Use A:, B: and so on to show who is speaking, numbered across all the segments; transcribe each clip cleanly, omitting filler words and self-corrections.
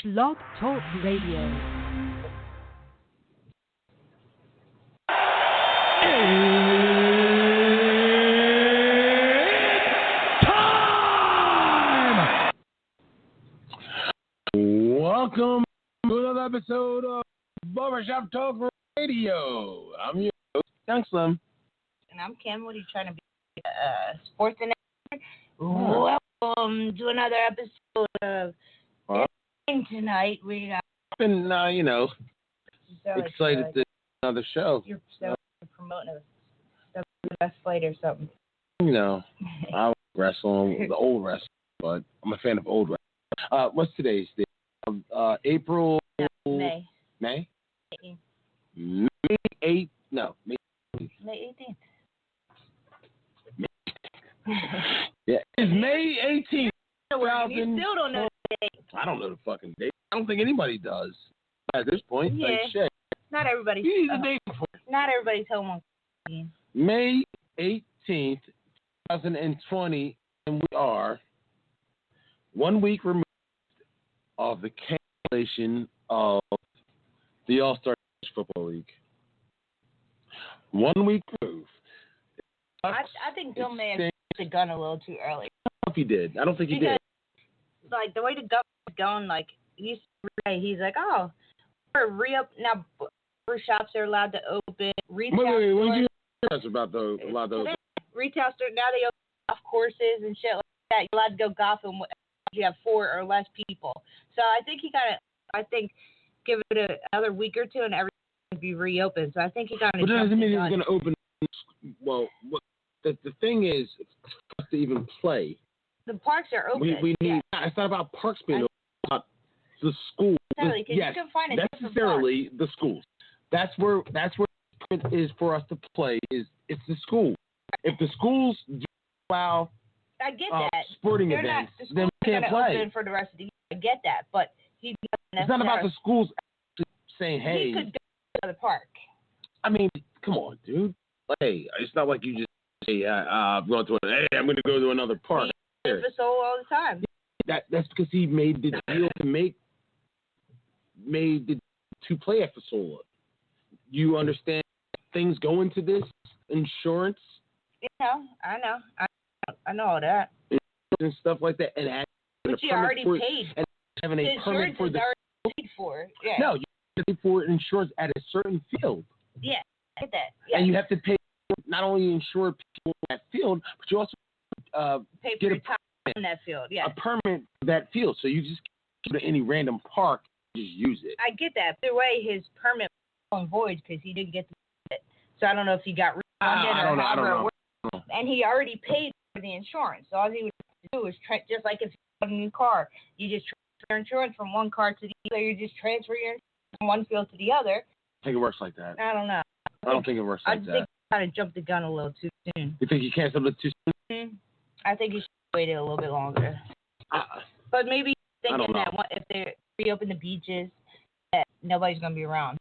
A: Blog Talk Radio.
B: Welcome to another episode of Barbershop Talk Radio. I'm your host, Young Slim.
C: And I'm Kim. What are you trying to be? Sports and welcome to another episode of tonight. We got
B: been, excited to another show.
C: You're so promoting a best fight or something.
B: I wrestle, the old wrestling, but I'm a fan of old wrestling. What's today's date? April.
C: May.
B: May?
C: 18th.
B: May 8th. No, May 18th.
C: May 18th.
B: Yeah, it's May 18th.
C: You still don't know the date.
B: I don't know the fucking date. I don't think anybody does at this point.
C: Yeah.
B: Like, shit.
C: Not everybody.
B: You need the date before.
C: Not everybody's home on.
B: May 18th, 2020, and we are 1 week removed of the cancellation of the All-Star Football League. 1 week removed.
C: I think Bill may have jumped the gun a little too early.
B: I don't know if he did. I don't think he did.
C: Like, the way the government's going, like, he's like, oh, we're now shops are allowed to open. Retail
B: wait, when did you hear us about those?
C: Retail stores, now they open golf courses and shit like that. You're allowed to go golfing when you have 4 or less people. So I think give it another week or two and everything will be reopened. So I think he got
B: But that doesn't mean he's going to open. Well, the thing is, for us to even play.
C: The parks are open.
B: We need. It's not about parks being open. It's about the schools.
C: Necessarily,
B: yes,
C: you can find
B: necessarily the schools. That's where it is for us to play. It's the school. If the schools do allow,
C: I get that.
B: Sporting events, then we can't play.
C: Open for the rest of the year. I get that, but it's
B: not about the schools actually saying, "Hey."
C: He could go to the park.
B: I mean, come on, dude. Hey, it's not like you just say, I'm going to go to another park.
C: He plays all the time.
B: That's because he made the deal to play at Fasola. You understand things go into this insurance?
C: I know all that.
B: And stuff like that. And
C: but you already paid.
B: And having a permit for
C: the already paid for. Yeah.
B: No, you have to pay for insurance at a certain field.
C: Yeah, I get that. Yeah.
B: And you have to pay not only insure people in that field, but you also
C: pay
B: get
C: for
B: a
C: time in that field. Yeah.
B: A permit for that field. So you just go to any random park and just use it.
C: I get that. Either way, his permit was void because he didn't get to use it. So I don't know if he got refunded
B: I don't know.
C: And he already paid for the insurance. So all he would have to do is just like if you bought a new car, you just transfer insurance from one car to the other. You just transfer your insurance from one field to the other.
B: I think it works like that.
C: I don't know.
B: I don't think it works like that.
C: I think he kind of jumped the gun a little too soon.
B: You think he canceled it too
C: soon? I think he should have waited a little bit longer. But maybe thinking that if they reopen the beaches, that nobody's going to be around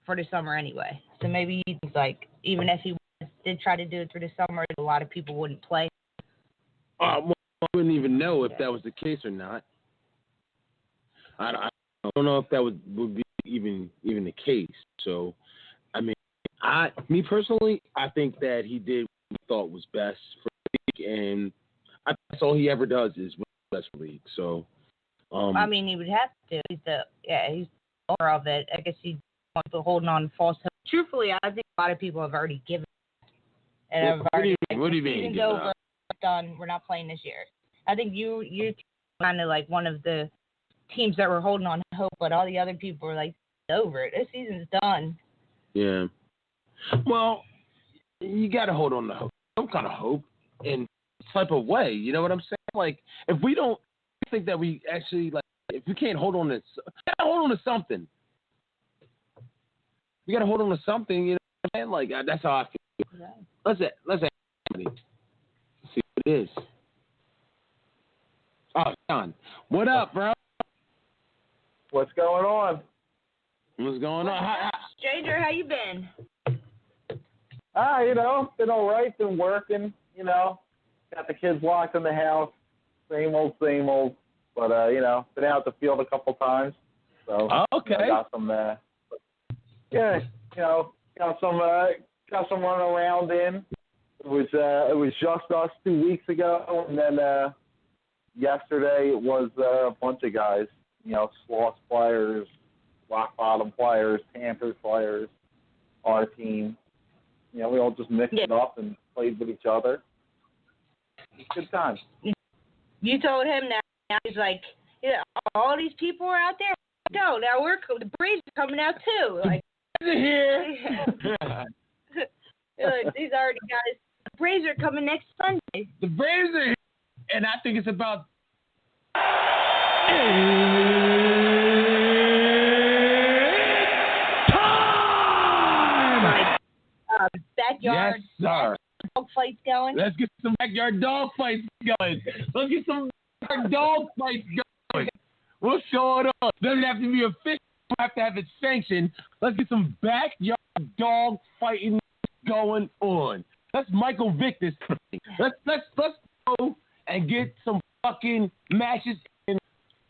C: for the summer anyway. So maybe he thinks, like, even if he did try to do it through the summer, a lot of people wouldn't play.
B: Well, I wouldn't even know if that was the case or not. I don't know if that would be even the case. So, I mean, me personally, I think that he did what he thought was best for the league, and that's all he ever does is win the best league. So,
C: I mean, he would have to. He's the owner of it. I guess he's holding on false hope. Truthfully, I think a lot of people have already given. And
B: what do you mean?
C: Season's over. Done. We're not playing this year. I think you're kind of like one of the teams that were holding on hope, but all the other people were like, it's over. This season's done.
B: Yeah. Well, you got to hold on to hope. Some kind of hope in type of way. You know what I'm saying? Like, if we don't think that we actually, like, if we can't hold on to something. You got to hold on to something, you know what I'm saying? Like, that's how I feel. Yeah. Let's see what it is. Oh, John. What up, bro?
D: What's going on?
B: What's going on?
C: Stranger, how you been?
D: Been all right, been working, got the kids locked in the house, same old. but been out the field a couple times. So
B: okay.
D: Got some. Got some running around in. It was just us 2 weeks ago, and then yesterday it was a bunch of guys. Sloss players, Rock Bottom players, Panthers players, our team. We all just mixed it up and played with each other. It's a good time.
C: You told him now he's like, all these people are out there. No, now the Braves are coming out too. Like,
B: they're here.
C: These already guys. The Braves are coming next Sunday.
B: The Braves are here, and I think it's about. Time!
C: Backyard
B: dog
C: fights going.
B: Let's get some backyard dog fights going. Let's get some backyard dog fights going. We'll show it up. Doesn't have to be official. We have to have it sanctioned. Let's get some backyard dog fighting going on. Let's Michael Vick this thing. Let's go and get some fucking matches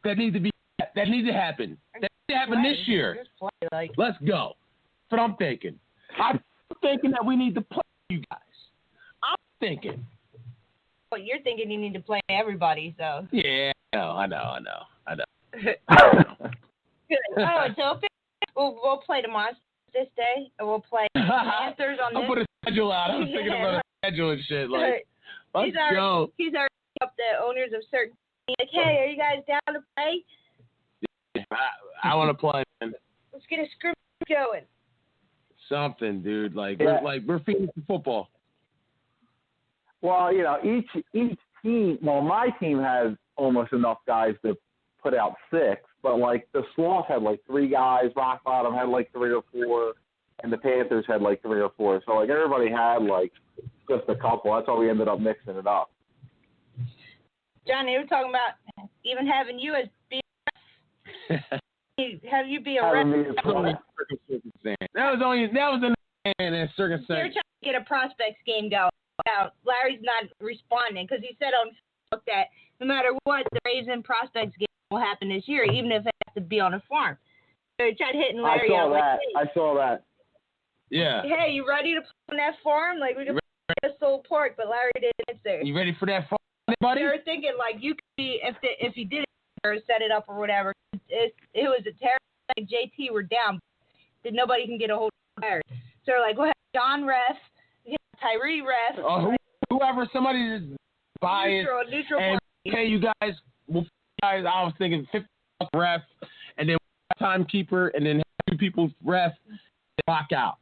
B: that need to happen. That need to happen this year. Let's go. That's what I'm thinking. I'm thinking that we need to play you guys. I'm thinking.
C: Well, you're thinking you need to play everybody, so.
B: Yeah, I know.
C: Good. Oh, so we'll play the Monsters this day, and we'll play Panthers on this.
B: I'll put a schedule out. I'm thinking about a schedule and shit. Like, let's go.
C: He's already up the owners of certain teams. Like, hey, are you guys down to play?
B: I want to play, man.
C: Let's get a scrimmage going.
B: Something, dude. We're feeding for football.
D: Well, each team. Well, my team has almost enough guys to put out 6, but the Sloth had 3 guys, Rock Bottom had 3 or 4, and the Panthers had 3 or 4. So everybody had just a couple. That's why we ended up mixing it up.
C: Johnny, we were talking about even having you as have you be a ref.
B: That was a circumstance.
C: You're trying to get a prospects game going. Now, Larry's not responding because he said on Facebook that no matter what, the Braves and prospects game will happen this year, even if it has to be on a farm. So he tried hitting Larry out.
D: I saw that.
B: Yeah.
C: Hey, you ready to play on that farm? We can play a sold pork, but Larry didn't answer.
B: You ready for that farm, buddy?
C: They were thinking you could be if he did it or set it up or whatever. It was a terrible thing. JT were down, that nobody can get a hold of Larry. So they're we'll have John ref, Tyree ref.
B: Whoever, somebody that's biased.
C: Neutral
B: and pay you guys. I was thinking $50 ref, and then timekeeper, and then 2 people ref, and lock out.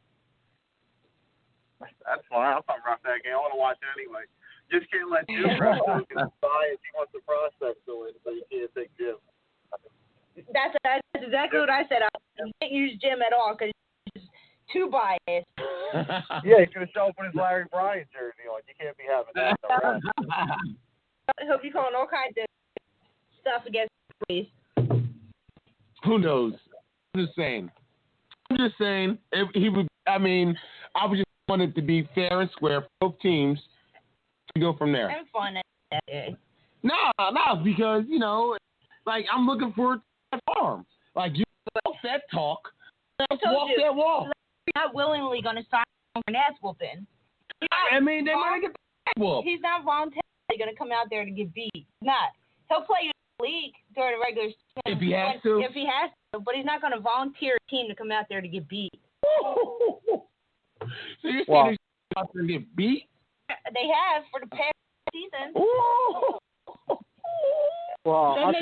D: That's fine. I'll come ref that game. I want to watch it anyway. Just can't let Jim ref so he can bias. He wants the prospects to win, so you can't take Jim.
C: That's exactly what I said. I can't use Jim at all because he's too biased.
D: Yeah, he's going to show up in his Larry Bryant jersey on. You can't be having that.
C: He'll be calling all kinds of stuff against the Braves.
B: Who knows? I'm just saying. If he would. I would just want it to be fair and square for both teams to go from there.
C: And fun that day.
B: No, because I'm looking forward to that farm. You walk that talk. Let's walk that walk.
C: You're not willingly going to sign for an ass whooping.
B: They might get the ass whooped.
C: He's not voluntarily going to come out there to get beat. He's not. He'll play in the league during the regular season.
B: If he has to.
C: If he has to, but he's not going to volunteer a team to come out there to get beat.
B: So you're saying he's out there to get beat?
C: They have for the past season.
D: Well,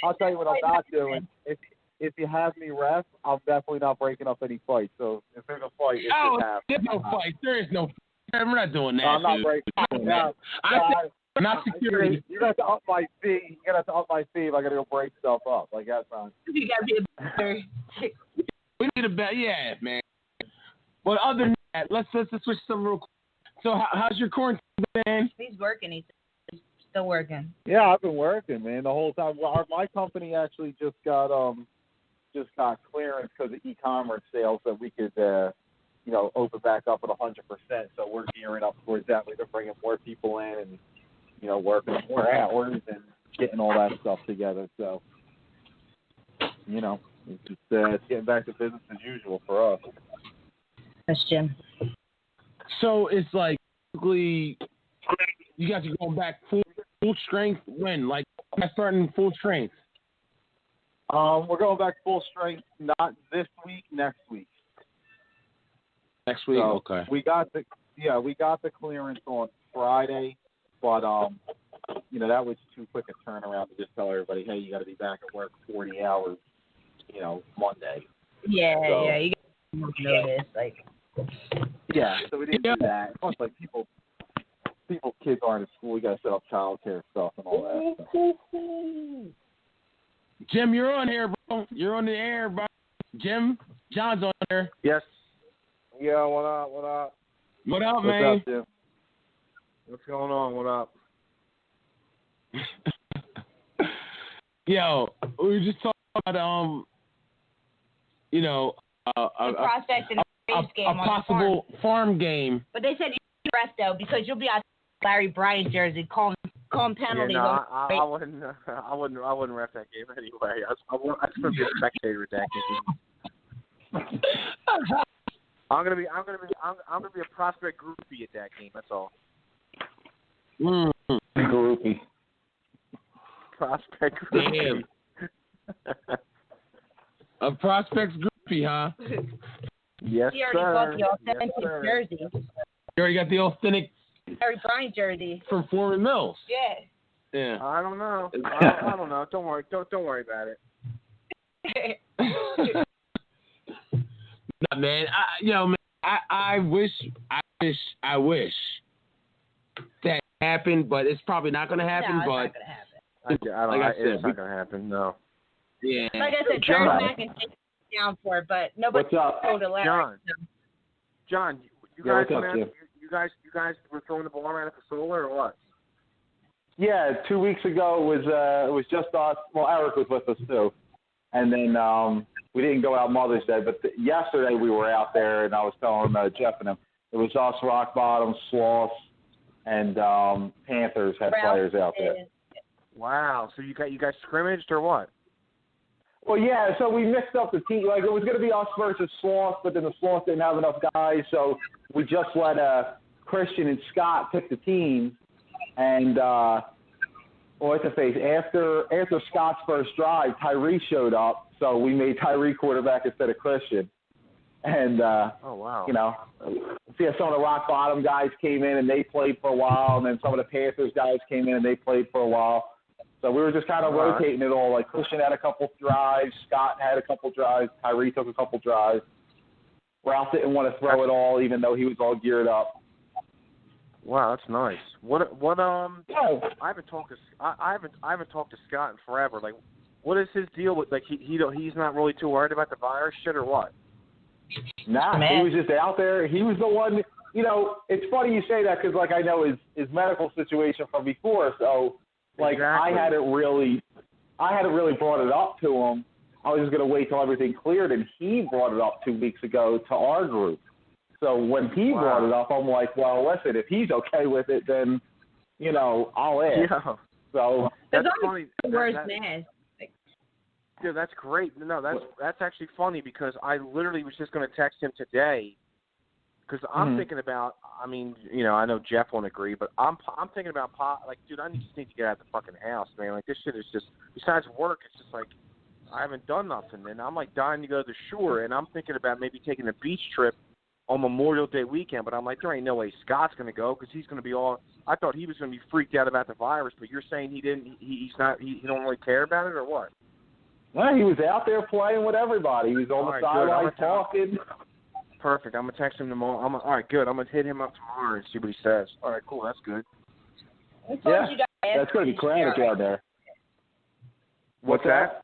D: I'll tell you what I'm not doing. If you have me ref, I'm definitely not breaking up any fights. So if there's a fight,
B: there's no fight. There is no fight. We're not doing that.
D: No, I'm not breaking up.
B: Not security.
D: You're going to have to up my fee. You're going to have to up my fee if I got to go break stuff up. That's fine.
C: You got to be a better.
B: We need a bet. Yeah, man. But other than that, let's switch some real quick. So how's your quarantine been?
C: He's working. He's still working.
D: Yeah, I've been working, man, the whole time. Well, my company actually just got clearance because of e-commerce sales that we could, open back up at 100%. So we're gearing up towards that. We're bringing more people in and, working more hours and getting all that stuff together. So, you know, it's getting back to business as usual for us.
C: That's Jim.
B: So it's like basically you guys are going back full strength when? Like starting full strength?
D: We're going back full strength not this week, next week.
B: Next week,
D: so
B: okay.
D: We got the clearance on Friday, but you know, that was too quick a turnaround to just tell everybody, hey, you got to be back at work 40 hours, you know, Monday.
C: Yeah,
D: so,
C: yeah, you got to notice, like.
D: Yeah, so we didn't do that. Plus, like kids aren't in school. We got to set up childcare stuff and all that. So.
B: Jim, you're on here, bro. You're on the air, bro. Jim, John's on there.
E: Yes. Yeah, what up?
B: What up,
D: What's
B: man?
D: up, Jim?
E: What's going on? What up?
B: Yo, we were just talking about you know,
C: the prospects in the race game
B: a
C: on
B: possible
C: the farm.
B: farm game.
C: But they said you should rest though because you'll be out Larry Bryant jersey calling penalties.
E: Yeah, no, I wouldn't ref that game anyway. I just want to be a spectator at that game. I'm gonna be a prospect groupie at that game. That's all.
D: Groupie.
E: Prospect groupie.
B: Damn. A prospect's groupie, huh?
E: Yes,
C: He already bought the authentic jersey.
B: You already got the authentic
C: Larry Bryant jersey.
B: from Foreman Mills.
C: Yeah.
B: Yeah.
E: I don't know. I don't know. Don't worry. Don't worry about it.
B: Nah, man. I wish that happened, but it's probably not going to happen.
C: No,
B: but
C: it's not gonna happen.
B: like I said,
E: it's not gonna happen. No.
B: Yeah.
C: Like I said, turn back and take it down for it, but nobody
D: What's up?
C: told Larry.
E: John, you
D: Yeah,
E: guys
D: what's up,
E: went out,
D: Jim?
E: you guys were throwing the ball around at the solar or what?
D: Yeah, 2 weeks ago it was just us. Well, Eric was with us too, and then we didn't go out Mother's Day. But yesterday we were out there, and I was telling Jeff and him it was us, Rock Bottom, Sloss, and Panthers had players out there.
E: Wow. So you guys scrimmaged or what?
D: Well, yeah. So we mixed up the team. Like it was going to be us versus Sloss, but then the Sloss didn't have enough guys, so we just let Christian and Scott pick the teams. And what's the face? After Scott's first drive, Tyree showed up, so we made Tyree quarterback instead of Christian. And
E: oh wow,
D: you know, some of the Rock Bottom guys came in and they played for a while, and then some of the Panthers guys came in and they played for a while. So we were just kind of rotating it all. Like Christian had a couple drives, Scott had a couple drives, Tyree took a couple drives. Ralph didn't want to throw it all, even though he was all geared up.
E: Wow, that's nice. What
D: Oh.
E: I haven't talked to Scott in forever. Like, what is his deal with? Like, he's not really too worried about the virus shit or what?
D: Nah, he was just out there. He was the one. You know, it's funny you say that because, like, I know his medical situation from before. So, like,
E: exactly.
D: I hadn't really brought it up to him. I was just gonna wait till everything cleared, and he brought it up 2 weeks ago to our group. So when he brought it up, I'm like, well, listen, if he's okay with it, then, you know, I'll ask.
E: Yeah.
D: So
E: that's funny.
C: Dude,
E: that's great. No, that's actually funny because I literally was just going to text him today because I'm thinking about. I mean, you know, I know Jeff won't agree, but I'm thinking about like, dude, I just need to get out of the fucking house, man. Like this shit is just besides work, it's just like I haven't done nothing, and I'm like dying to go to the shore, and I'm thinking about maybe taking a beach trip on Memorial Day weekend, but I'm like, there ain't no way Scott's going to go because he's going to be all. I thought he was going to be freaked out about the virus, but you're saying he didn't. He don't really care about it, or what?
D: Well, he was out there playing with everybody. He was on the sideline talking.
E: Perfect. I'm gonna text him tomorrow. All right, good. I'm gonna hit him up tomorrow and see what he says. All right, cool. That's good.
D: Yeah, that's going to be crowded down there.
E: What's that?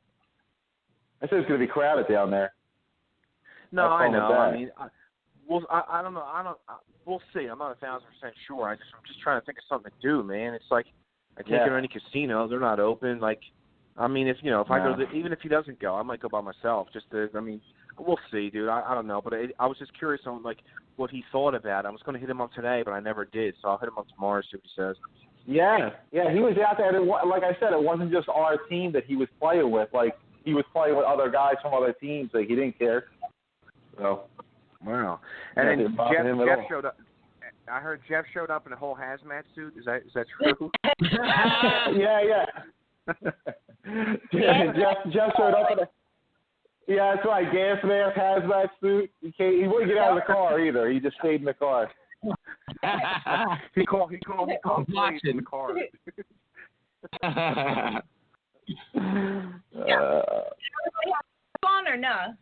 D: I said it's going to be crowded down there.
E: No, I know. I mean, I don't know. We'll see. I'm not 1,000% sure. I'm just trying to think of something to do, man. It's like I can't go to any casino. They're not open. Like, I mean, if I go, even if he doesn't go, I might go by myself. We'll see, dude. I don't know, but I was just curious on like what he thought about it. I was going to hit him up today, but I never did. So I'll hit him up tomorrow, see what he says.
D: Yeah, he was out there. And like I said, it wasn't just our team that he was playing with. Like, he was playing with other guys from other teams. Like, he didn't care. So.
E: Wow. And then Jeff showed up. I heard Jeff showed up in a whole hazmat suit. Is that true?
D: yeah. Jeff showed up in a. Yeah, that's right. Gas mask, hazmat suit. He wouldn't get out of the car either. He just stayed in the car.
E: he called police in the car.
C: Everybody have on or no?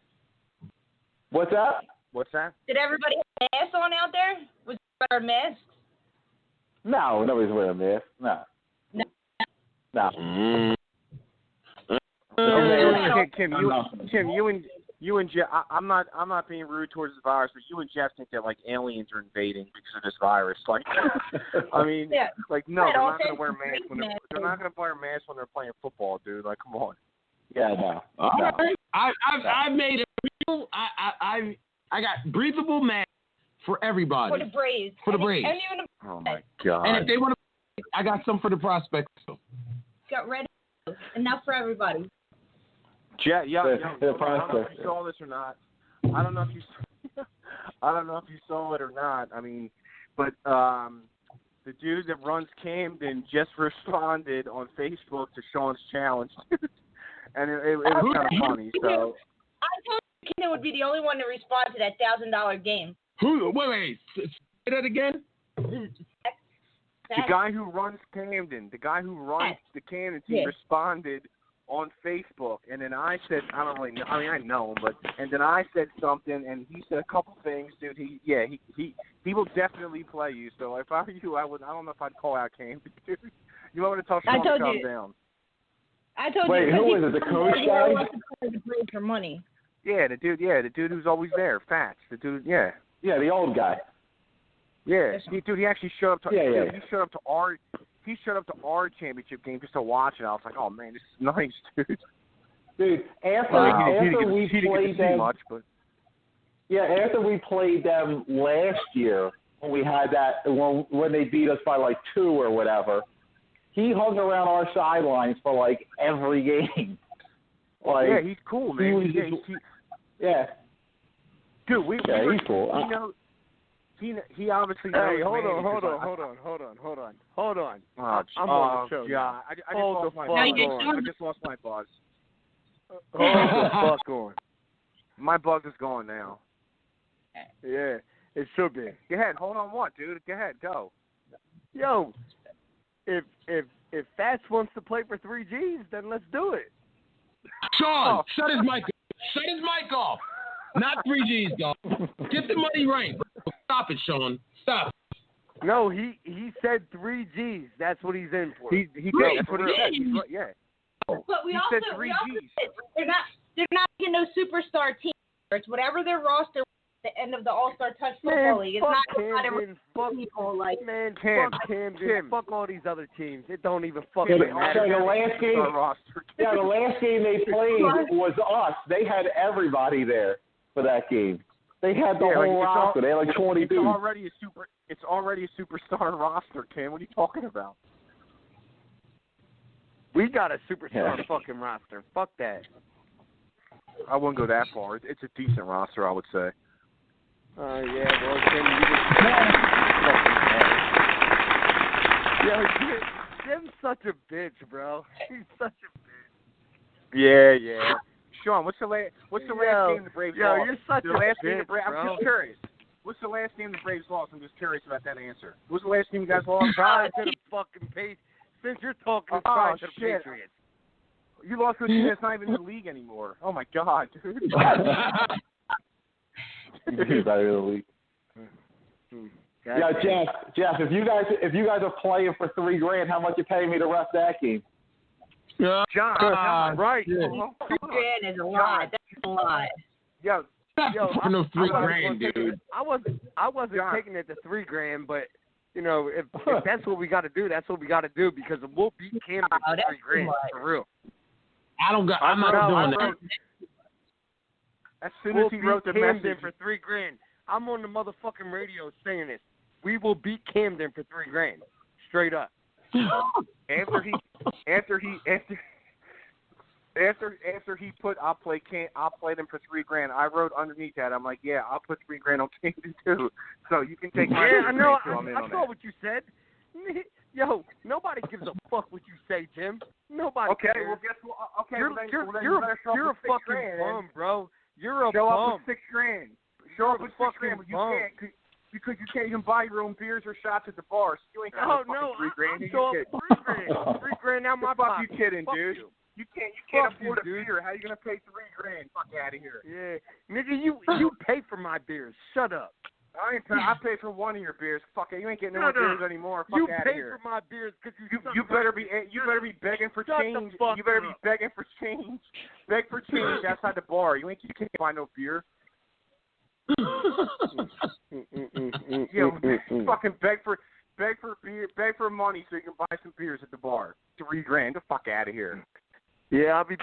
D: What's that?
C: Did everybody have masks on out there? Was there masks?
D: No, nobody's wearing a mask. No.
E: Tim, you and Jeff. I'm not being rude towards the virus, but you and Jeff think that like aliens are invading because of this virus. Like, I mean, like no, they're not going to wear masks when they're not going to wear masks when they're playing football, dude. Like, come on.
D: Yeah, no.
B: I made it real. I got breathable masks for everybody.
C: For the Braves.
B: And
C: even
E: oh my God.
B: And if they want to, I got some for the prospects.
C: Got red enough for everybody.
E: I don't know if you saw this or not. I don't know if you saw it or not. I mean, but the dude that runs Camden just responded on Facebook to Sean's challenge, and it was kind of funny. So
C: I told you Camden would be the only one to respond to that $1,000 game.
B: Who? Wait. Say that again.
E: The guy who runs Camden, the Camden team, responded on Facebook, and then I said, I don't really know. I mean, I know him, and then I said something, and he said a couple things, dude. He will definitely play you. So if I were you, I don't know if I'd call out Camden. You want me to tell Sean to calm down?
C: I told
D: you. Wait, who is it? The coach guy?
C: For money.
E: Yeah, the dude who's always there, Fats. The dude, yeah,
D: the old guy.
E: Yeah, he actually showed up to. He showed up to our championship game just to watch it. I was like, oh man, this is nice, dude.
D: Dude, after we played them, after we played them last year when we had that when they beat us by like 2 or whatever, he hung around our sidelines for like every game. Like,
E: yeah, he's cool, man.
D: Dude,
E: he's cool. He obviously knows.
F: Hey, hold on. I'm on the show.
E: Yeah, I just lost my buzz.
F: Hold the fuck on.
E: My buzz is gone now.
F: Yeah, it should be.
E: Go ahead. Hold on. What, dude? Go ahead. Go.
F: Yo, if Fats wants to play for 3Gs, then let's do it.
B: Sean, shut his mic off. Not 3Gs, dog. Get the money right. Stop it, Sean. Stop.
F: No, he said 3Gs. That's what he's in for.
E: That's what he said. Yeah.
C: But we also said they're not getting no superstar team. It's whatever their roster at the end of the All-Star Touch Football League. It's not every people like
F: fuck Camden. Fuck all these other teams. It don't even fucking matter.
D: The last game they played was us. They had everybody there for that game. They had the whole roster. They had like 20 dudes.
E: It's already a superstar roster, Ken. What are you talking about?
F: We got a superstar fucking roster. Fuck that.
E: I wouldn't go that far. It's a decent roster, I would say.
F: Well, Tim, Tim's such a bitch, bro. He's such a bitch.
E: Yeah. Sean, what's the last game the Braves lost?
F: You're such a bitch, bro.
E: I'm just curious. What's the last game the Braves lost? I'm just curious about that answer. What's the last game you guys lost?
F: Try to the fucking Patriots. Since you're talking about the Patriots.
E: You lost to a team that's not even in the league anymore. Oh, my God, dude.
D: He's out of the league. Yeah, Jeff, if you guys are playing for $3,000, how much you paying me to ref that game?
E: John, right.
C: $3,000 is a lot. That's a lot.
E: Yo,
B: no $3,000, dude.
F: I wasn't taking it to $3,000, but if that's what we got to do, that's what we got to do because we'll beat Camden for $3,000 for real.
B: I'm not doing that.
E: As soon as he wrote the message
F: for $3,000, I'm on the motherfucking radio saying this. We will beat Camden for $3,000, straight up.
E: after he put I'll play them for $3,000. I wrote underneath that. I'm like, yeah, I'll put $3,000 on Camden too. So you can take my.
F: Yeah, I know.
E: I
F: saw what you said. Yo, nobody gives a fuck what you say, Jim. Nobody.
E: Okay,
F: cares.
E: well guess what? Okay,
F: you're a fucking bum, bro. You're a
E: show
F: bum.
E: Up with $6,000. Show up with $6,000, but you can't because you can't even buy your own beers or shots at the bar. So you ain't got $3,000.
F: Show up with $3,000. $3,000 out my pocket.
E: You kidding,
F: fuck
E: dude?
F: You.
E: You can't afford a
F: dude.
E: beer. How you gonna pay $3,000? Fuck out of here.
F: Yeah, nigga, you pay for my beers. Shut up.
E: I pay for one of your beers. Fuck it, you ain't getting no beers anymore. Fuck
F: you
E: out of
F: pay
E: here.
F: for my beers because
E: you better be begging for change. You better be begging for change. Beg for change outside the bar. You can't buy no beer. Fucking beg for beer, beg for money so you can buy some beers at the bar. $3,000. The fuck out of here.
F: Yeah, I'll be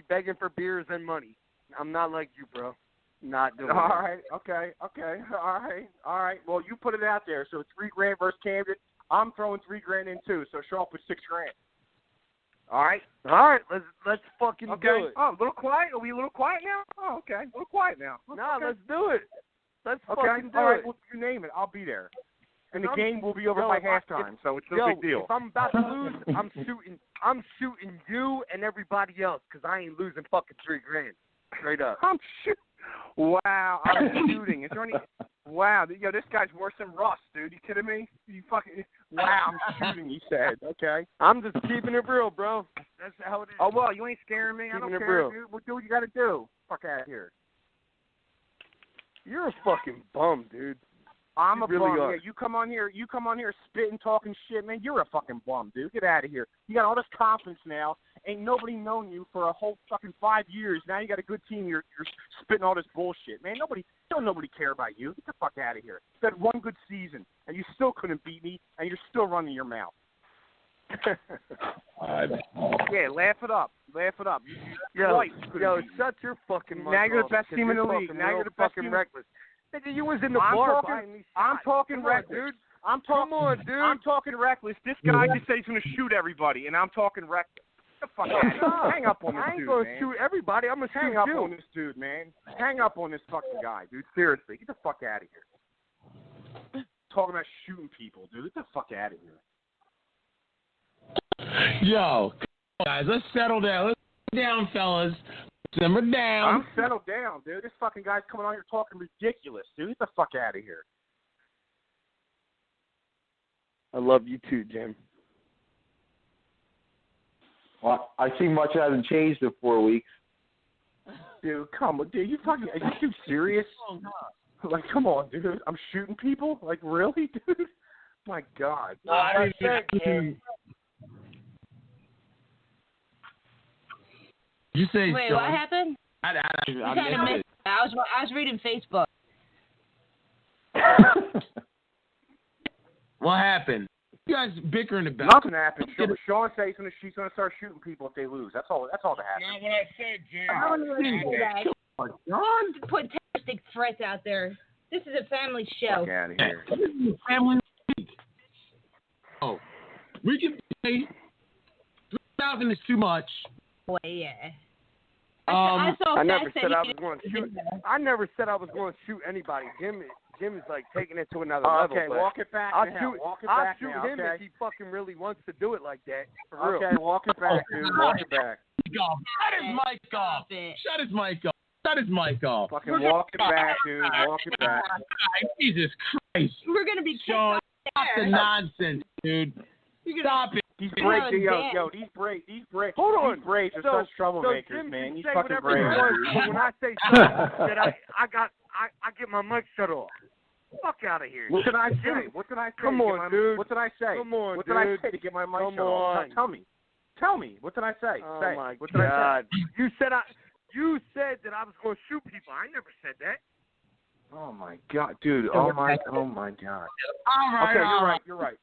F: begging for beers and money. I'm not like you, bro. Not doing
E: All right, okay, all right. Well, you put it out there. So $3,000 versus Camden. I'm throwing $3,000 in too. So show up with $6,000. All right.
F: Let's fucking do it.
E: Oh, a little quiet. Are we a little quiet now? Oh, okay. A little quiet now.
F: Let's do it. Let's fucking do
E: all right.
F: it.
E: Well, you name it. I'll be there. And the game will be over by halftime, so it's no big deal.
F: If I'm about to lose, I'm shooting you and everybody else because I ain't losing fucking $3,000. Straight up.
E: I'm shooting. Wow, I'm shooting. Is there any? Wow, yo, this guy's worse than Russ, dude. You kidding me? You fucking. Wow, I'm shooting. He said. Okay.
F: I'm just keeping it real, bro. That's how it is.
E: Oh well, you ain't scaring me. I don't care,
F: real.
E: dude. Well, do what you got to do. Fuck out of here.
F: You're a fucking bum, dude.
E: I'm a
F: really
E: bum.
F: are.
E: Yeah, you come on here spitting, talking shit, man. You're a fucking bum, dude. Get out of here. You got all this confidence now. Ain't nobody known you for a whole fucking 5 years. Now you got a good team. You're spitting all this bullshit, man. Nobody care about you. Get the fuck out of here. You had one good season, and you still couldn't beat me, and you're still running your mouth. Yeah, laugh it up.
F: Yo, shut your fucking mouth.
E: Now you're the best team in the league. Now you're the best team.
F: Reckless. Nigga, you was in the bar buying these shots.
E: I'm talking reckless,
F: dude.
E: Come on, dude. I'm talking reckless. This guy just said he's going to shoot everybody, and I'm talking reckless. Get the fuck out of here. Hang up on this dude, man.
F: I ain't going to shoot everybody. I'm going to shoot
E: Hang up
F: you.
E: on this dude, man. Hang up on this fucking guy, dude. Seriously. Get the fuck out of here. Talking about shooting people, dude. Get the fuck out of here.
B: Yo, come on, guys, let's settle down. Let's settle down, fellas. Simmer down.
E: I'm settled down, dude. This fucking guy's coming on here talking ridiculous, dude. Get the fuck out of here.
F: I love you too, Jim.
D: Well, I see much hasn't changed in 4 weeks.
E: Dude, come on, dude. Are you too serious? Like, come on, dude. I'm shooting people? Like, really, dude? My God.
B: You say,
C: wait,
B: Sean.
C: what happened?
B: I
C: missed it. I was reading Facebook.
B: What happened? You guys bickering about?
E: Nothing happened. Sean says she's gonna start shooting people if they lose. That's all that happened.
F: Not what I said, Jim.
C: I don't even say that.
B: Come on, John.
C: Put terroristic threats out there. This is a family show.
E: Get out of here.
B: Family week. Oh, we can pay 3,000 is too much.
C: Boy, yeah.
F: I never
C: said
F: said I was going to shoot. I never said I was going to shoot anybody. Jim is like taking it to another level.
E: Okay, walk it back.
F: I'll
E: now.
F: shoot,
E: walk it
F: I'll
E: back
F: shoot
E: now,
F: him
E: okay?
F: if he fucking really wants to do it like that. For real.
E: Okay, walk it back, dude. Walk it back.
B: Shut his mic off. Shut his mic off. Shut his mic off.
E: Fucking walk it back, dude. Walk it back.
B: Jesus Christ.
C: We're gonna be
B: Sean, stop the nonsense, dude. Stop it.
E: These Braves, these Braves.
F: Hold on.
E: These Braves are such troublemakers,
F: Jim,
E: man. These
F: say
E: fucking
F: whatever you
E: Braves.
F: want, but when I say something that I get my mic shut off. Fuck out of here.
E: What did I say? What did I say?
F: Come on, dude.
E: What did I say?
F: Come on,
E: what
F: dude.
E: did I say to get my mic shut off? Tell me. Tell me. What did I say?
F: Oh
E: say.
F: my
E: what did I say?
F: You said that I was going to shoot people. I never said that.
E: Oh my God, dude! Oh my God!
B: All right,
E: Okay, you're right. You're right.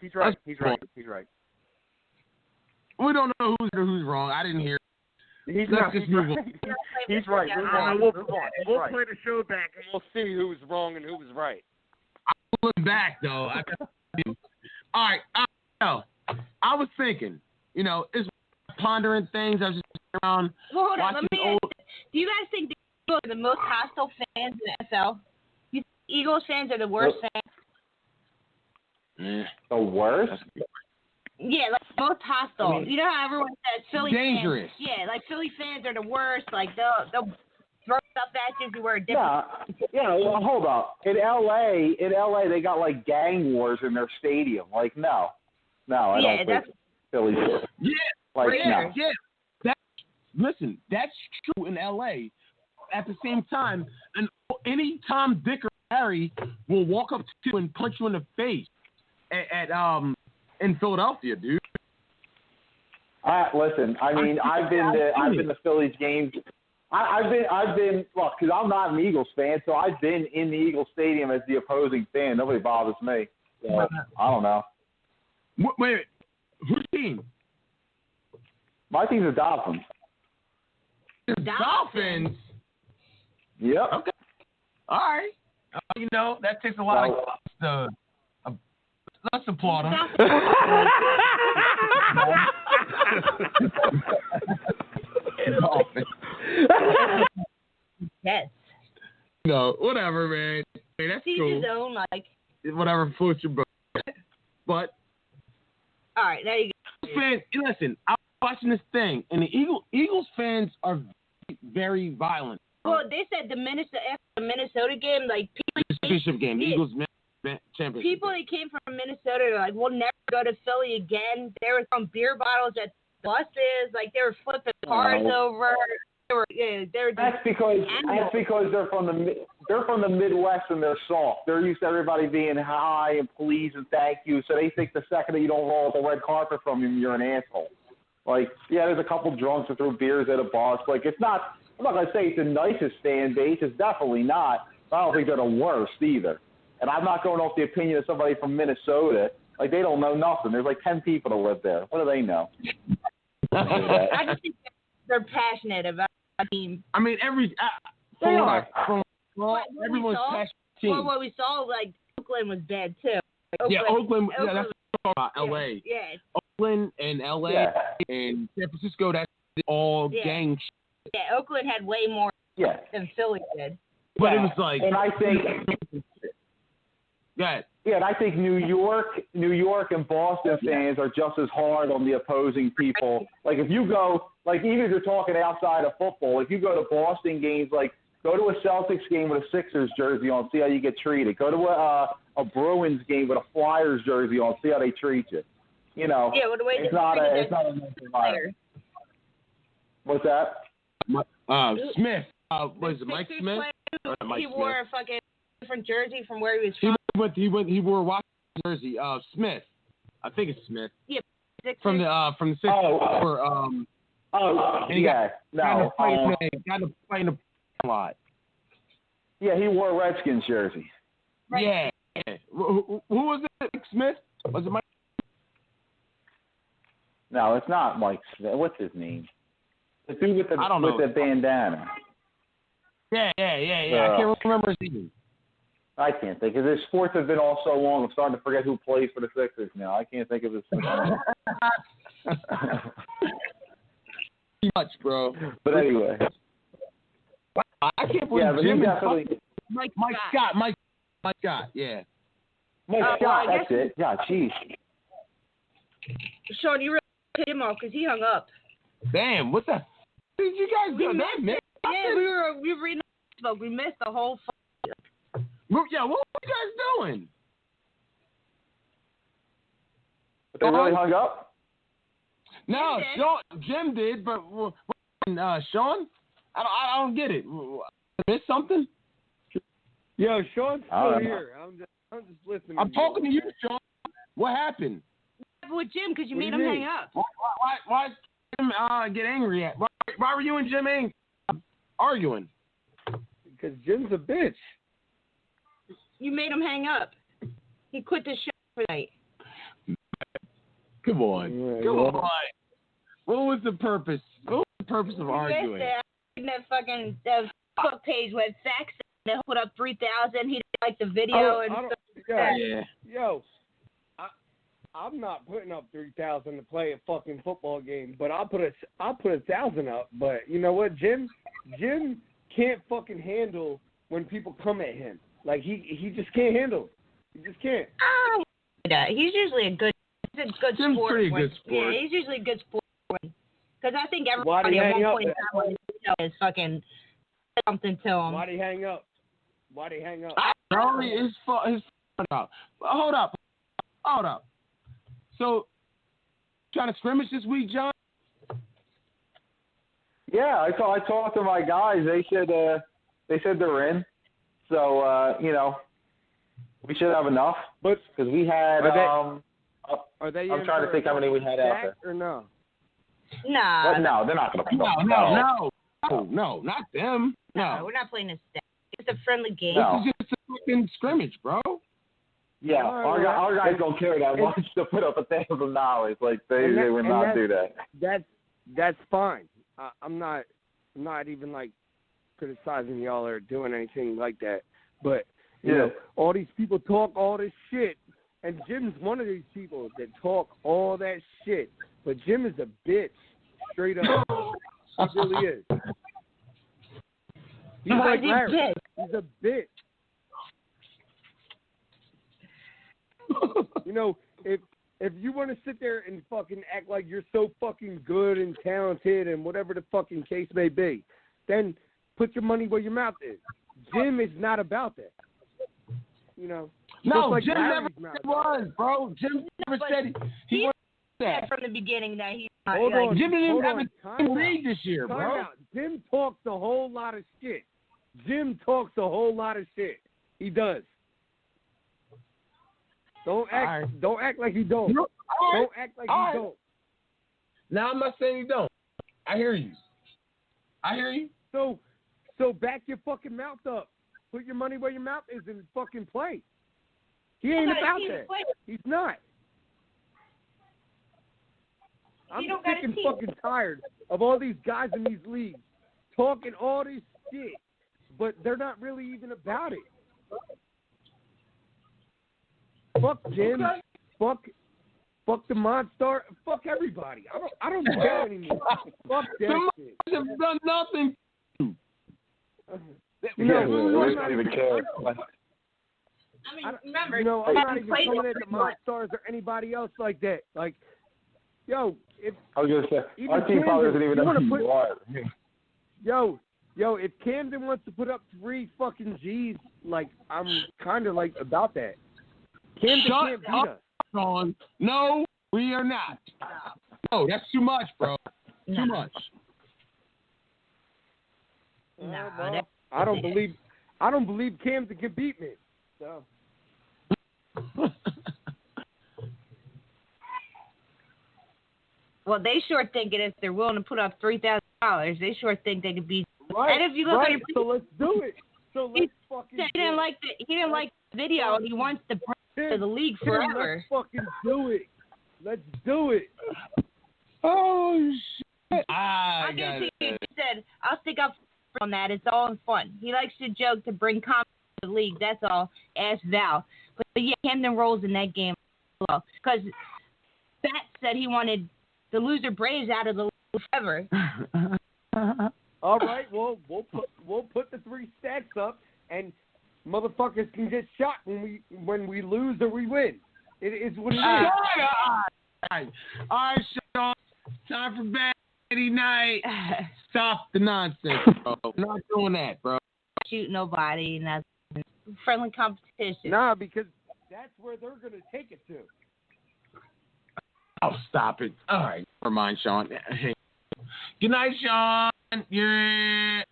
E: He's right.
B: We don't know who's wrong. I didn't hear.
E: He's
B: right.
E: He's right.
F: We'll play the show back and we'll see who was wrong and who was right.
B: I'm looking back though. All right. I was thinking, it's pondering things. I was just around
C: Hold on,
B: watching
C: let me
B: old.
C: ask, do you guys think the Eagles are the most hostile fans in the NFL? You think Eagles fans are the worst fans?
D: The worst?
C: Yeah, like most hostile.
D: I mean,
C: you know how everyone says Philly
B: dangerous.
C: fans? Yeah, like Philly fans are the worst. Like they'll throw stuff at you if you wear a different.
D: Well, hold up. In LA, they got like gang wars in their stadium. Like, no, I don't think Philly.
B: Yeah,
D: like
B: yeah,
D: no.
B: yeah. Listen, that's true in LA. At the same time, any Tom, Dick, or Harry will walk up to you and punch you in the face in Philadelphia, dude.
D: Listen, I mean, I've been to Phillies games. I've been look, because I'm not an Eagles fan, so I've been in the Eagles stadium as the opposing fan. Nobody bothers me. So, I don't know.
B: Wait, whose team?
D: My team's the Dolphins.
B: Dolphins?
D: Yep.
B: Okay. All right. That takes a lot of let's applaud him.
C: Yes.
B: No, whatever, man. Hey, that's
C: He's
B: cool.
C: his own, like.
B: Whatever floats your boat. But.
C: All right, there you go.
B: Fans, listen, I was watching this thing, and the Eagles fans are very violent.
C: Well, they said after the Minnesota game, like people.
B: Championship game, Eagles championship.
C: People that came from Minnesota are like, we'll never go to Philly again. They were throwing beer bottles at buses, like they were flipping cars over.
D: That's because they're from the Midwest and they're soft. They're used to everybody being hi and please and thank you. So they think the second that you don't roll the red carpet from them, you're an asshole. Like, yeah, there's a couple drunks that throw beers at a bus. Like, it's not. I'm not gonna say it's the nicest fan base. It's definitely not. I don't think they're the worst either. And I'm not going off the opinion of somebody from Minnesota. Like, they don't know nothing. There's like 10 people that live there. What do they know?
C: I just think they're passionate about the team.
B: I mean, everyone's passionate team.
C: Well, what we saw, like, Oakland was bad, too.
B: Like, Oakland, that's what I'm talking about, L.A.
C: Yeah.
B: Oakland and L.A. and San Francisco, that's all gang shit.
C: Yeah, Oakland had way more than Philly did.
B: But it was like...
D: And I think...
B: Yeah.
D: Yeah, and I think New York and Boston fans are just as hard on the opposing people. Like, if you go, like, even if you're talking outside of football, if you go to Boston games, like, go to a Celtics game with a Sixers jersey on, see how you get treated. Go to a Bruins game with a Flyers jersey on, see how they treat you. You know, it's not a nice. What's that?
B: Smith. Was it Mike Smith?
C: He wore a fucking different jersey from where he was from.
B: He wore a Washington jersey. Smith. I think it's Smith.
C: Yeah.
B: From the Sixers. Got to play in the lot.
D: Yeah, he wore a Redskins jersey.
C: Right.
B: Yeah. Who was it? Mike Smith? Was it Mike?
D: No, it's not Mike Smith. What's his name? The dude with the bandana.
B: Yeah. I can't remember his name.
D: I can't think. Because sports have been all so long, I'm starting to forget who plays for the Sixers now. I can't think of his name.
B: Much, bro.
D: But anyway.
B: I can't believe Jim
D: definitely.
B: Mike Scott. Yeah.
D: Mike Scott, that's it. Yeah, jeez.
C: Sean, you really hit him off because he hung up.
B: Damn, what the did you guys do?
C: Yeah, we were reading the book. We missed the whole
B: Yeah, what were you guys doing?
D: But they really hung up?
B: No, Jim did, but Sean? I don't get it. I missed something?
F: Yo, Sean's still here. I'm just listening.
B: I'm talking to you, Sean. What happened?
C: With Jim, because you made him hang up.
B: Why did Jim get angry at? Why were you and Jim arguing?
F: Because Jim's a bitch.
C: You made him hang up. He quit the show for night.
B: Come on. Come on. What was the purpose? What was the purpose of arguing?
C: That fucking Facebook page where Zach said they put up 3,000. He didn't like the video and stuff.
F: Yeah. Yo, I'm not putting up 3,000 to play a fucking football game, but I'll put 1,000 up. But you know what, Jim can't fucking handle when people come at him. Like he just can't handle it. He just can't.
C: He's usually a good
B: Jim's
C: sport.
B: pretty good sport.
C: Yeah, he's usually a good sport. Because I think everybody at one point in time on the show is fucking something to him.
F: Why'd he hang up?
B: Only his fault. Hold up. So, trying to scrimmage this week, John?
D: Yeah, I talked to my guys. They said they're in. So we should have enough.
F: But
D: because we had
F: are they?
D: I'm trying to think how many we had out there.
F: Or no?
C: Nah.
D: But no, they're not going to play.
B: No, not them. No,
C: we're not playing a stack. It's a friendly game.
D: No.
B: This is just a fucking scrimmage, bro.
D: Yeah, our guys don't care that much to put up $1,000. Like they would not do that.
F: That's fine. I'm not even like criticizing y'all or doing anything like that. But you know, all these people talk all this shit, and Jim's one of these people that talk all that shit. But Jim is a bitch, straight up. He really is. He's like Larry. He's a bitch. You know, if you want to sit there and fucking act like you're so fucking good and talented and whatever the fucking case may be, then put your money where your mouth is. Jim is not about that. You know.
B: No,
F: like
B: Jim
F: Larry's
B: never was, bro. Jim never said he was that
C: from the beginning that he's
F: Hold on.
B: Jim didn't even
F: Hold
B: have a league this year,
F: Time
B: bro.
F: out. Jim talks a whole lot of shit. He does. Don't act like you don't. Don't act like you don't.
B: Now I'm not saying you don't. I hear you.
F: So back your fucking mouth up. Put your money where your mouth is and fucking play. He ain't about that. He's not. I'm sick and fucking tired of all these guys in these leagues talking all this shit, but they're not really even about it. Fuck Jim.
B: Okay.
F: Fuck the Monster. Fuck everybody. I don't care anymore. Fuck that shit.
B: The Monsters have done nothing.
D: We don't even care.
C: I mean, remember,
F: I'm not even coming at the Monstars or anybody else like that. Like, yo,
D: I was gonna say our team probably doesn't even know who you are.
F: Yo, if Camden wants to put up 3 fucking G's, like I'm kind of like about that. Camden can't beat us.
B: No, we are not. No, that's too much, bro. Too much.
F: Well, I don't believe Camden can beat me. So.
C: Well, they sure think it if they're willing to put up $3,000. They sure think they could beat.
F: Right.
C: And if you look at it,
F: so let's do it. So let's fucking.
C: He didn't like the video. And he wants to bring to the league forever.
F: Let's fucking do it. Let's do it.
B: Oh shit!
C: I'll give it to you. He said, "I'll stick up on that. It's all in fun. He likes to joke to bring comedy to the league. That's all." A.S.T.F.L. But yeah, Camden rolls in that game well because Bat said he wanted the loser Braves out of the league forever.
F: All right, well, we'll put the 3 stacks up, and motherfuckers can get shot when we lose or we win. It is what it is.
B: All right, Sean. Time for Batty Night. Stop the nonsense, bro. Not doing that, bro.
C: Shoot nobody. Nothing. Friendly competition.
F: Nah, because that's where they're gonna take it to.
B: Oh, stop it. All right, never mind, Sean. Good night, Sean. Yeah.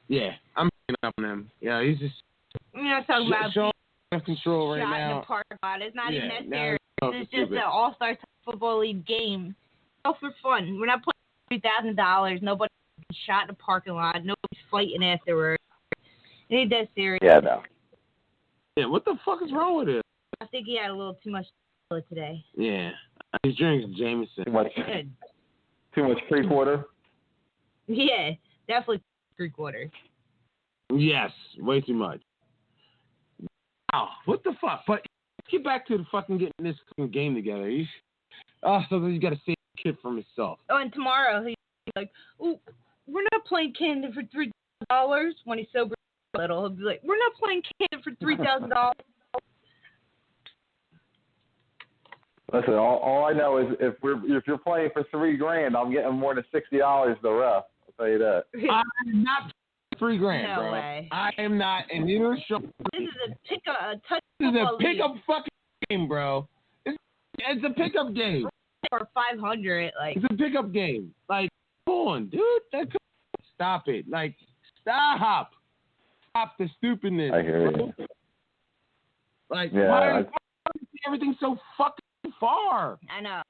B: Yeah, I'm picking up on him. Yeah, he's just.
C: We're not talking about
B: Sean in control right
C: shot
B: now.
C: in the park lot. It's not even necessary.
B: No,
C: It's just an all-star football league game. All for fun. We're not playing $3,000. Nobody's shot in a parking lot. Nobody's fighting afterwards. It ain't that serious.
D: Yeah, no.
B: Yeah, what the fuck is wrong with it?
C: I think he had a little too much today.
B: Yeah, he's drinking Jameson.
D: Too much pre-quarter.
C: Yeah, definitely 3/4.
B: Yes, way too much. Wow, what the fuck? But get back to the fucking getting this fucking game together. So you got to save the kid from himself.
C: Oh, and tomorrow he's like, "Oh, we're not playing Camden for $3,000." When he's sober a little, he'll be like, "We're not playing Camden for $3,000."
D: Listen, all I know is if you're playing for $3,000, I'm getting more than $60 the ref. I'll tell you that.
B: I'm not $3,000,
C: no
B: bro.
C: way.
B: I am not, and neither is Sean.
C: This is
B: This is a pickup fucking game, bro. It's a pickup game.
C: Or 500, like.
B: It's a pickup game. Like, come on, dude. Stop it. Like, stop the stupidness.
D: I hear you.
B: Like,
D: Yeah,
B: why is everything so fucking far?
C: I know.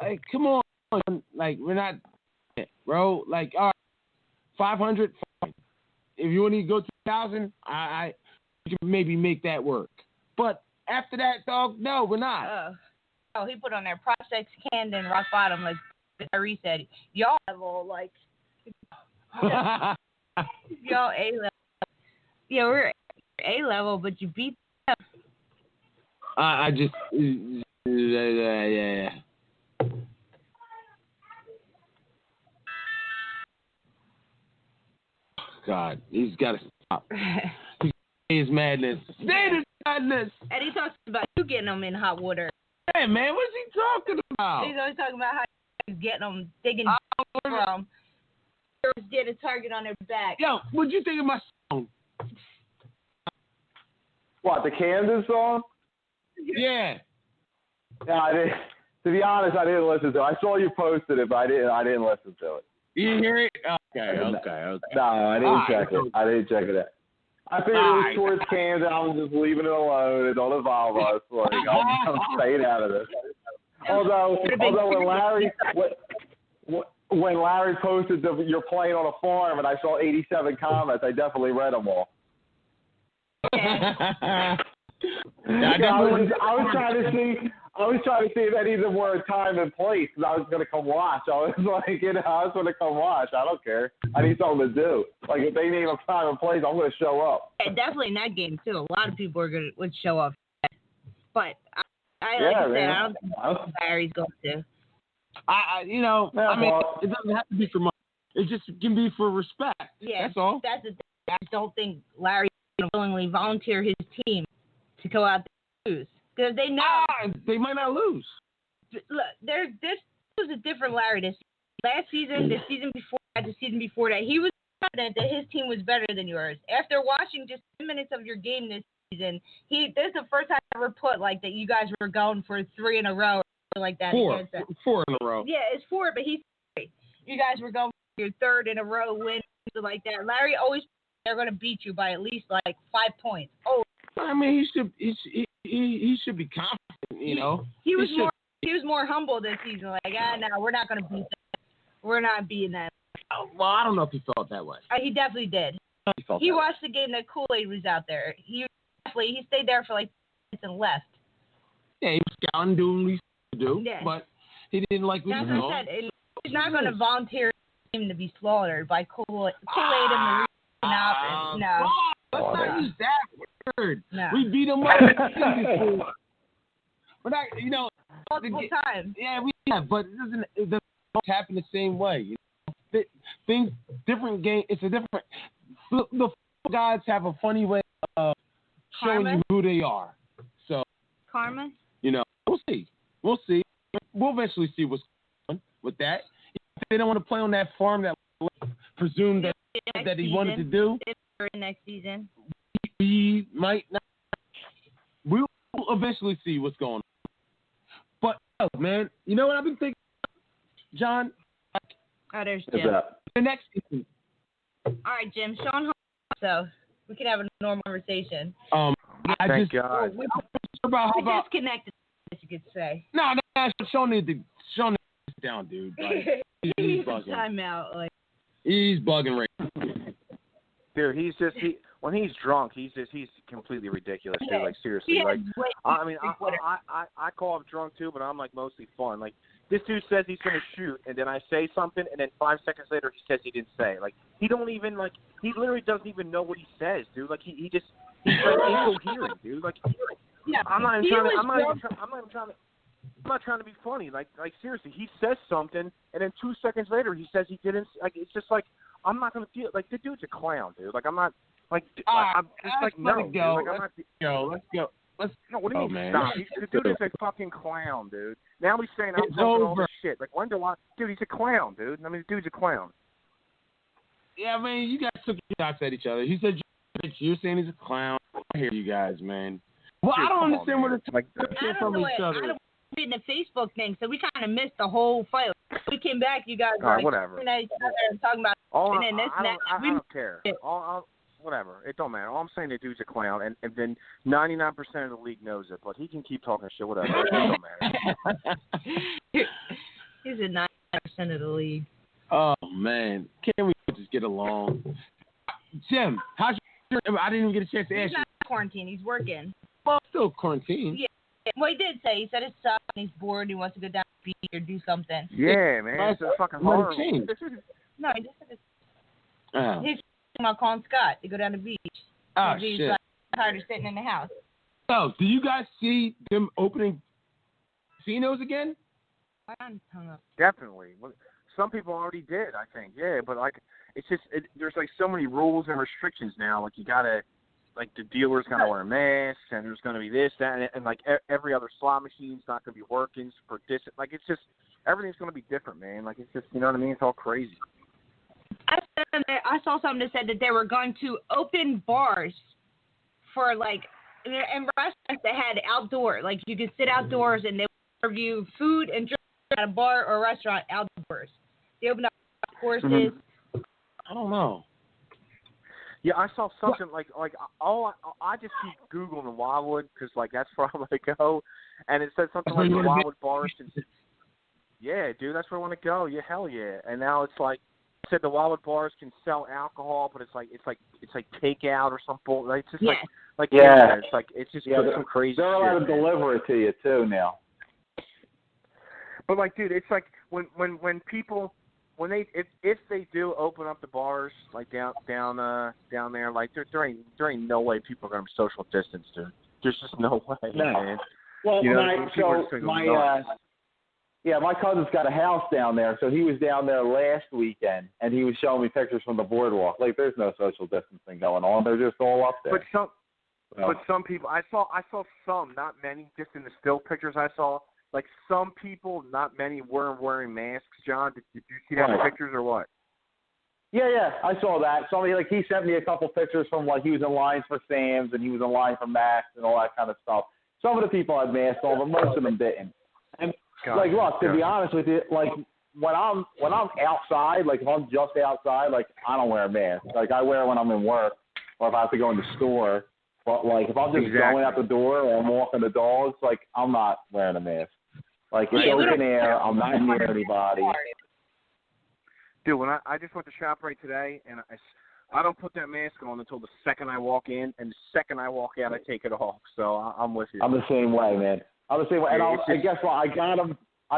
B: Like, come on. Like, we're not, bro. Like, all right, 500, fine. If you want to go to 1,000, I can maybe make that work. But after that, dog, no, we're not.
C: Oh, he put on there prospects, Camden, rock bottom, like Tyree said. Y'all level, like, y'all A level. Yeah, we're A level, but you beat them.
B: I just, yeah. God, he's got to stop. His madness. Stay madness.
C: And he talks about you getting them in hot water.
B: Hey, man, what's he talking about?
C: He's always talking about how he's getting them, digging from. Get a target on their back.
B: Yo, what'd you think of my song?
D: What, the Kansas song?
B: Yeah.
D: Yeah, I didn't. To be honest, I didn't listen to it. I saw you posted it, but I didn't listen to it.
B: You hear it? Okay.
D: No, I didn't check it. I didn't check it out. I figured it was towards Kansas. I was just leaving it alone. It don't involve us. Like, I'm staying out of this. Although when Larry posted you're playing on a farm and I saw 87 comments, I definitely read them all. I was trying to see if any of them were a time and place because I was going to come watch. I was like, I was going to come watch. I don't care. I need something to do. Like, if they name a time and place, I'm going to show up.
C: Yeah, definitely in that game, too. A lot of people would show up. But I don't think Larry's going to.
B: It doesn't have to be for money. It just can be for respect.
C: Yeah,
B: that's all.
C: That's the thing. I don't think Larry's going to willingly volunteer his team to go out there and lose. Because they know.
B: They might not lose.
C: Look, this was a different Larry this season. Last season, the season before that, he was confident that his team was better than yours. After watching just 10 minutes of your game this season, this is the first time I ever put like that you guys were going for 3 in a row or like that.
B: 4 in a row.
C: Yeah, it's 4, but he's 3. You guys were going for your 3rd in a row win, something like that. Larry always they're going to beat you by at least like 5 points. Oh,
B: I mean, he should be confident, you know.
C: He was more humble this season. Like, no, we're not going to beat that. We're not beating that.
B: Well, I don't know if he felt that way.
C: He definitely did. He watched the game that Kool-Aid was out there. He stayed there for like 10 minutes and left.
B: Yeah, he was scouting, doing what he supposed to do,
C: yeah.
B: But he didn't like what he saw.
C: He's not going to volunteer him to be slaughtered by Kool-Aid and Marie. No.
B: Let's not use that word.
C: No.
B: We beat him up. We're not,
C: multiple times.
B: Yeah, we have, but it doesn't happen the same way. You know? Things, different game. It's a different. The guys have a funny way of showing you who they are. So.
C: Karma.
B: We'll see. We'll eventually see what's going on with that. If they don't want to play on that farm that presumed that he wanted to do.
C: Next season.
B: We might not. We'll eventually see what's going on. But, man, you know what I've been thinking, John?
C: There's Jim.
B: The next season.
C: All right, Jim. Sean home, so we can have a normal conversation.
E: Thank God.
C: We're disconnected, as you could say.
B: No, Sean needs to sit down, dude. Like, he's bugging.
C: Timeout. Like.
B: He's bugging right.
E: Dude, when he's drunk, he's completely ridiculous, dude. Like, seriously, like, I mean, I call him drunk too, but I'm like mostly fun. Like, this dude says he's gonna shoot, and then I say something, and then 5 seconds later he says he didn't say. Like, he literally doesn't even know what he says, dude. Like, he's like incoherent, dude. Like,
C: Yeah,
E: I'm not trying to be funny. Like seriously, he says something, and then 2 seconds later, he says he didn't. Like, it's just like I'm not gonna feel like the dude's a clown, dude. Like, I'm not like I'm just like no, dude. Like, I'm not.
B: Let's go.
E: No, what do you mean
B: man.
E: stop? The dude is a fucking clown, dude. Now he's saying I'm talking all this shit. Like, when do I? Dude, he's a clown, dude. I mean, the dude's a clown.
B: Yeah, man, you guys took shots at each other. He said, you're saying he's a clown. I hear you guys, man. Well,
E: dude,
B: I don't understand
E: where
B: the from each other.
C: I don't in the Facebook thing, so we kind of missed the whole fight. We came back, you guys were
E: right,
C: like
E: whatever.
C: at each other and talking about and then this and that.
E: I don't care. Whatever. It don't matter. All I'm saying, the dude's a clown, and then 99% of the league knows it, but he can keep talking shit, whatever. It don't matter.
C: He's at 99% of the league.
B: Oh, man. Can't we just get along? Jim, how's your... I didn't even get a chance to ask you.
C: He's not quarantined. He's working.
B: Well, still quarantined.
C: Yeah. Well, he did say. He said it sucks and he's bored. He wants to go down to the beach or do something.
E: Yeah, man. It's fucking horrible.
C: No, he just said it's... He's about calling Scott to go down to the beach.
B: Oh,
C: he's
B: shit.
C: Like, tired of sitting in the house.
B: So, do you guys see them opening casinos again?
C: I'm hung up.
E: Definitely. Some people already did, I think. Yeah, but like, it's just there's like so many rules and restrictions now. Like, you gotta, like, the dealer's gotta wear masks, and there's gonna be this, that, and like every other slot machine's not gonna be working for this. Like, it's just everything's gonna be different, man. Like, it's just, you know what I mean? It's all crazy.
C: I saw something that said that they were going to open bars for, like, and restaurants that had outdoor. Like, you could sit outdoors and they would serve you food and drink at a bar or a restaurant outdoors. They opened up courses.
B: Mm-hmm. I don't know.
E: Yeah, I saw something like I just keep Googling Wildwood because, like, that's where I want to go, and it said something like the Wildwood bars. Yeah, dude, that's where I want to go. Yeah, hell yeah. And now it's like, said the Wildwood bars can sell alcohol, but it's like takeout or something. Like, it's just it's just some crazy.
D: They're allowed to deliver it to you too now.
E: But like, dude, it's like when people if they do open up the bars like down there, like there ain't no way people are gonna be social distance, dude. There's just no way, man.
D: Well,
E: you know,
D: my cousin's got a house down there, so he was down there last weekend, and he was showing me pictures from the boardwalk. Like, there's no social distancing going on; they're just all up there.
E: But some people, I saw some, not many, just in the still pictures I saw. Like, some people, not many, weren't wearing masks. John, did you see that in the pictures or what?
D: Yeah, I saw that. Somebody, like, he sent me a couple pictures from, like, he was in lines for Sam's and he was in line for Max and all that kind of stuff. Some of the people had masks on, but most of them didn't. And like, look, to be honest with you, like, when I'm outside, like, if I'm just outside, like, I don't wear a mask. Like, I wear it when I'm in work or if I have to go in the store. But, like, if I'm just going out the door or I'm walking the dogs, like, I'm not wearing a mask. Like, it's open air. I'm not near anybody.
E: Dude, when I just went to ShopRite today, and I don't put that mask on until the second I walk in, and the second I walk out, I take it off. So I'm with you.
D: I'm the same way, man. I'm the same way. And I guess what? I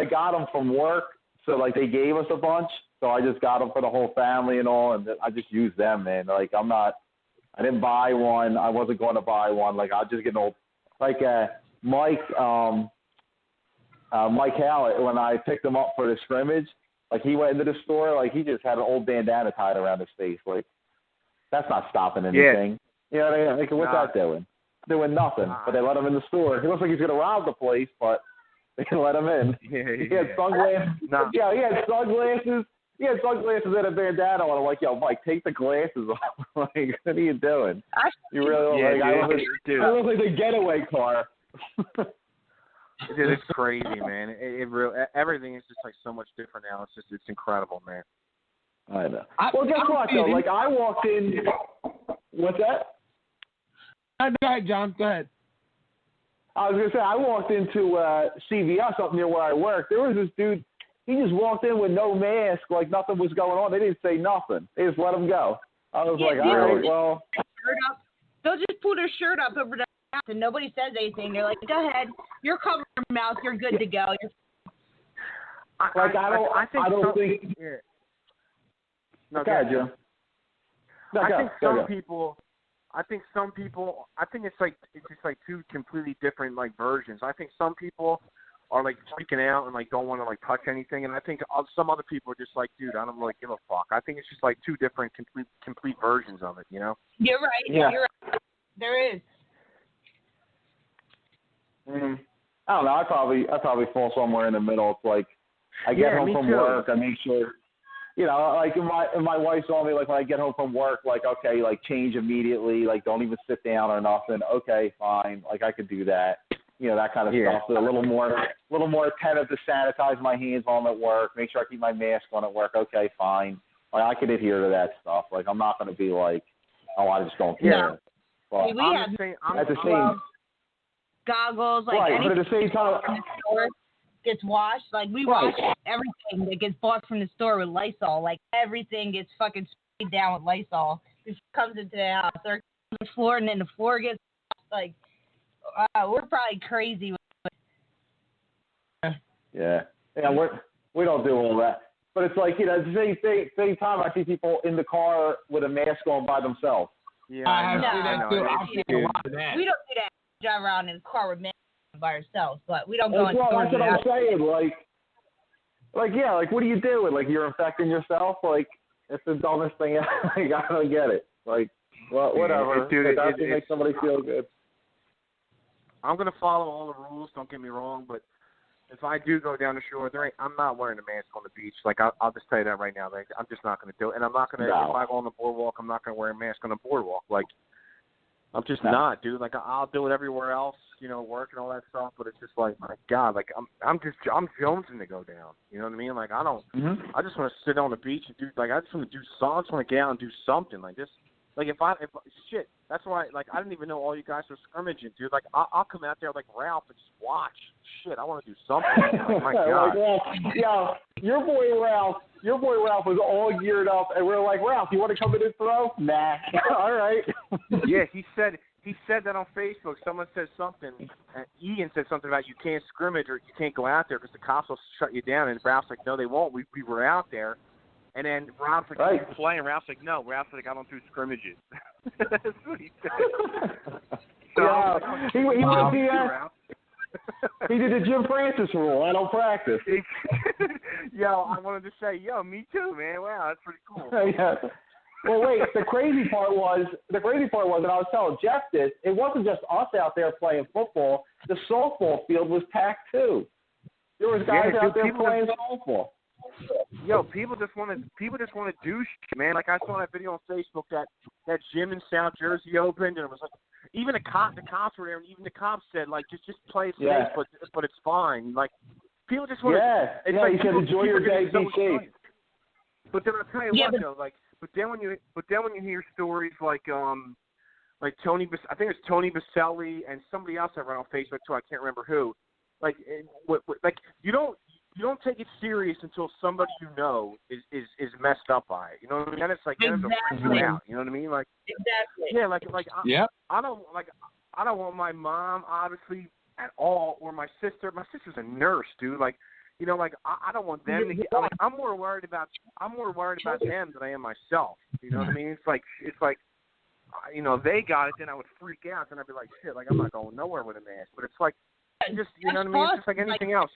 D: got them from work, so, like, they gave us a bunch. So I just got them for the whole family and all, and I just use them, man. Like, I didn't buy one. I wasn't going to buy one. Like, I'll just get an old, like, Mike Hallett, when I picked him up for the scrimmage, like, he went into the store, like, he just had an old bandana tied around his face. Like, that's not stopping anything. Yeah. You know what I mean? Like, what's that doing? Doing nothing. But they let him in the store. He looks like he's going to rob the place, but they can let him in. He had sunglasses. Yeah, he had sunglasses. He had sunglasses and a bandana on. I'm like, yo, Mike, take the glasses off. Like, what are you doing? You really look I look like a getaway car.
E: Dude, it's crazy, man. Everything is just like so much different now. It's incredible, man.
D: I know. Well, guess what though? Like, I walked in. What's that?
B: Go ahead, John. Go ahead.
D: I was gonna say I walked into CVS up near where I work. There was this dude. He just walked in with no mask, like nothing was going on. They didn't say nothing. They just let him go. I was like, all right, well.
C: They'll just pull their shirt up over their mouth and nobody says anything. They're like, go ahead. You're covering your mouth. You're good to go.
E: I think some people, I think some people. I think it's just like two completely different like versions. I think some people are like freaking out and like don't want to like touch anything, and I think some other people are just like, dude, I don't really give a fuck. I think it's just like two different complete versions of it, you know?
C: You're right.
D: Yeah.
C: You're right. There is.
D: I don't know. I probably fall somewhere in the middle. It's like I get home from work. I make sure, you know, like if my wife saw me, like when I get home from work, like okay, like change immediately, like don't even sit down or nothing. Okay, fine. Like I could do that. You know, that kind of stuff. So a little more attentive to sanitize my hands while I'm at work. Make sure I keep my mask on at work. Okay, fine. Like I could adhere to that stuff. Like I'm not going to be like, oh, I just don't care.
C: No.
D: But
C: We have
D: at the same
C: goggles, like
D: right,
C: anything
D: but at the same time,
C: from the store gets washed. Like we wash everything that gets bought from the store with Lysol. Like everything gets fucking sprayed down with Lysol. It comes into the house or on the floor, and then the floor gets like. We're probably crazy.
D: Yeah, we don't do all that. But it's like, you know, at the same time, I see people in the car with a mask on by themselves.
E: Yeah,
B: I
E: know.
B: see a lot of that.
C: We don't do that. Drive around in the car with masks on by ourselves, but we don't go in
D: Well,
C: stores.
D: that's what I'm saying. Like, yeah, like, what are you doing? Like, you're infecting yourself? Like, it's the dumbest thing ever. Like, I don't get it. Like, well, whatever. It doesn't make somebody feel good.
E: I'm going to follow all the rules, don't get me wrong, but if I do go down the shore, I'm not wearing a mask on the beach. Like, I'll just tell you that right now. Like, I'm just not going to do it. And I'm not going to, if I go on the boardwalk, I'm not going to wear a mask on the boardwalk. Like, I'm just not, dude. Like, I'll do it everywhere else, you know, work and all that stuff, but it's just like, my God, like, I'm jonesing to go down. You know what I mean? Like, I just want to sit on the beach and do, like, I just want to do something. I just want to get out and do something. Like, this. Like, shit, that's why, like, I didn't even know all you guys were scrimmaging, dude. Like, I'll come out there like Ralph and just watch. Shit, I want to do something. Like, my God.
D: Yeah, your boy Ralph was all geared up, and we're like, Ralph, you want to come in and throw? Nah. All right.
E: Yeah, he said that on Facebook. Someone said something, Ian said something about you can't scrimmage or you can't go out there because the cops will shut you down. And Ralph's like, no, they won't. We were out there. And then Ralph's like, you play, and Ralph's like, no. Ralph's like, I don't do scrimmages. That's what he said. So
D: yeah,
E: he
D: did the Jim Francis rule. I don't practice.
E: Yo, I wanted to say, me too, man. Wow, that's pretty cool.
D: Yeah. Well, wait. The crazy part was, and I was telling Jeff this. It wasn't just us out there playing football. The softball field was packed too. There was guys out there playing softball.
E: Yo, people just want to do shit, man. Like I saw that video on Facebook that gym in South Jersey opened, and it was like even the cops were there, and even the cops said like just play it safe, but it's fine. Like people just want to.
D: Yeah, you said enjoy your day, be safe.
E: But then I'll tell you what though, like but then when you hear stories like Tony, I think it's Tony Baselli and somebody else I read on Facebook too. I can't remember who. Like you don't take it serious until somebody you know is messed up by it. You know what I mean? And it's like
C: exactly.
E: Freak out. You know what I mean? Like
C: exactly.
E: Yeah, I don't want my mom obviously at all, or my sister. My sister's a nurse, dude. Like, you know, like I don't want them to get. Like, I'm more worried about them than I am myself. You know what I mean? It's like you know, they got it, then I would freak out, then I'd be like, shit, like I'm not going nowhere with a mask. But it's like just, you know what I mean? It's just like anything else.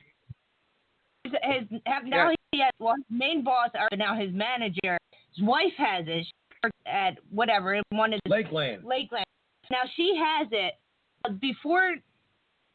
C: He has his main boss, or now his manager, his wife has it. She works at whatever, one of the
B: Lakeland.
C: Now she has it. Before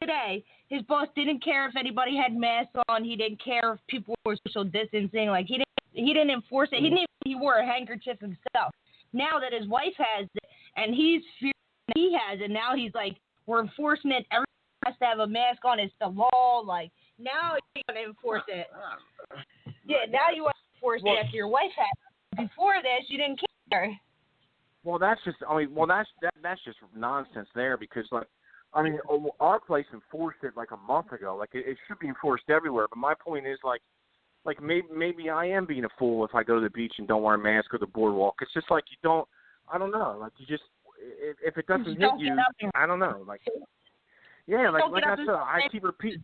C: today, his boss didn't care if anybody had masks on. He didn't care if people were social distancing. Like he didn't enforce it. He wore a handkerchief himself. Now that his wife has it and he's fearing he has it, now he's like, we're enforcing it. Everyone has to have a mask on. It's the law. Like, now you want to enforce it. Yeah, now you want to enforce it after your wife had it. Before this, you didn't care.
E: Well, that's just, that's just nonsense there because, like, I mean, our place enforced it like a month ago. Like, it should be enforced everywhere. But my point is, like maybe I am being a fool if I go to the beach and don't wear a mask or the boardwalk. It's just like I don't know. Like, you just, if it doesn't hit you, I don't know. Like, yeah, like I said, I keep repeating.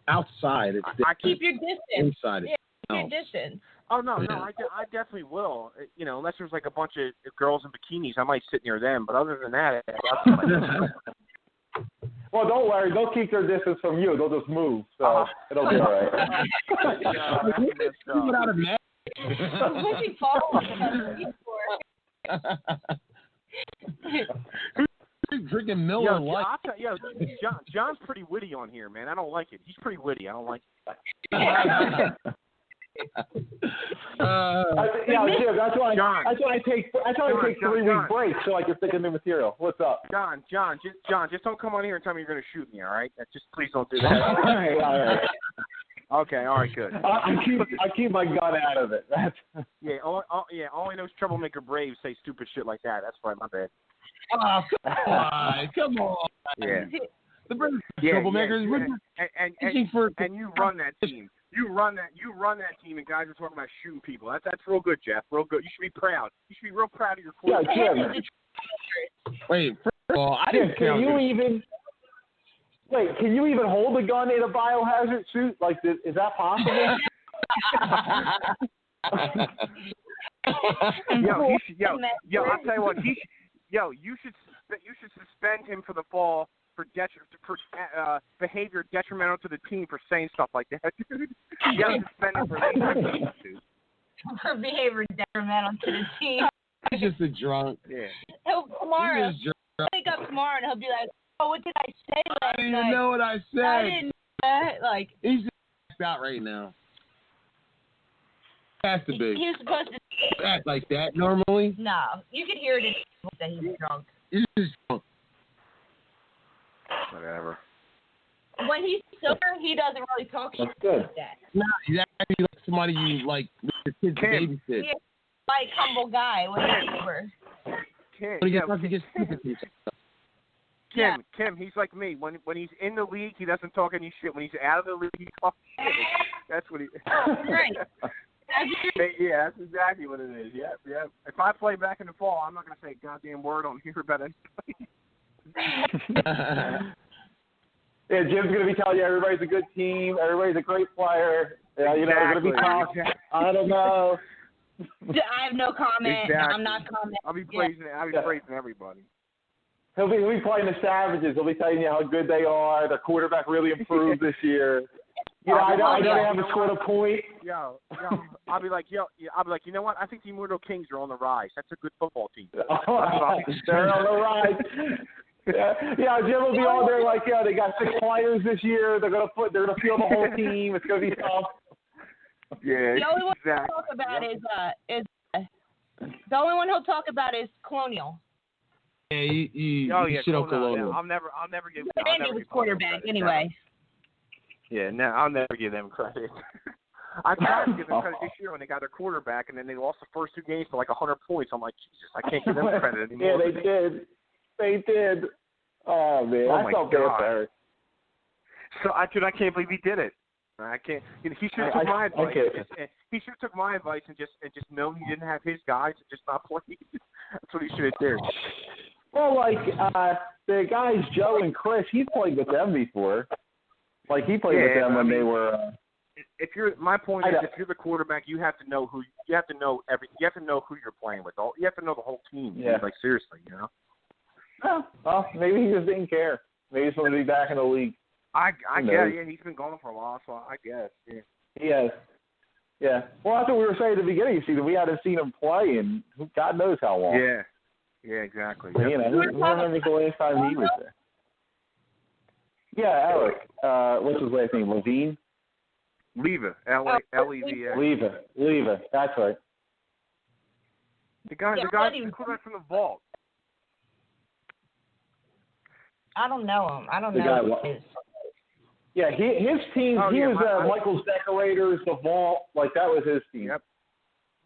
B: Outside, it's
E: I
C: keep your distance.
B: Inside,
C: yeah. your distance.
E: Oh no, I definitely will. You know, unless there's like a bunch of girls in bikinis, I might sit near them. But other than that,
D: well, don't worry. They'll keep their distance from you. They'll just move, so it'll be all right.
B: Without a mask.
C: Who's he following
B: Drinking Miller Lite.
E: John's pretty witty on here, man. I don't like it. He's pretty witty. I don't like it.
D: Jim, that's why I take 3-week breaks so I can think of new material. What's up?
E: John, just don't come on here and tell me you're going to shoot me, all right? Just please don't do that.
D: all right.
E: Okay, all right, good.
D: I keep my gun out of it.
E: All I know is Troublemaker Braves say stupid shit like that. That's fine, my bad.
B: Oh, come on.
E: Yeah.
B: The Braves troublemakers.
E: And you run that team. You run that team, and guys are talking about shooting people. That's real good, Jeff. Real good. You should be proud. You should be real proud of your quarterback.
D: Yeah, Jim.
B: Wait, first of all, I didn't
D: can you even hold a gun in a biohazard suit? Like, is that possible?
E: I'll tell you what. You should suspend him for the fall for behavior detrimental to the team for saying stuff like that. You got to suspend him for
C: behavior detrimental to the team.
B: He's just a drunk.
E: Yeah.
C: He'll wake up tomorrow and he'll be like, "Oh, what did I say last night?
B: I didn't even know what I said."
C: I didn't know that. Like,
B: he's just out right now. Has to be.
C: He was supposed to
B: act like that normally.
C: No, you could hear it in that he's drunk.
B: He's just drunk.
E: Whatever.
C: When he's sober, he doesn't really talk shit like that.
B: No, he's actually like somebody you like your kids babysit.
C: He's like humble guy when he's sober.
E: Kim, he's like me. When he's in the league, he doesn't talk any shit. When he's out of the league, he talks shit. That's what he.
C: Right.
E: Yeah, that's exactly what it is. Yeah. If I play back in the fall, I'm not going to say a goddamn word on here about anybody.
D: Yeah, Jim's going to be telling you everybody's a good team, everybody's a great player. Yeah, you know, they're going to be tough. I don't know.
C: I have no comment.
E: Exactly.
C: I'm not commenting.
E: I'll be praising everybody.
D: He'll be playing the Savages. He'll be telling you how good they are. Their quarterback really improved this year. You know, I know they haven't scored a point.
E: I'll be like, you know what? I think the Immortal Kings are on the rise. That's a good football team.
D: They're on the rise. Yeah, Jim will be on there like, they got 6 players this year. They're gonna field the whole team. It's gonna be tough.
E: Yeah,
C: the only one he'll talk about is the only one he'll talk about is Colonial.
B: Yeah, you shit on Colonial.
E: I'll never give.
C: Randy was quarterback anyway.
E: Yeah, no, I'll never give them credit. I tried to give them credit this year when they got their quarterback, and then they lost the first 2 games for like 100 points. I'm like, Jesus, I can't give them credit anymore.
D: Yeah, they did. Oh man, I felt bad for Eric.
E: So I can't believe he did it. I can't. You know, he should have took my advice. He should have took my advice and just known he didn't have his guys and just not play. That's what he should have did.
D: Well, like the guys Joe and Chris, he played with them before. Like he played with them when they were.
E: If you're if you're the quarterback, you have to know who you have to know who you're playing with. You have to know the whole team.
D: Yeah.
E: Like seriously, you know.
D: Well, maybe he just didn't care. Maybe he's going to be back in the league.
E: I guess. Yeah, he's been gone for a while, so I guess. Yeah.
D: He has. Yeah. Well, that's what we were saying at the beginning of the season. We hadn't seen him play in God knows how long.
E: Yeah. Yeah, exactly.
D: But, you know, who remembers the last time he was there? Yeah, Alec. What's his last name? Levine?
E: Leva. L-E-V-A.
D: Leva. That's right.
E: The guy quarterback from the vault.
C: I don't know him. I don't know who he is.
D: Yeah, his team. He was Michael's Decorators, the Vault. Like that was his team.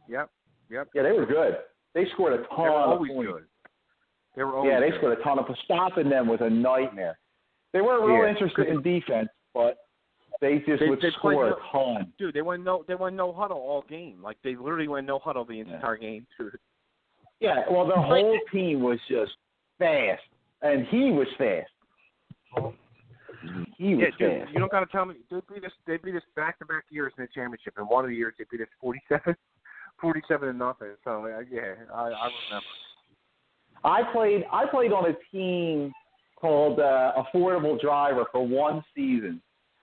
E: Yep.
D: Yeah, they were good. They scored a ton of points.
E: Good. They were always
D: they scored a ton of points. Stopping them was a nightmare. They weren't real interested in defense, but they would score a ton.
E: Dude, they went no huddle all game. Like they literally went no huddle the entire game.
D: Yeah, well, the whole team was just fast, and he was fast. He was
E: dude,
D: fast.
E: you don't got to tell me. They beat us back-to-back years in the championship, and one of the years they beat us 47-0. So I remember.
D: I played on a team called Affordable Driver for one season.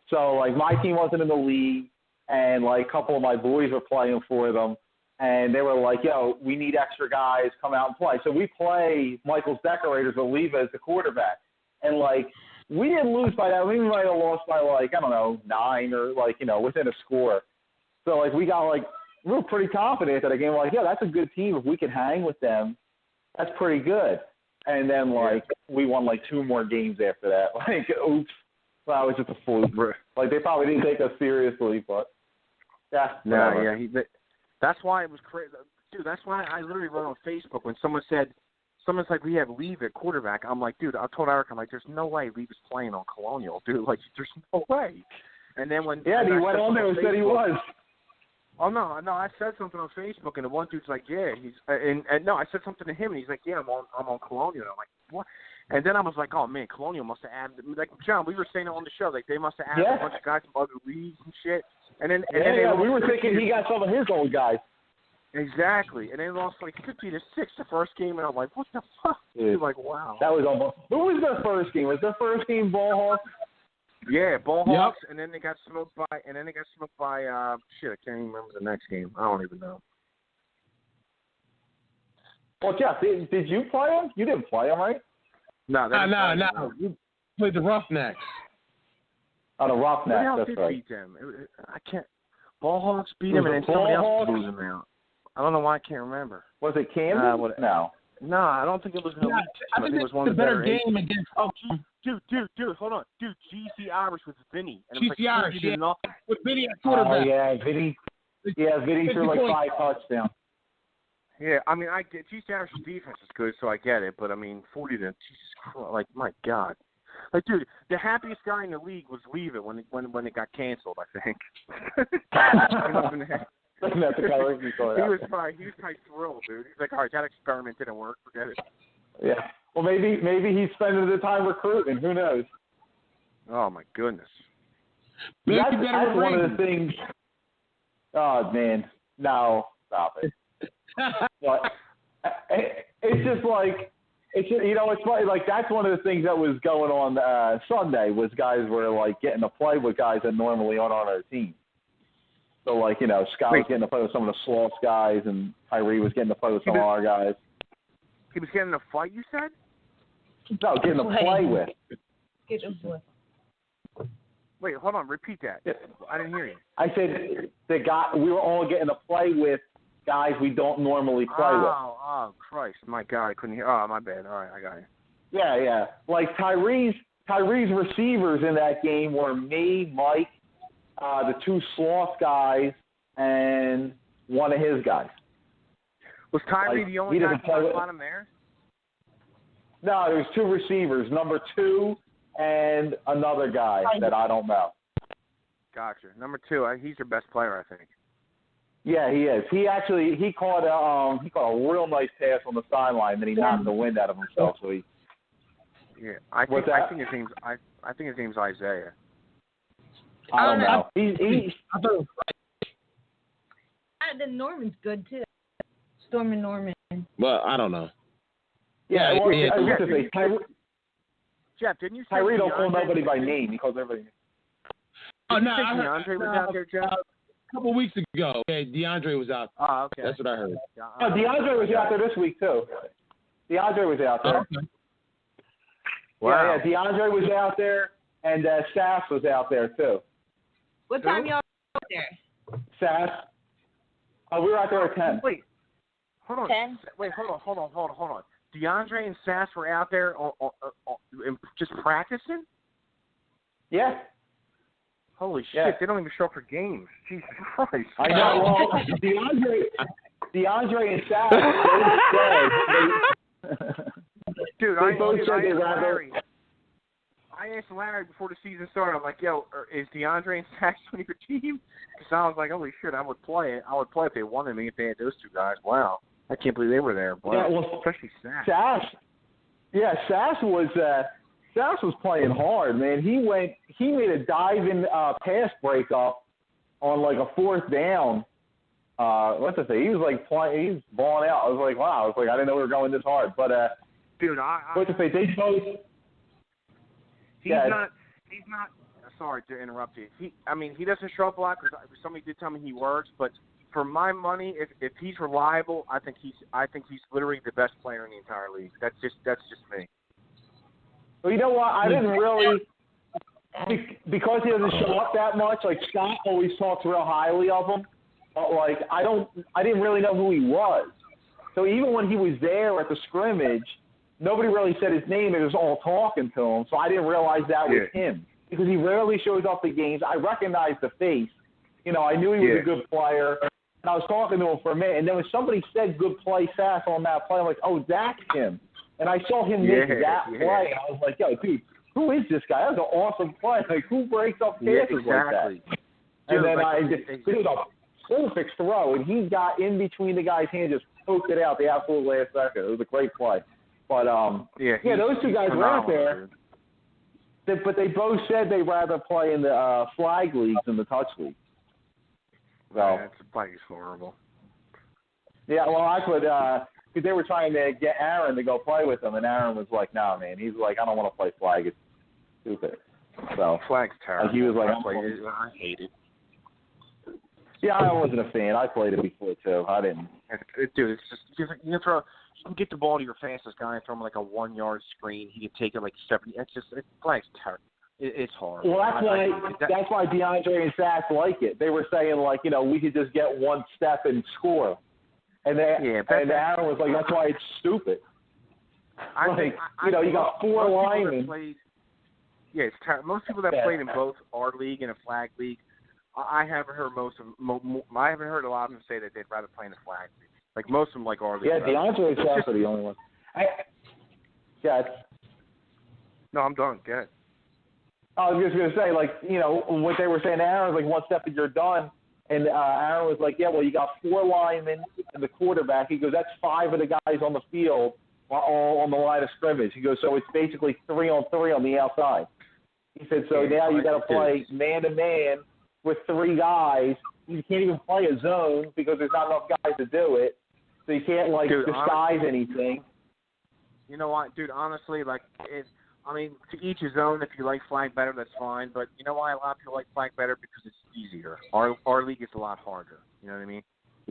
D: So like my team wasn't in the league, and like a couple of my boys were playing for them, and they were like, "Yo, we need extra guys, come out and play." So we play Michael's Decorators with Leva as the quarterback, and like we didn't lose by that. We might have lost by like, I don't know, 9 or like, within a score. So like we were pretty confident that a game, like, yeah, that's a good team. If we can hang with them, that's pretty good. And then like we won like 2 more games after that. Like, oops, that was just a fluke. Like they probably didn't take us seriously, but yeah.
E: No, that's why it was crazy, dude. That's why I literally wrote on Facebook when someone's like, we have Leave at quarterback. I'm like, dude, I told Eric, I'm like, there's no way Leave is playing on Colonial, dude. Like, there's no way. And then when
D: he went on there and said he was.
E: Oh no, I said something on Facebook, and the one dude's like, yeah, he's and no, I said something to him, and he's like, yeah, I'm on Colonial. I'm like, what? And then I was like, oh man, Colonial must have added, like John, we were saying it on the show, like they must have added a bunch of guys from other leagues and shit. And then
D: we were thinking he got some of his old guys.
E: Exactly, and they lost like 50-6 the first game, and I'm like, what the fuck? Dude, like, wow.
D: That was almost. Who was their first game? Was their first game Ballhawks?
E: Yeah, Ballhawks, and then they got smoked by, shit, I can't even remember the next game. I don't even know.
D: Well, Jeff, did you play him? You didn't play him, right?
B: No. You played the Roughnecks.
D: Oh, the Roughnecks,
E: that's
D: right.
E: Beat them? I can't. Ballhawks beat them, and then somebody else blew them out. I don't know why I can't remember.
D: Was it Camden?
E: No, I don't think it was in the league.
B: I think it was one of the better game against.
E: Oh, dude, hold on. Dude, GC Irish with Vinny. And
B: GC Irish, yeah.
E: Nothing.
B: With Vinny at quarterback.
D: Oh, yeah, Vinny. Yeah, Vinny threw like 5 touchdowns.
E: Yeah, I mean, I get GC Irish's defense is good, so I get it. But, I mean, 40 to, Jesus Christ, like, my God. Like, dude, the happiest guy in the league was Leave It when it got canceled, I think. He was probably thrilled, dude. He's like, all right, that experiment didn't work. Forget it.
D: Yeah. Well, maybe he's spending the time recruiting. Who knows?
E: Oh my goodness.
D: That's one of the things. Oh man, no, stop it. But it's just like it's funny. Like that's one of the things that was going on Sunday was guys were like getting to play with guys that normally aren't on our team. So, like, Scott was getting to play with some of the Sloths guys, and Tyree was getting to play with some of our guys.
E: He was getting a fight, you said?
D: No, getting to play with.
E: Wait, hold on. Repeat that.
D: Yeah.
E: I didn't hear you.
D: I said we were all getting to play with guys we don't normally play with.
E: Oh, Christ. My God, I couldn't hear. Oh, my bad. All right, I got you.
D: Yeah. Like, Tyree's receivers in that game were me, Mike, the 2 Sloth guys, and one of his guys.
E: Was Tyree the only guy from the bottom there?
D: No, there was 2 receivers, number 2 and another guy that I don't know.
E: Gotcha. Number 2, he's your best player, I think.
D: Yeah, he is. He caught a real nice pass on the sideline, then he knocked the wind out of himself. So he.
E: Yeah, I think his name's Isaiah.
D: I don't know.
C: The Norman's good too. Storm and Norman.
B: Well, I don't know.
D: Yeah,
E: Jeff, didn't you say
D: Tyree don't call nobody by name. He calls everybody.
B: Oh no,
E: DeAndre was out there, Jeff.
B: A couple weeks ago, DeAndre was out.
E: Oh, okay.
B: That's what I heard.
D: No, DeAndre was out there this week too. DeAndre was out there.
B: Okay.
E: Wow.
D: Yeah, DeAndre was out there, and Sass was out there too.
C: What time y'all out there?
D: Sass. Oh, we were out there at 10.
E: Wait, hold on.
C: 10?
E: Wait, hold on. DeAndre and Sass were out there just practicing?
D: Yeah.
E: Holy shit, they don't even show up for games. Jesus Christ.
D: I know. Well, DeAndre and Sass, they said.
E: Dude, I asked Larry before the season started. I'm like, yo, is DeAndre and Sass on your team? Because I was like, holy shit, I would play it. I would play if they wanted me, if they had those 2 guys. Wow. I can't believe they were there. Wow.
D: Yeah, well,
E: especially Sass.
D: Sass was Sass was playing hard, man. He made a diving pass breakup on like a fourth down. What's to say? He was like playing. He was balling out. I was like, wow. I was like, I didn't know we were going this hard. But
E: dude,
D: what's to say? They both.
E: He's not. Sorry to interrupt you. He doesn't show up a lot because somebody did tell me he works. But for my money, if he's reliable, I think he's literally the best player in the entire league. That's just me.
D: Well, you know what? I didn't really, because he doesn't show up that much. Like Scott always talks real highly of him, but like I didn't really know who he was. So even when he was there at the scrimmage, nobody really said his name. It was all talking to him. So I didn't realize that was him because he rarely shows up at games. I recognized the face. You know, I knew he was a good player, and I was talking to him for a minute. And then when somebody said "good play, Sass" on that play, I'm like, oh, that's him. And I saw him make that play, and I was like, yo, dude, who is this guy? That's an awesome play. Like, who breaks up passes like that? And then I just did a perfect throw, and he got in between the guy's hands, just poked it out the absolute last second. It was a great play. But, those two guys were out there. But they both said they'd rather play in the flag leagues than the touch league. So,
E: that's horrible.
D: Yeah, well, I could because they were trying to get Aaron to go play with them, and Aaron was like, "No, man." He's like, "I don't want to play flag. It's stupid." So
E: flag's terrible.
D: He was like,
E: I hate it.
D: Yeah, I wasn't a fan. I played it before too. I didn't.
E: Dude, it's just you can get the ball to your fastest guy and throw him like a 1 yard screen. He can take it like 70. Flag's terrible. It's hard.
D: Well, that's why DeAndre and Sass like it. They were saying like, we could just get one step and score. And Aaron was like, that's why it's stupid. You got four linemen.
E: It's terrible. Most people that played in both our league and a flag league, I haven't heard I haven't heard a lot of them say that they'd rather play in the flag league. Like most of them like our league.
D: Yeah, DeAndre and Sass are the only ones.
E: No, I'm done. Go ahead.
D: I was just going to say, what they were saying to Aaron was like, one step and you're done. And Aaron was like, yeah, well, you got four linemen and the quarterback. He goes, that's five of the guys on the field all on the line of scrimmage. He goes, so it's basically 3-on-3 on the outside. He said, so now you got to play man-to-man with three guys. You can't even play a zone because there's not enough guys to do it. So you can't, disguise anything.
E: You know what, dude, honestly, to each his own. If you like flag better, that's fine. But you know why a lot of people like flag better? Because it's easier. Our league is a lot harder. You know what I mean?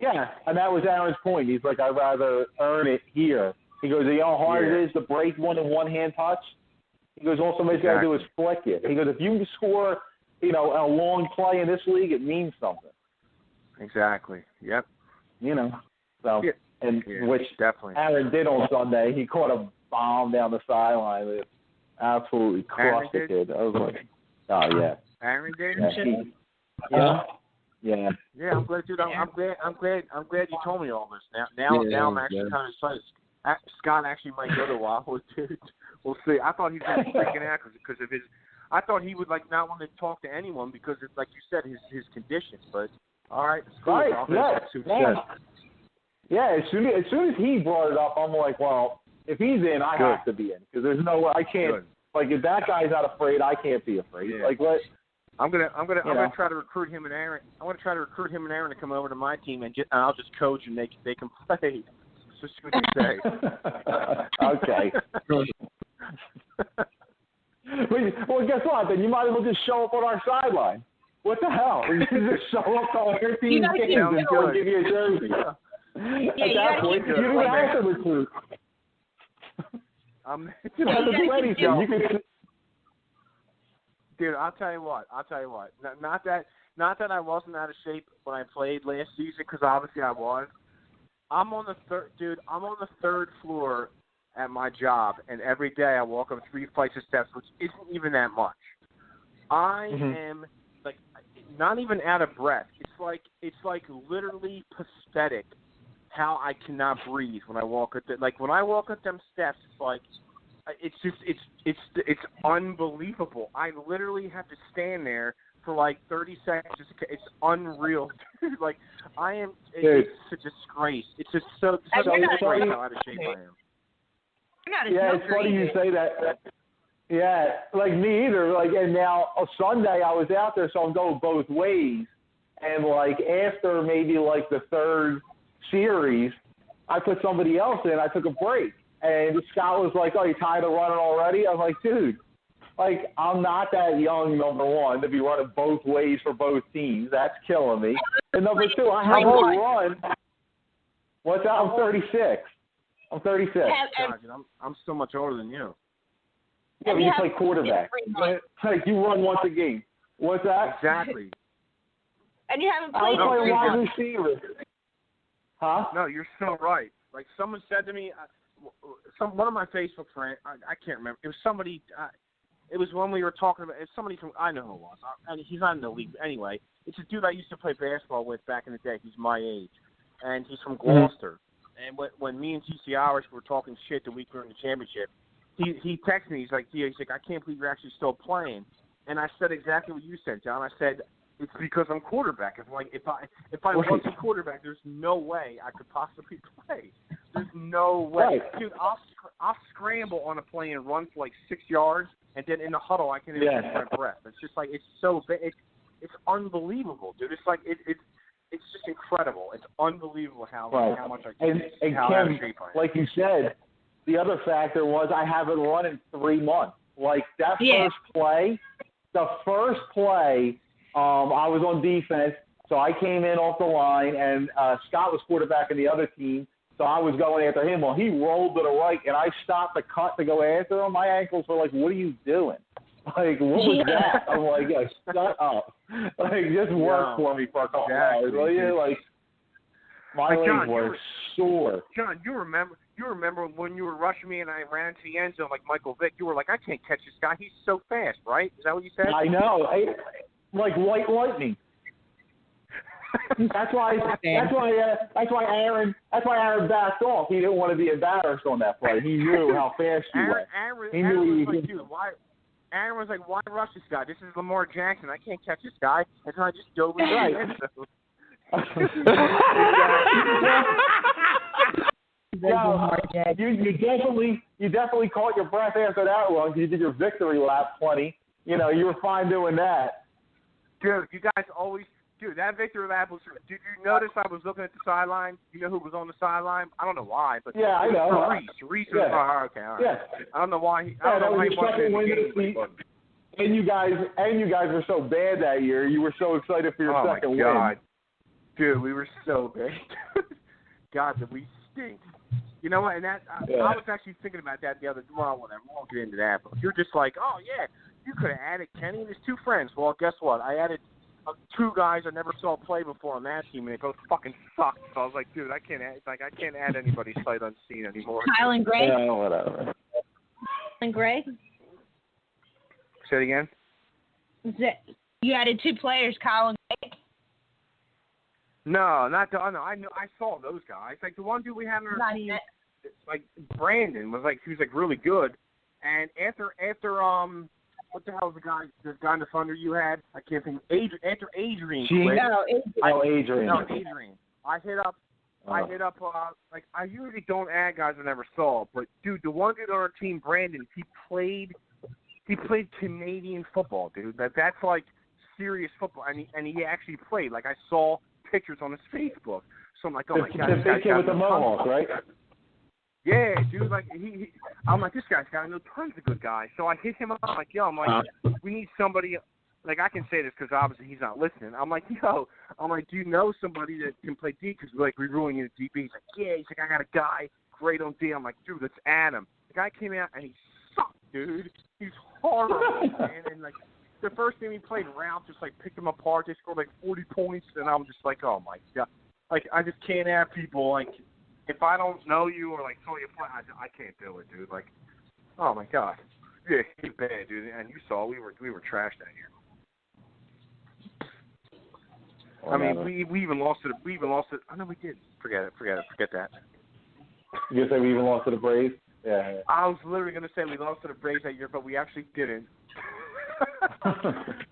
D: Yeah, and that was Aaron's point. He's like, I'd rather earn it here. He goes, you know how hard it is to break one in one-hand touch? He goes, all somebody's got to do is flick it. He goes, if you score, a long play in this league, it means something.
E: Exactly. Yep.
D: Which
E: definitely
D: Aaron did on Sunday. He caught a bomb down the sideline. It absolutely crushed the kid. I was like, oh yeah.
E: Aaron did.
D: Yeah.
E: Yeah, I'm glad, dude. I'm glad you told me all this. Now I'm actually kind of excited. Scott actually might go to Waffle, dude. We'll see. I thought he was freaking out because of his. I thought he would not want to talk to anyone because it's like you said, his conditions. But all right, it's cool.
D: Right. Yeah. As soon as he brought it up, I'm like, well, if he's in, I have to be in because there's no way I can't. Good. Like if that guy's not afraid, I can't be afraid.
E: Yeah.
D: Like what?
E: I'm gonna try to recruit him and Aaron. I want to try to recruit him and Aaron to come over to my team and I'll just coach and they can play. Just what you say.
D: Okay. Well, guess what? Then you might as well just show up on our sideline. What the hell? You just show up to all your team's games and go give you a jersey. At that point, you don't have to recruit.
E: Dude, I'll tell you what. Not that I wasn't out of shape when I played last season, because obviously I was. I'm on the third floor at my job, and every day I walk up 3 flights of steps, which isn't even that much. I am not even out of breath. It's like literally pathetic how I cannot breathe when I walk up. When I walk up them steps, it's unbelievable. I literally have to stand there for 30 seconds. It's unreal. I am. It's a disgrace. It's just so disgrace how out of shape I am.
D: Yeah, it's funny you say that. Yeah, like me either. Like, and now a Sunday I was out there, so I'm going both ways. And like after maybe like the third series, I put somebody else in. I took a break, and Scott was like, "Oh, you tired of running already?" I'm like, "Dude, like I'm not that young. Number one, to be running both ways for both teams, that's killing me. And number two, I haven't run. What's that? I'm 36. I'm 36.
E: God, I'm so much older than you.
D: Yeah, but you play quarterback. Like you run once a game. What's that?
E: Exactly.
C: And you haven't played.
D: I play wide receiver. Huh?
E: No, you're so right. Like someone said to me, one of my Facebook friends, I can't remember. It was somebody. It was when we were talking about. It's somebody from. I know who it was. And he's not in the league anyway. It's a dude I used to play basketball with back in the day. He's my age, and he's from Gloucester. And when me and TC Irish were talking shit the week we were in the championship, he texted me. He's like, I can't believe you're actually still playing. And I said exactly what you said, John. I said, it's because I'm quarterback. If I wasn't quarterback, there's no way I could possibly play. There's no way. Right. Dude, I'll scramble on a play and run for like 6 yards, and then in the huddle I can catch my breath. It's just like it's so big. It's unbelievable, dude. It's like it's just incredible. It's unbelievable how much I can.
D: And Kim, like you said, the other factor was I haven't run in 3 months. Like that first play, the first play, I was on defense, so I came in off the line, and Scott was quarterback in the other team, so I was going after him. Well, he rolled to the right, and I stopped the cut to go after him. My ankles were like, "What are you doing?" Like, what was that? I'm like, "Yeah, shut up! Like, just work for me for a couple hours, will you?" Like, my legs were sore.
E: John, you remember when you were rushing me and I ran into the end zone like Michael Vick? You were like, "I can't catch this guy. He's so fast," right? Is that what you said?
D: I know. Like white lightning. That's why Aaron backed off. He didn't want to be embarrassed on that play. He knew how fast you were.
E: Aaron was like, why rush this guy? This is Lamar Jackson. I can't catch this guy. And so I just dove in the end zone. You definitely caught your breath after that one. You did your victory lap 20. You know, you were fine doing that. Dude, you guys always that victory lap was. Did you notice I was looking at the sideline? You know who was on the sideline? I don't know why, but
D: yeah, I know.
E: Reese was. Oh, okay, all right. Yeah. I don't know why. I don't know why he wasn't in the game.
D: And you guys were so bad that year. You were so excited for your second win. Oh my God,
E: dude, we were so bad. God, did we stink? You know what? And that I was actually thinking about that the other. Well, whatever. We won't get into that. But you're just like, oh yeah, you could have added Kenny and his 2 friends. Well, guess what? I added 2 guys I never saw play before on that team, and they both fucking sucked. So I was like, dude, I can't add anybody sight unseen anymore.
C: Kyle and Greg.
D: Yeah, whatever.
C: And Greg.
E: Say it again.
C: You added 2 players, Kyle and Greg.
E: No, not the. No, I saw those guys. Like the one dude we had on our team, like Brandon was like he was like really good, and after what the hell was the guy in the Thunder you had? I can't think. After Adrian quit.
D: Adrian.
E: No, Adrian. I hit up. Like I usually don't add guys I never saw, but dude, the one dude on our team, Brandon, he played Canadian football, dude. That's like serious football, and he actually played. Like I saw pictures on his Facebook, so I'm like, oh my God,
D: the big kid with the mohawk, right?
E: Yeah, dude, like I'm like, this guy's got tons of good guys. So I hit him up. I'm like, yo, we need somebody. Like I can say this because obviously he's not listening. I'm like, do you know somebody that can play D? Because we're ruling in the DB. He's like, yeah. He's like, I got a guy great on D. I'm like, dude, let's add him. The guy came out and he sucked, dude. He's horrible, man. And like the first game he played, Ralph just like picked him apart. They scored like 40 points, and I'm just like, oh my God. Like I just can't have people like. If I don't know you or like saw you play, I can't do it, dude. Like, oh my God, yeah, he's bad, dude. And you saw we were trashed that year. I mean, we even lost it. Oh no, we did. Forget that.
D: You gonna say we even lost to the Braves? Yeah.
E: I was literally gonna say we lost to the Braves that year, but we actually didn't.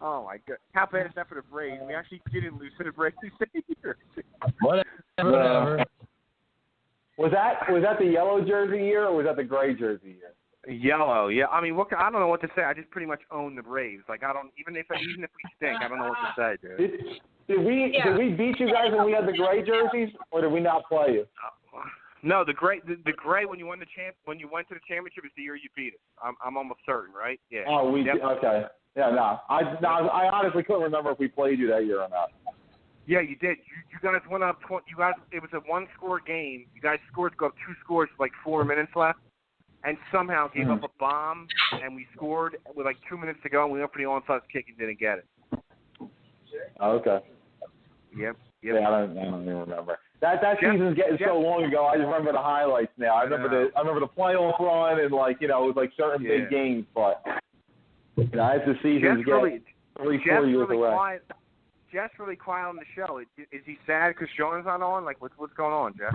E: Oh my God, how bad is that for the Braves? We actually didn't lose to the Braves that year.
B: Whatever.
D: Was that the yellow jersey year or was that the gray jersey year?
E: Yellow, yeah. I mean, I don't know what to say. I just pretty much own the Braves. Like, I don't even if we stink, I don't know what to say, dude.
D: Did we beat you guys when we had the gray jerseys, or did we not play you?
E: No, the gray when you went to the championship is the year you beat us. I'm almost certain, right? Yeah.
D: Oh, okay. Yeah, no. I honestly couldn't remember if we played you that year or not.
E: Yeah, you did. You guys went up. It was a one-score game. You guys scored to go up 2 scores with like 4 minutes left, and somehow gave up a bomb, and we scored with like 2 minutes to go, and we went for the onside kick and didn't get it.
D: Oh, okay.
E: Yep.
D: Yeah, I don't even remember. That season's getting so long ago. I just remember the highlights now. I remember the playoff run and it was like certain big games, but as the season's getting 3-4 years away.
E: Jeff's really quiet on the show. Is he sad because Sean's not on? Like, what's going on, Jeff?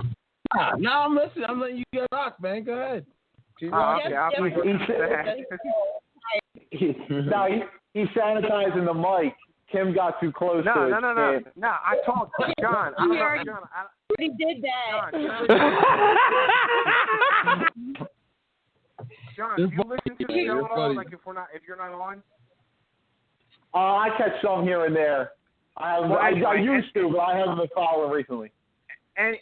B: No, I'm listening. I'm letting you get rock, man. Go ahead.
D: He's sanitizing the mic. Kim got too close to it.
E: No. I told John.
C: He did that.
E: John, do you listen to the show at all? Like, if you're not on?
D: I catch some here and there. I used to, but I haven't been following recently.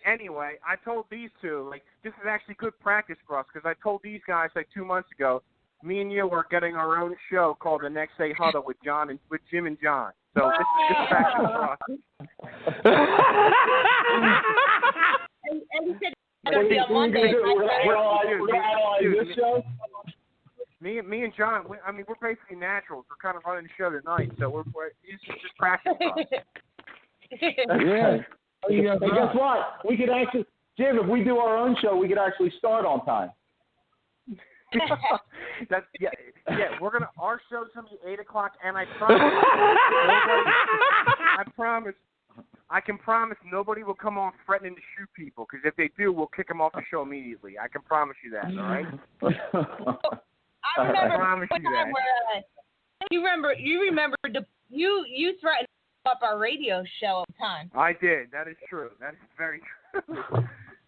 E: Anyway, I told these two, like, this is actually good practice for us because I told these guys like 2 months ago, me and you are getting our own show called The Next Day Huddle with Jim and John. So this is good practice for us.
C: And he said it'll be on Monday.
D: This show?
E: Me and John, we're basically naturals. We're kind of running the show tonight, so it's just practice for us.
D: Yeah. Hey, guess what? We could actually, Jim, if we do our own show, we could actually start on time. Our show's gonna be 8:00, and I can promise nobody will come on threatening to shoot people, because if they do, we'll kick them off the show immediately. I can promise you that. All right.
C: I remember
E: promise you that.
C: You remember you threatened to up our radio show at the time.
E: I did. That is true. That is very true.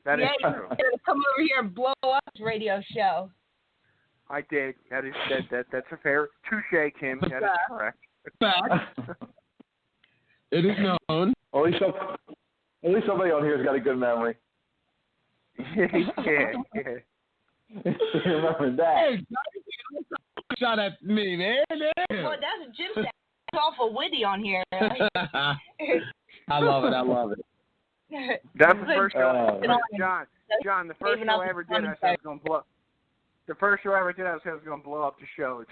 E: That is true.
C: You come over here and blow up this radio show.
E: I did. That's a fair touche, Kim. That is correct.
B: Fact. It is known.
D: At least somebody on here has got a good memory.
E: Yeah.
D: Remember that.
B: Hey, shot at me, man.
C: Well, that's Jim said. It's awful witty on here.
B: I love it.
E: That's the first show. John, the first show I ever did, I said I was going to blow. The first show I ever did, I said I was going to blow up the show.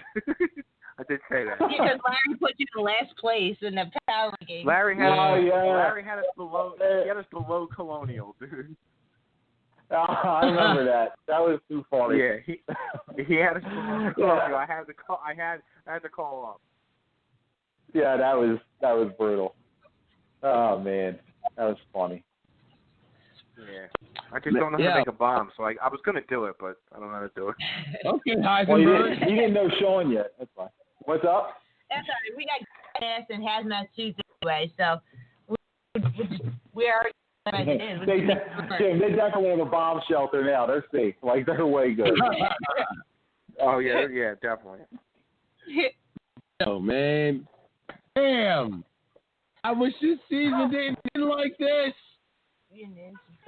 E: I did say that.
C: Because Larry put you in last place in the power game.
E: Larry had us below. He had us below Colonial, dude.
D: I remember that. That was too funny.
E: Yeah, he had us below Colonial. I had to call up.
D: Yeah, that was brutal. Oh man, that was funny.
E: Yeah, I just don't know how to make a bomb, so I was gonna do it, but I don't know how to do it.
B: Okay,
D: well, you didn't know Sean yet. That's fine. What's up?
C: That's all right. We got ass and hazmat suits anyway, so we are as it is.
D: They definitely have a bomb shelter now. They're safe. Like, they're way good.
E: Oh yeah, definitely.
B: Oh man, damn! I wish this season didn't end like this.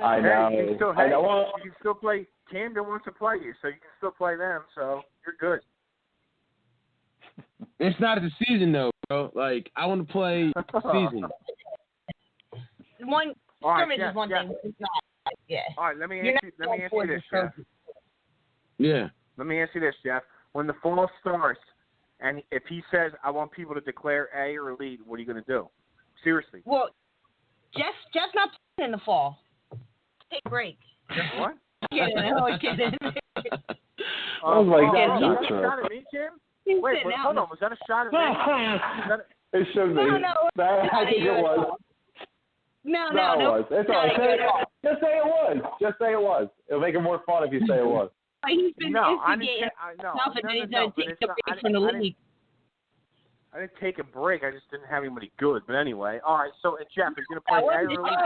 D: I know.
E: Hey, you can still play. Camden wants to play you, so you can still play them. So you're good.
B: It's not the season though, bro. Like, I want to play season.
C: One scrimmage is one thing. It's not. Yeah.
E: All right. Let me ask you this, Jeff.
B: Yeah.
E: Let me ask you this, Jeff. When the fall starts, and if he says, "I want people to declare A or elite," what are you going to do? Seriously.
C: Well, Jeff's not playing in the fall. Take a break.
E: What?
C: Kidding. I'm kidding.
D: I was like, that's
E: was
D: not
E: that
D: true.
E: a shot at me, Kim? Wait, hold on. Was that a shot at me?
D: It should be.
C: No.
D: I think it was.
C: No.
D: It was. It's all right. Just say it was. Just say it was. It'll make it more fun if you say it was.
C: He's been instigating stuff, and then he's going to take a break from the league.
E: I didn't take a break. I just didn't have anybody good. But anyway, all right. So, Jeff, are you going to play A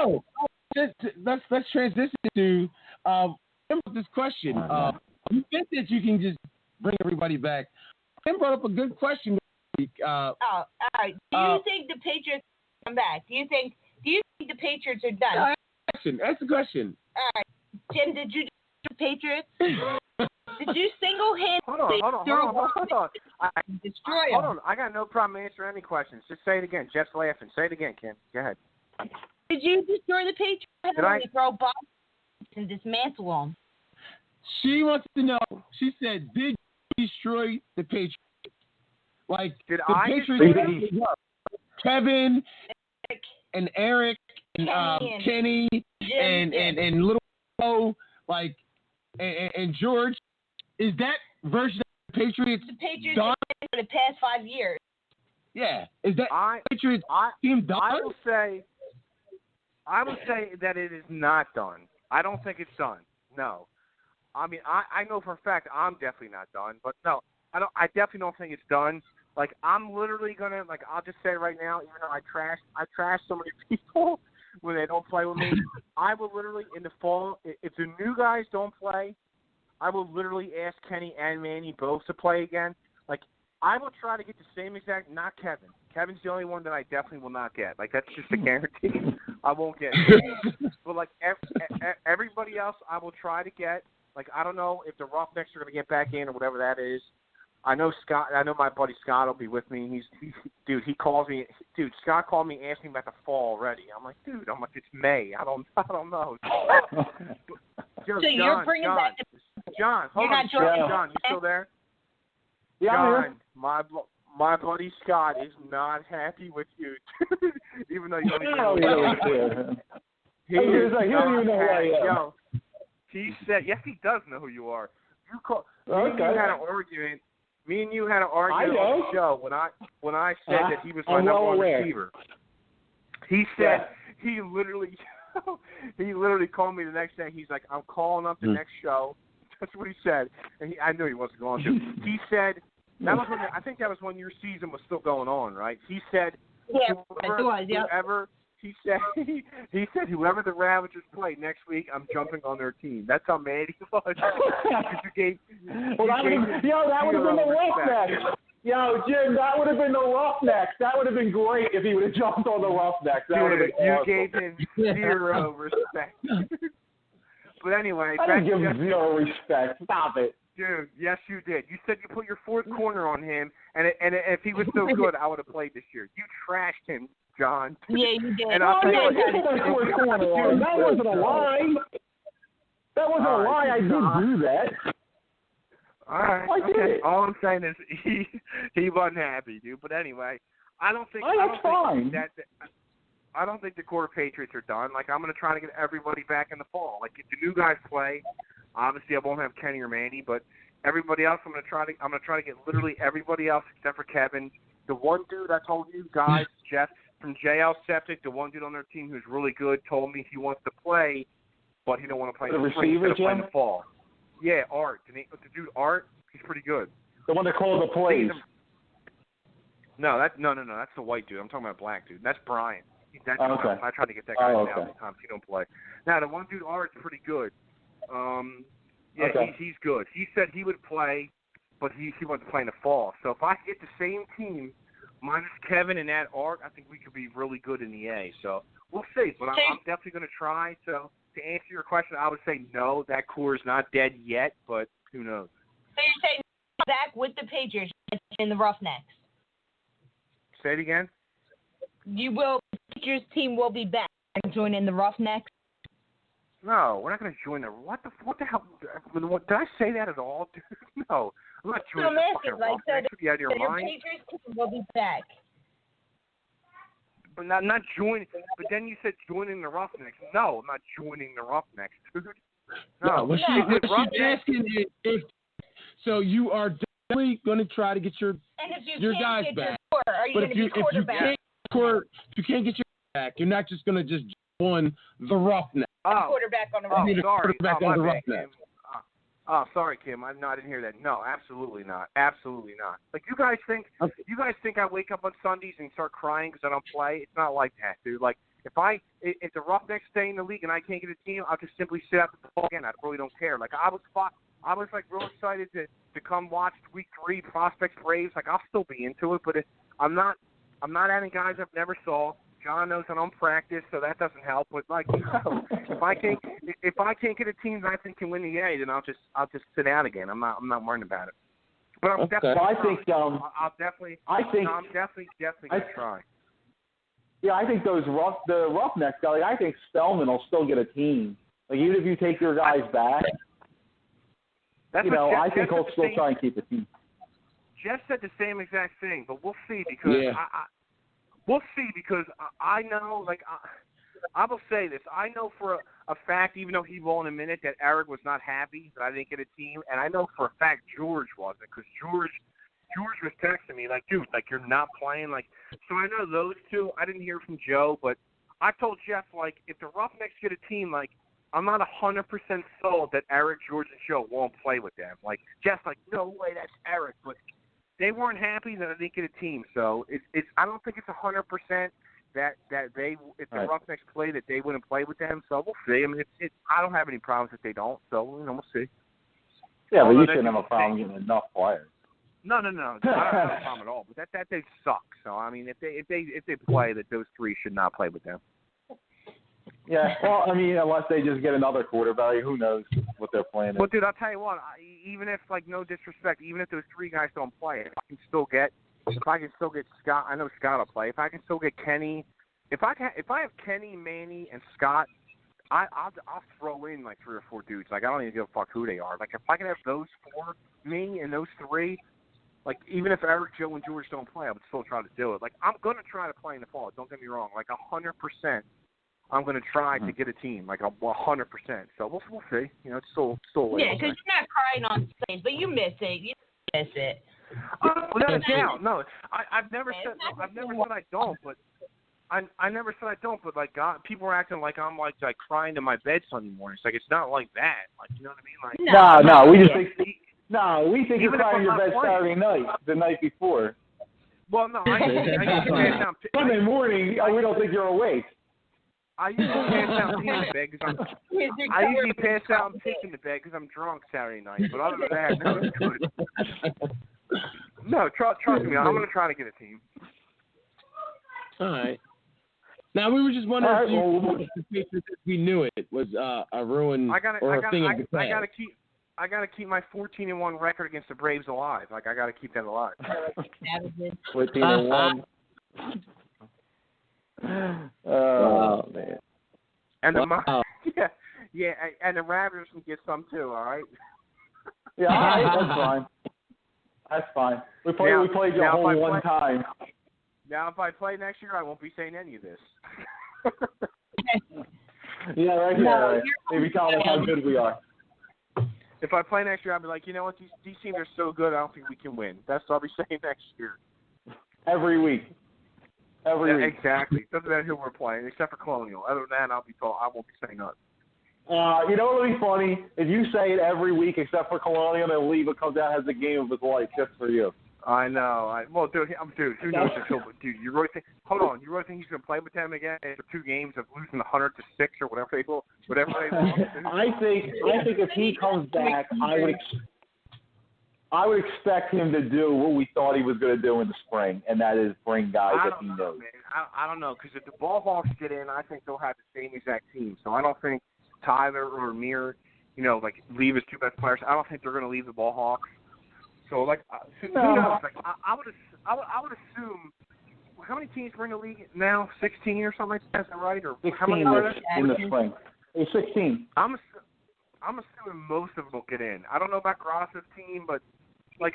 E: or
B: let's transition to this question. You think that you can just bring everybody back. Kim brought up a good question this week.
C: All right. Do you think the Patriots come back? Do you think the Patriots are done?
B: Ask the question.
C: All right. Jim, did you do the Patriots? Did you single-handedly
E: Hold on.
C: destroy them?
E: Hold on. I got no problem answering any questions. Just say it again. Jeff's laughing. Say it again, Kim. Go ahead.
C: Did you destroy the Patriots?
E: Did I?
C: Throw bombs and dismantle them?
B: She wants to know. She said, "Did you destroy the Patriots?" Like
E: did
B: the
E: I
B: Patriots? Kevin and Eric and Kenny and Little Bo, like and George. Is that version of the Patriots?
C: The Patriots
B: done?
C: for the past 5 years.
B: Yeah. Is that Patriots team done?
E: I will say that it is not done. I don't think it's done. No. I mean, I know for a fact I'm definitely not done, but no, I definitely don't think it's done. Like, I'm literally gonna, like, I'll just say right now, even though I trash so many people when they don't play with me, I will literally in the fall, if the new guys don't play, I will literally ask Kenny and Manny both to play again. Like, I will try to get the same exact, not Kevin. Kevin's the only one that I definitely will not get. Like, that's just a guarantee. I won't get it. But, like, everybody else I will try to get. Like, I don't know if the Roughnecks are going to get back in or whatever that is. I know Scott. I know my buddy Scott will be with me. He calls me. Dude, Scott called me asking about the fall already. I'm like, it's May. I don't know.
C: So you're bringing back
E: John, hold on. John, you still there?
D: Yeah,
E: John, my buddy Scott is not happy with you, even though you don't even know. He don't even know who I am. Yo, he said, yes, he does know who you are. Me and you had an argument on the show when I said that he was my number one receiver. He said he literally called me the next day. He's like, I'm calling up the next show. That's what he said, and I knew he wasn't going to. He said that was when I think that was when your season was still going on, right? He said, He said whoever the Ravagers play next week, I'm jumping on their team. That's how mad he was. That would have been the Roughnecks.
D: Yo, Jim, that would have been the Roughnecks. That would have been great if he would have jumped on the Roughnecks. That would have been awesome.
E: You gave him zero respect. But anyway,
D: I didn't give him zero respect. Stop it.
E: Dude, yes, you did. You said you put your fourth corner on him, and if he was so good, I would have played this year. You trashed him, John.
C: Yeah, you did.
E: And I'll tell you what,
D: that wasn't a lie. That wasn't a lie. I did do that.
E: All right. Okay. All I'm saying is he wasn't happy, dude. But anyway, I don't think the core Patriots are done. Like, I'm going to try to get everybody back in the fall. Like, if the new guys play, obviously I won't have Kenny or Manny, but everybody else I'm going to try to get literally everybody else except for Kevin. The one dude I told you guys, Jeff from JL Septic, the one dude on their team who's really good, told me he wants to play, but he don't want to play in the spring. He's going to play in the fall. Yeah, Art. The dude Art, he's pretty good.
D: The one that called the plays.
E: No, that's the white dude. I'm talking about black dude. That's Brian. I tried to get that guy now sometimes. He don't play. Now the one dude Art's pretty good. He's good. He said he would play, but he wants to play in the fall. So if I get the same team minus Kevin and that Art, I think we could be really good in the A. So we'll see. But I'm definitely going to try. So to answer your question, I would say no, that core is not dead yet, but who knows?
C: So you're saying back with the Patriots in the Roughnecks?
E: Say it again.
C: The Patriots team will be back and join in the Roughnecks?
E: No, we're not going to join the. What the hell? Did I say that at all, dude? No, I'm not joining the fucking Roughnecks. You out of your mind?
C: The Patriots team will be back.
E: But not joining. But then you said joining the Roughnecks. No, I'm not joining the Roughnecks, dude. No.
B: What she's asking is if. So you are definitely going to try to get your guys back. But if you can't get your back, you're not just going to just join the Roughnecks.
C: Quarterback on the Roughnecks.
E: Sorry, Kim. I didn't hear that. No, absolutely not. Absolutely not. Like, you guys think I wake up on Sundays and start crying because I don't play? It's not like that, dude. Like, if the Roughnecks stay in the league and I can't get a team, I'll just simply sit out the ball again. I really don't care. Like, I was like real excited to to come watch Week 3 Prospects Braves, like I'll still be into it. But I'm not adding guys I've never saw. John knows I don't practice, so that doesn't help. But like, no, if I can't get a team that I think can win the A, then I'll just sit out again. I'm not worrying about it. But I'm definitely.
D: Well, I think
E: I'm definitely gonna try.
D: Yeah, I think the Roughnecks guys. I think Spellman will still get a team. Like even if you take your guys back, I think he'll still try and keep a team.
E: Jeff said the same exact thing, but we'll see because we'll see because I know, like, I will say this. I know for a fact, even though he won't admit it, that Eric was not happy that I didn't get a team. And I know for a fact George wasn't because George was texting me, like, dude, like, you're not playing. Like, so I know those two. I didn't hear from Joe, but I told Jeff, like, if the Roughnecks get a team, like, I'm not 100% sold that Eric, George, and Joe won't play with them. Like, Jeff's like, no way, that's Eric. But they weren't happy that I didn't get a team. So it's I don't think it's 100% that they, if the Roughnecks play, that they wouldn't play with them. So we'll see. I mean, I don't have any problems if they don't. So we'll see.
D: Yeah, but you shouldn't have a problem getting enough players.
E: No. I don't have a problem at all. But that they suck. So I mean, if they play, that those three should not play with them.
D: Yeah, well, I mean, unless they just get another quarterback, who knows what their plan is.
E: Well, dude, I'll tell you what. Even if, like, no disrespect, even if those three guys don't play, if I can still get Scott, I know Scott will play. If I can still get Kenny, if I have Kenny, Manny, and Scott, I'll throw in like 3 or 4 dudes. Like I don't even give a fuck who they are. Like if I can have those 4, me and those 3, like even if Eric, Joe, and George don't play, I would still try to do it. Like I'm gonna try to play in the fall. Don't get me wrong. Like 100%. I'm going to try to get a team, like 100%. So we'll see. You know, it's still late.
C: Yeah, because you're not crying on stage, but you miss it. You miss it.
E: Without a doubt, no. I've never said I don't, but I never said I don't. But like God, people are acting like I'm like crying to my bed Sunday morning. It's like it's not like that. Like you know what I mean? Like
D: no, we just think you're crying your bed Saturday night, the night before.
E: Well, no, I usually pass down.
D: Sunday morning, we don't think you're awake.
E: I usually pass out and pee in the bed because I usually pass out and piss in the bed because I'm drunk Saturday night. But other than that, no, it's good. No, trust me, I'm going to try to get a team.
B: All right. Now we were just wondering if we knew it was a ruin or a thing of the past.
E: I gotta keep my 14-1 record against the Braves alive. Like I gotta keep that alive.
D: 14-1. Oh man!
E: And and the Raptors can get some too. All right.
D: Yeah, all right, that's fine. We played you a whole one time.
E: Now, if I play next year, I won't be saying any of this.
D: Yeah, right.
C: No,
D: right. Maybe tell them how good we are.
E: If I play next year, I'll be like, you know what? These teams are so good, I don't think we can win. That's what I'll be saying next year.
D: Every week.
E: Exactly. Doesn't matter who we're playing, except for Colonial. Other than that, I won't be saying nothing.
D: You know what would be funny? If you say it every week except for Colonial, then Leva comes out and has the game of his life just for you.
E: I know. Dude, who knows until? Dude, you really think? Hold on, you really think he's gonna play with them again after 2 games of losing 100-6 or whatever they will?
D: I think if he comes back, I would expect him to do what we thought he was going to do in the spring, and that is bring guys that he knows.
E: I don't know, because if the Ball Hawks get in, I think they'll have the same exact team. So I don't think Tyler or Amir, leave his 2 best players. I don't think they're going to leave the Ball Hawks. So who knows? Like I would assume. How many teams are in the league now? 16 or something like that, is that right? Or
D: 16
E: how many
D: in the spring. It's 16.
E: I'm assuming most of them will get in. I don't know about Gross's team, but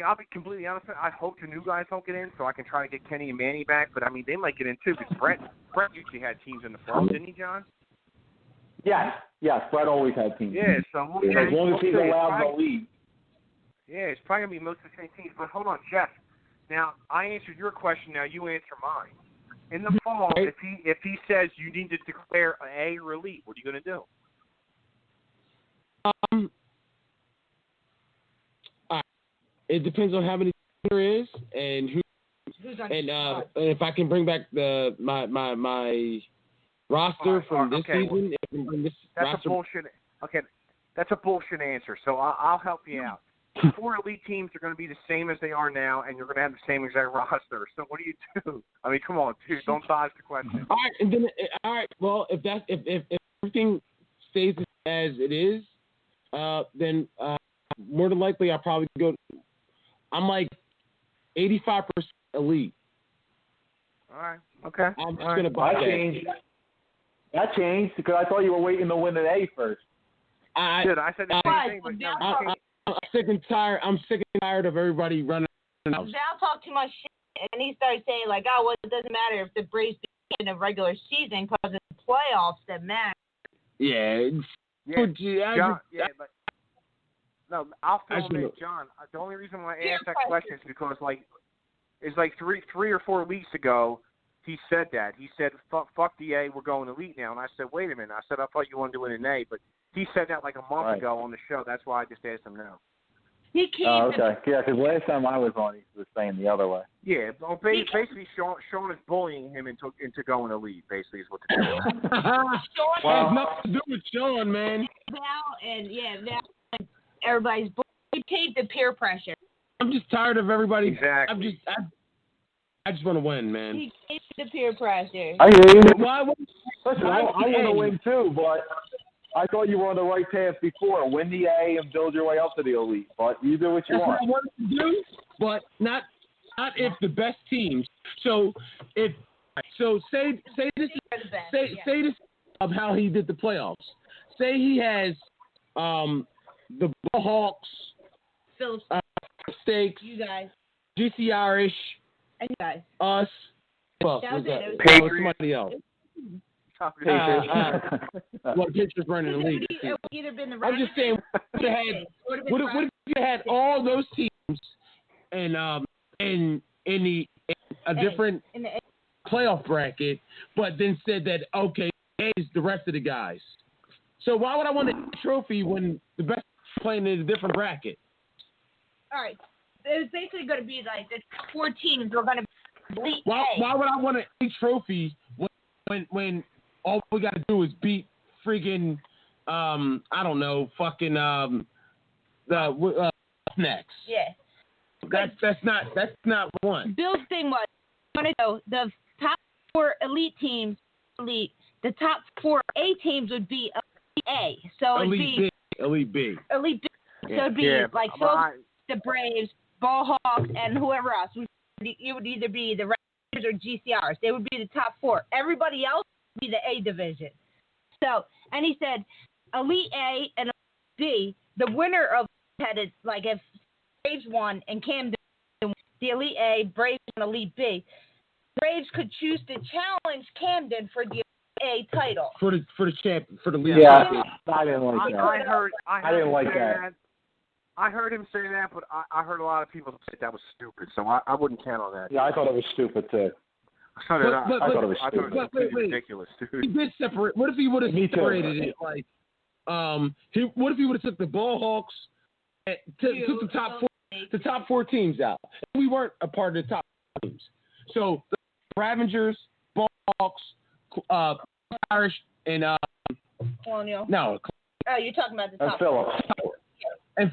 E: I'll be completely honest. I hope the new guys don't get in, so I can try to get Kenny and Manny back. But I mean, they might get in too, because Brett usually had teams in the fall, didn't he, John?
D: Yes. Brett always had teams.
E: Yeah, so
D: as long as he's allowed to lead.
E: Yeah, it's probably gonna be most of the same teams. But hold on, Jeff. Now I answered your question. Now you answer mine. In the fall, if he says you need to declare A or elite, what are you gonna do?
B: It depends on how many there is and who, and if I can bring back my roster from this season.
E: That's a bullshit. Okay, that's a bullshit answer. So I'll help you out. 4 elite teams are going to be the same as they are now, and you're going to have the same exact roster. So what do you do? I mean, come on, dude, don't dodge the question.
B: All right, and then well, if everything stays as it is, then more than likely I'll probably go. I'm like 85% elite.
E: All right. Okay.
B: I'm just gonna buy that.
D: That changed because I thought you were waiting to win an A first.
E: I said the same thing, but no.
B: I'm sick and tired. I'm sick and tired of everybody running out.
C: Val talked too much shit, and he started saying like, "Oh, well, it doesn't matter if the Braves beat in the regular season because it's the playoffs that matter."
B: Yeah.
E: John, but no, I'll fill him in, John. The only reason why I asked that question is because it's like three or 4 weeks ago. He said that. He said, fuck the A, we're going elite now. And I said, wait a minute. I said, I thought you wanted to win an A. But he said that like a month ago on the show. That's why I just asked him now.
C: He came
D: okay. Yeah, because last time I was on, he was saying the other way.
E: Yeah, well, basically, Sean is bullying him into going elite, basically, is what the deal is.
B: Well, has nothing to do with Sean, man.
C: Val and everybody's bullying. He caved to peer pressure.
B: I'm just tired of everybody.
E: Exactly.
B: I just want to win, man.
C: He caved to peer pressure.
D: I hear you. Listen, I want to win too, but I thought you were on the right path before. Win the A and build your way up to the elite. But you do what you want.
B: That's what I wanted to do, but not if the best teams. So say this of how he did the playoffs. Say he has the Hawks, Stakes,
C: you guys,
B: GC Irish,
C: and you guys,
B: us. Well,
E: Patriots.
B: Somebody else. Well, Patriots running the league. I'm just saying, what if you had all those teams and in a different playoff bracket, but then said that okay, A is the rest of the guys. So why would I want a trophy when the best playing in a different bracket?
C: All right, it's basically going to be like the 4 teams are going to elite.
B: Why would I want a trophy when all we got to do is beat freaking I don't know, fucking the next.
C: Yeah.
B: That's not one.
C: Bill's thing was the top 4 elite teams elite. The top 4 A teams would be elite A. So it'd be
B: elite B.
C: Elite B. So it'd be like the Braves, Ball Hawks, and whoever else. It would either be the Raptors or GCRs. They would be the top 4. Everybody else would be the A division. So, and he said, Elite A and Elite B, the winner of had it, like if Braves won and Camden won the Elite A, Braves and Elite B, Braves could choose to challenge Camden for the A title.
B: For the league.
D: Yeah, I didn't like that.
E: I
D: didn't like that.
E: I heard him say that, but I heard a lot of people say that was stupid, so I wouldn't count on that.
D: Yeah, I thought it was stupid too.
E: I thought it was
D: stupid.
E: Ridiculous, dude.
B: He did separate. What if he would have separated it? Like, what if he would have took the Ball Hawks, took the top 4 teams out? We weren't a part of the top teams. So the Ravengers, Ball Hawks, Irish, and
C: Colonial.
B: No.
C: Oh, you're talking about the top.
D: Phillips.
B: And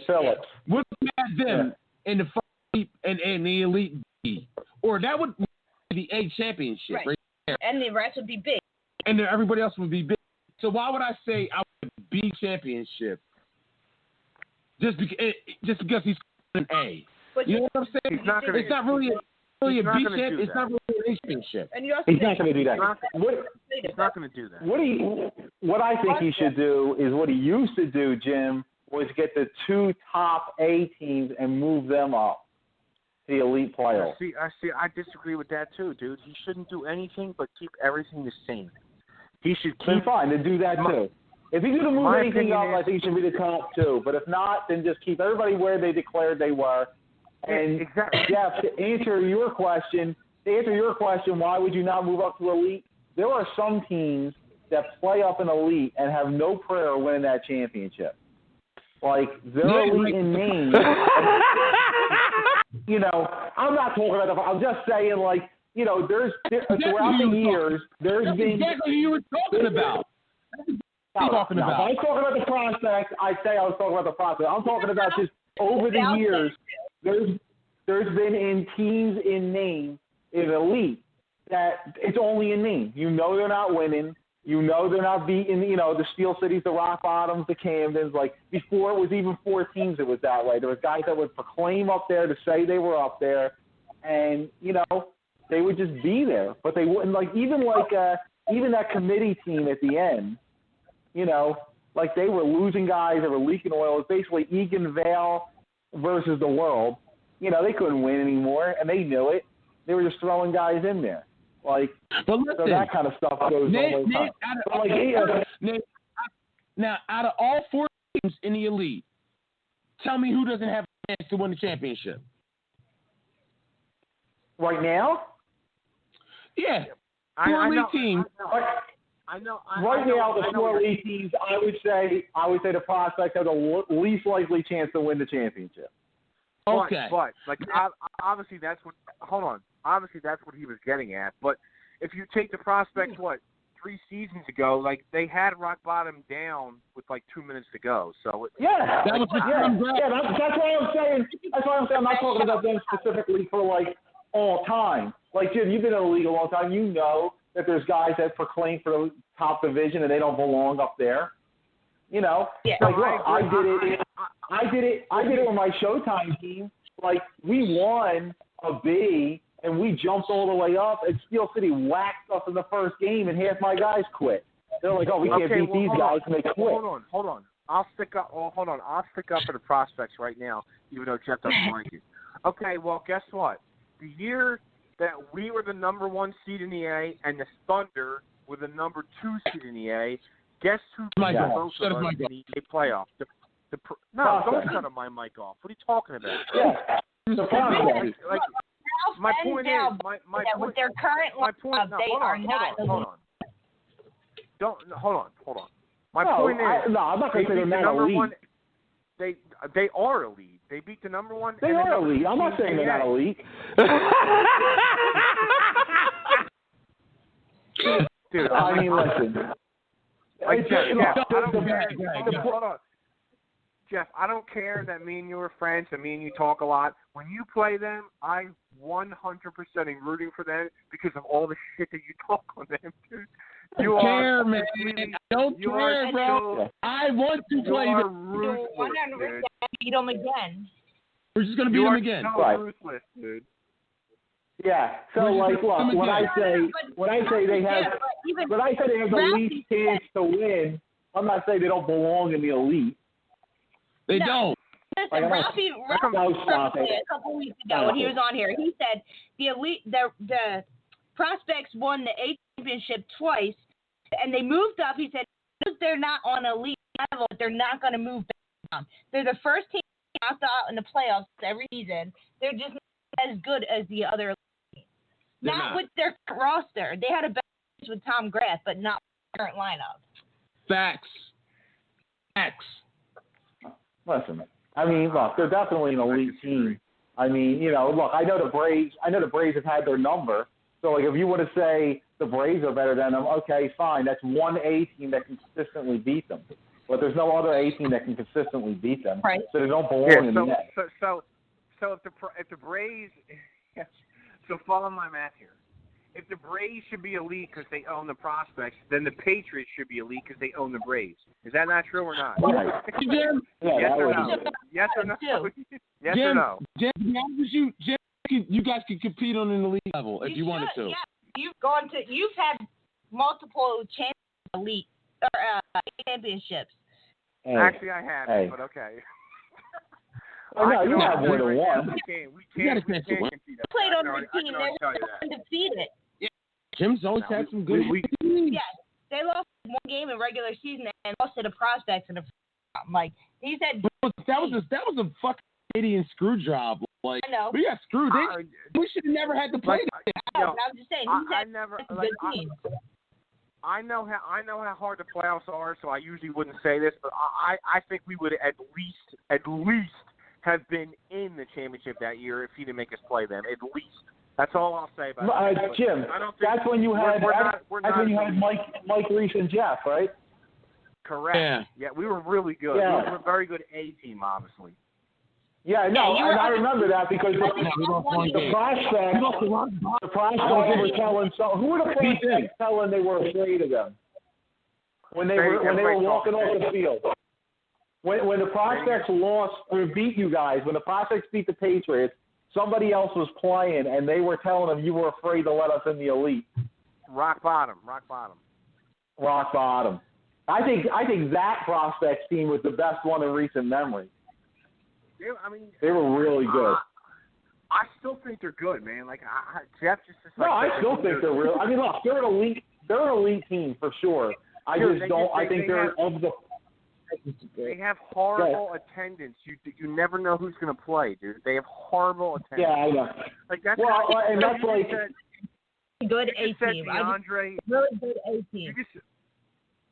D: Phillips.
B: What if we had them in the the Elite B? Or that would be the A championship right there.
C: And the rest would be big.
B: And then everybody else would be big. So why would I say I would B championship? Just because he's an A.
C: But
B: you know what I'm saying? It's not really a B championship. It's not really an A championship.
C: And you also
D: he's not going to do that.
E: He's not going to do that.
D: What I think he should do is what he used to do, Jim, was get the 2 top A teams and move them up to the elite playoffs.
E: I disagree with that too, dude. He shouldn't do anything but keep everything the same. He should keep
D: fine to do that too. If he's going to move anything up, I think he should be the top 2. But if not, then just keep everybody where they declared they were. And
E: exactly.
D: Jeff, to answer your question, why would you not move up to elite? There are some teams that play up in elite and have no prayer of winning that championship. Like, they're elite in name. You know, I'm not talking about I'm just saying, like, you know, throughout the years, there's been...
B: exactly who you were talking about. What are you talking
D: If
B: about?
D: I was talking about the prospects, I'd say I was talking about the prospects. I'm talking about just over the years, there's been in teams in name, in elite, that it's only in name. You know they're not winning. You know they're not beating, the Steel Cities, the Rock Bottoms, the Camdens. Like, before it was even 4 teams, it was that way. There was guys that would proclaim up there to say they were up there, and, they would just be there. But they wouldn't, even that committee team at the end, they were losing guys, they were leaking oil. It was basically Egan Vale versus the world. They couldn't win anymore, and they knew it. They were just throwing guys in there. So that kind of stuff goes on.
B: Now, out of all 4 teams in the elite, tell me who doesn't have a chance to win the championship.
D: Right now?
B: Yeah. 4 elite teams.
E: I know.
D: Right now, the 4 elite teams, I would say the prospects have the least likely chance to win the championship.
B: Okay.
E: But obviously that's what. Hold on. Obviously that's what he was getting at. But if you take the prospects, 3 seasons ago, they had rock bottom down with 2 minutes to go. So
D: that's why I'm saying. That's why I'm saying I'm not talking about them specifically for all time. Jim, you've been in the league a long time. You know that there's guys that proclaim for the top division and they don't belong up there. Look, I did it with my Showtime team. We won a B and we jumped all the way up, and Steel City whacked us in the first game, and half my guys quit. They're like, we can't beat these guys, and they quit.
E: Hold on. I'll stick up for the prospects right now, even though Jeff doesn't like it. Okay, well, guess what? The year that we were the number 1 seed in the A and the Thunder were the number 2 seed in the A, guess who beat both of us in the A playoff? Don't shut my mic off. What are you talking about?
D: Yeah, the prospects.
E: My point is,
C: with their current lineup, they are not.
E: Hold on. My point is,
D: I'm not going to say they're not elite.
E: 1, they are elite. They beat the number 1.
D: They are elite. I'm not saying they're not elite.
E: Dude,
D: listen.
E: Jeff, I don't care that me and you are friends and me and you talk a lot. When you play them, I 100% am rooting for them because of all the shit that you talk on them, dude. I don't care, man. I don't care, bro. I want to play them.
C: Ruthless, dude. Beat them again.
B: We're just going to beat them again.
E: Ruthless, dude.
D: Yeah. So look, when I say they have the least chance to win, I'm not saying they don't belong in the elite.
B: They don't.
C: Listen, Ralphie a couple weeks ago when he was on here, he said the prospects won the A championship twice, and they moved up. He said because they're not on elite level, they're not going to move down. They're the first team knocked out in the playoffs every season. They're just not as good as the other teams. Not with their roster. They had a better with Tom Graff, but not with their current lineup.
B: Facts.
D: Listen, look, they're definitely an elite team. I know the Braves have had their number. So, if you want to say the Braves are better than them, okay, fine. That's one A team that can consistently beat them. But there's no other A team that can consistently beat them.
C: Right.
D: So they don't belong in the A.
E: So if the Braves, so follow my math here. If the Braves should be elite because they own the prospects, then the Patriots should be elite because they own the Braves. Is that not true or not?
D: Right.
B: Jim?
E: Yes or no? Yes or no? Yes or no?
B: Jim, you guys can compete on an elite level if you wanted to.
C: Yeah, you've had multiple elite championships.
D: Hey,
E: actually, I haven't, but okay.
D: No, you have more than one.
E: We can't compete.
C: Played on the team. They were undefeated.
B: Yeah. Jim's always had some good
C: Yes, they lost 1 game in regular season and lost to the prospects in the he said.
B: That was a fucking Canadian screw job. I know. We got screwed. We should have never had to play that.
C: I'm just saying.
E: I know how hard the playoffs are, so I usually wouldn't say this, but I think we would at least have been in the championship that year if he didn't make us play them. At least. That's all I'll say about it.
D: Jim, that's when you had Mike Reese and Jeff, right?
E: Correct. Yeah, we were really good.
D: Yeah.
E: We were a very good A team, honestly.
D: Yeah, no, and I remember that because the prospects were telling who were the prospects telling they were afraid of them when they were walking off the field. When the prospects lost or beat you guys, when the prospects beat the Patriots, somebody else was playing and they were telling them you were afraid to let us in the elite.
E: Rock bottom.
D: I think that prospects team was the best one in recent memory.
E: Yeah, I mean,
D: they were really good.
E: I still think they're good, man. Like Jeff just
D: no, I still think they're real. I mean, look, they're an elite team for sure. I think they're of the.
E: They have horrible attendance. You never know who's going to play, dude. They have horrible attendance.
D: Yeah, I know.
E: Like that's
D: and that's like
C: good A team.
E: DeAndre,
C: really good A team.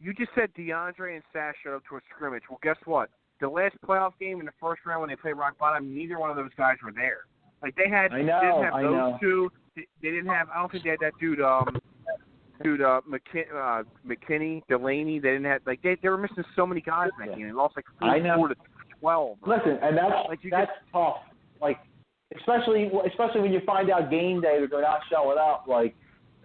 E: You just said DeAndre and Sash showed up to a scrimmage. Well, guess what? The last playoff game in the first round when they played Rock Bottom, neither one of those guys were there. Like they had, they didn't have those two. They didn't have. I don't think they had that dude. McKinney, Delaney. They didn't have like they were missing so many guys in that game. They lost like 44 to 12.
D: Listen, and that's tough. Like especially when you find out game day that they're not showing up. Like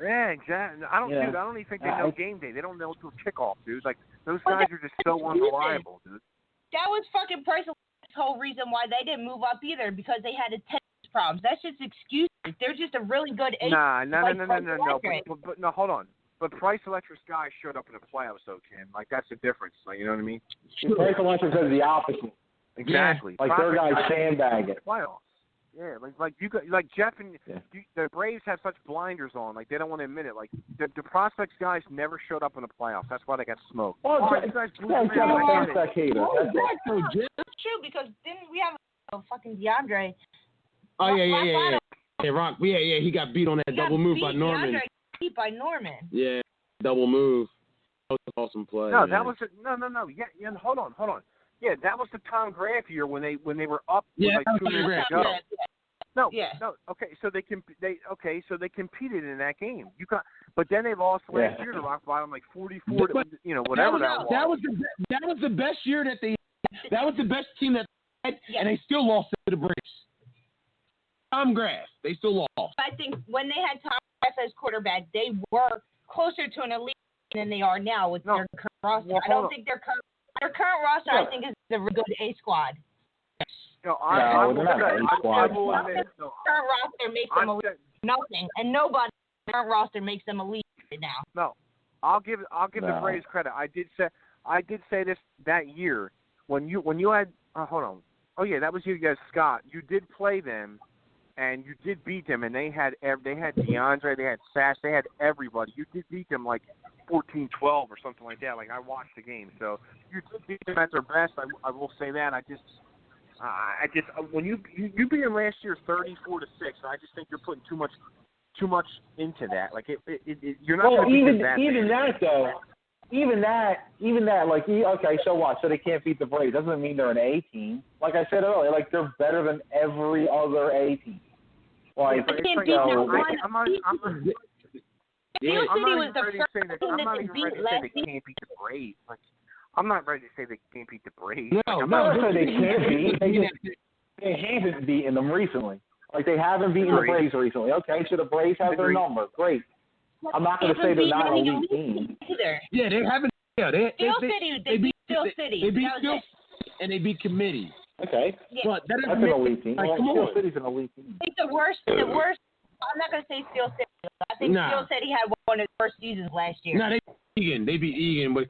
E: yeah, exactly. I don't even think they know game day. They don't know till kickoff, dude. Like those guys are just so unreliable, dude.
C: That was fucking personal. Whole reason why they didn't move up either because they had attendance problems. That's just excuses. They're just a really good A.
E: No. But no, hold on. But Price Electric's guys showed up in the playoffs, though, Ken. Like that's the difference. Like you know what I mean?
D: Price Electric says the opposite.
E: Exactly.
D: Like their guys sandbagging.
E: Playoffs. Yeah, like Jeff and the Braves have such blinders on. Like they don't want to admit it. Like the prospects guys never showed up in the playoffs. That's why they got smoked.
D: Well,
C: that's true because didn't we have a fucking DeAndre?
B: Oh yeah. Rock. Yeah. He got beat on that double move by Norman.
C: DeAndre beat by Norman.
B: Yeah, double move. That was an awesome play.
E: No, that was no. Yeah. Hold on. Yeah, that was the Tom Graf year when they were up with like 2 minutes to go. No. Okay, so they competed in that game. But then they lost last year to Rock Bottom like 44 to whatever that was.
B: That was the best year that they. That was the best team that they had, and they still lost to the Braves. Tom Graf, they still lost.
C: I think when they had Tom Graf as quarterback, they were closer to an elite than they are now with their current roster. I don't think their current roster, I think, is a good A squad.
E: No,
D: they're not an A squad.
C: Current roster makes them elite. Nothing, and nobody in the current roster makes them elite right now.
E: No, I'll give the Braves credit. I did say this that year when you had hold on. Oh yeah, that was you guys, Scott. You did play them, and you did beat them, and they had DeAndre, they had Sash, they had everybody. You did beat them like 14-12 or something like that. Like I watched the game, so you did beat them at their best. I will say that. I just when you beat them last year 34-6, I just think you're putting too much into that. Like you're not going to beat that.
D: Even that though. Even that, like, okay, so what? So they can't beat the Braves. Doesn't mean they're an A team. Like I said earlier, like, they're better than every other A team. Like,
C: they can't beat them. Steel City was the first team that they beat last
E: season. They can't beat the Braves. Like, I'm not ready to say they can't beat the Braves.
D: No, they can't beat. They haven't beaten them recently. Like, they haven't beaten the Braves recently. Okay, so the Braves have their number. Great. I'm not going to say they're not an elite team.
C: Either.
B: Yeah, they haven't. Yeah,
C: they beat Steel City.
B: They beat Steel and they beat Committee.
D: Okay.
B: Yeah. But that's
D: an elite team.
B: Like,
D: Steel City's an elite team.
C: I think the worst. I'm not going to say Steel City. I think Steel City had one of the worst seasons last year.
B: No, they beat Egan. But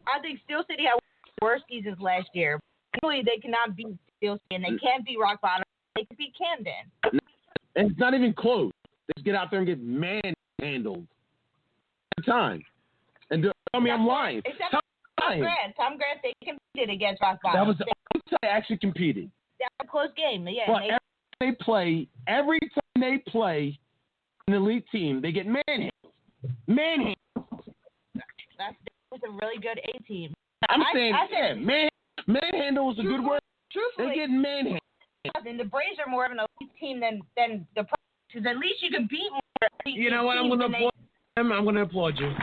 C: I think Steel City had one of the worst seasons last year. Clearly, they cannot beat Steel City, and they can't beat Rock Bottom. They can beat Camden.
B: And it's not even close. They just get out there and get manhandled. Time. And tell me I'm lying.
C: Except Tom Graf, they competed against Rock Bottom.
B: That was the only time they actually competed.
C: That was a close game. Yeah.
B: But every time they play an elite team, they get manhandled.
C: That was a really good A team.
B: I'm saying manhandle is a good word.
C: Truthfully,
B: they get manhandled.
C: And the Braves are more of an elite team than the because at least you can beat more elite
B: You know what? I'm going to applaud you.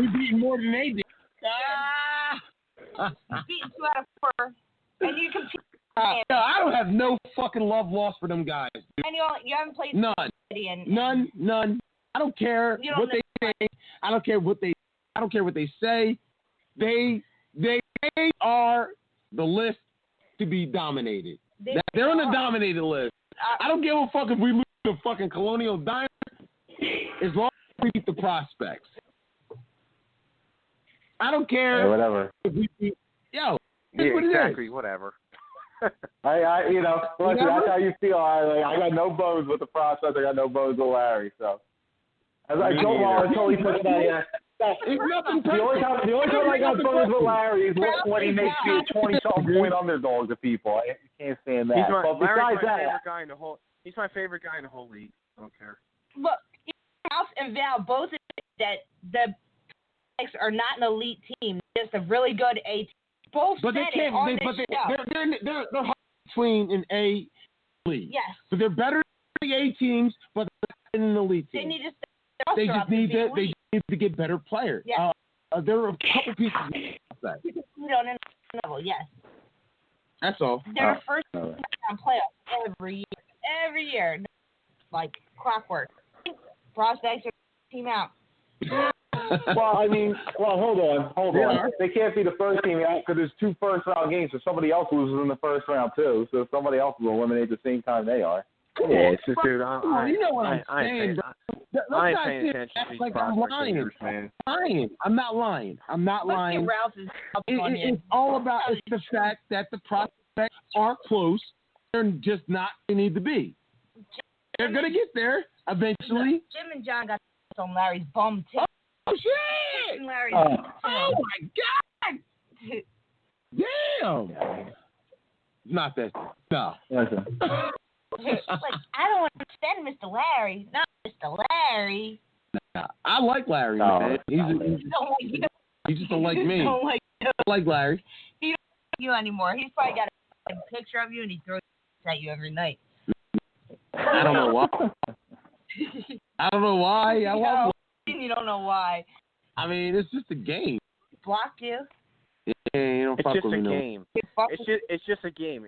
B: We beat more than they did.
C: Beat 2 out of 4, and you compete.
B: No, I don't have no fucking love lost for them guys. Dude.
C: And you haven't played
B: None. None. I don't care what they say. I don't care what they say. They are the list to be dominated. They're on the dominated list. I don't give a fuck if we lose to fucking Colonial Diner as long as we beat the Prospects. I don't care.
D: Yeah, whatever.
B: If we beat,
E: yeah, exactly. Whatever.
D: I you know, look, that's how you feel. I got no bones with the Prospects. I got no bones with Larry. So as I told Laura until he puts that. The only time I got bones with Larry is when he makes me a 20-something point underdog to people. I can't stand that. He's my
E: favorite guy in the whole league. I don't care.
C: Look, House and Val both admit that the Prospects are not an elite team, just a really good A team. Both
B: but they can't. They're hard between an A league.
C: Yes.
B: But they're better than the A teams, but they're not an elite team. They just need to get better players.
C: Yes.
B: There are a couple pieces of that.
C: On a level, yes.
B: That's all.
C: They're the first round playoffs every year, like clockwork. Prospects are team out.
D: Well, hold on. They can't be the first team out because there's 2 first-round games, so somebody else loses in the first round too. So somebody else will eliminate the same time they are.
E: Yeah, it's just, dude.
B: You know what I'm saying?
E: I ain't paying attention to these prospects, man.
B: I'm not lying.
C: Ralph is
B: it's all about the fact that the prospects are close. They're just not where they need to be. They're gonna get there eventually.
C: Jim and John got on Larry's bum too.
B: Oh shit!
C: Larry's
B: oh my god! Damn! Not that. No.
D: Listen.
C: Like, I don't understand Mr. Larry. Not Mr. Larry.
B: Nah, I like Larry, man. He just don't like me.
C: Don't like you.
B: I like Larry.
C: He don't like you anymore. He's probably got a picture of you and he throws it at you every night.
B: I don't know why. I love Larry.
C: You don't know why.
B: I mean, it's just a game.
C: He blocked you.
B: Yeah,
E: it's just a game. It's just a game.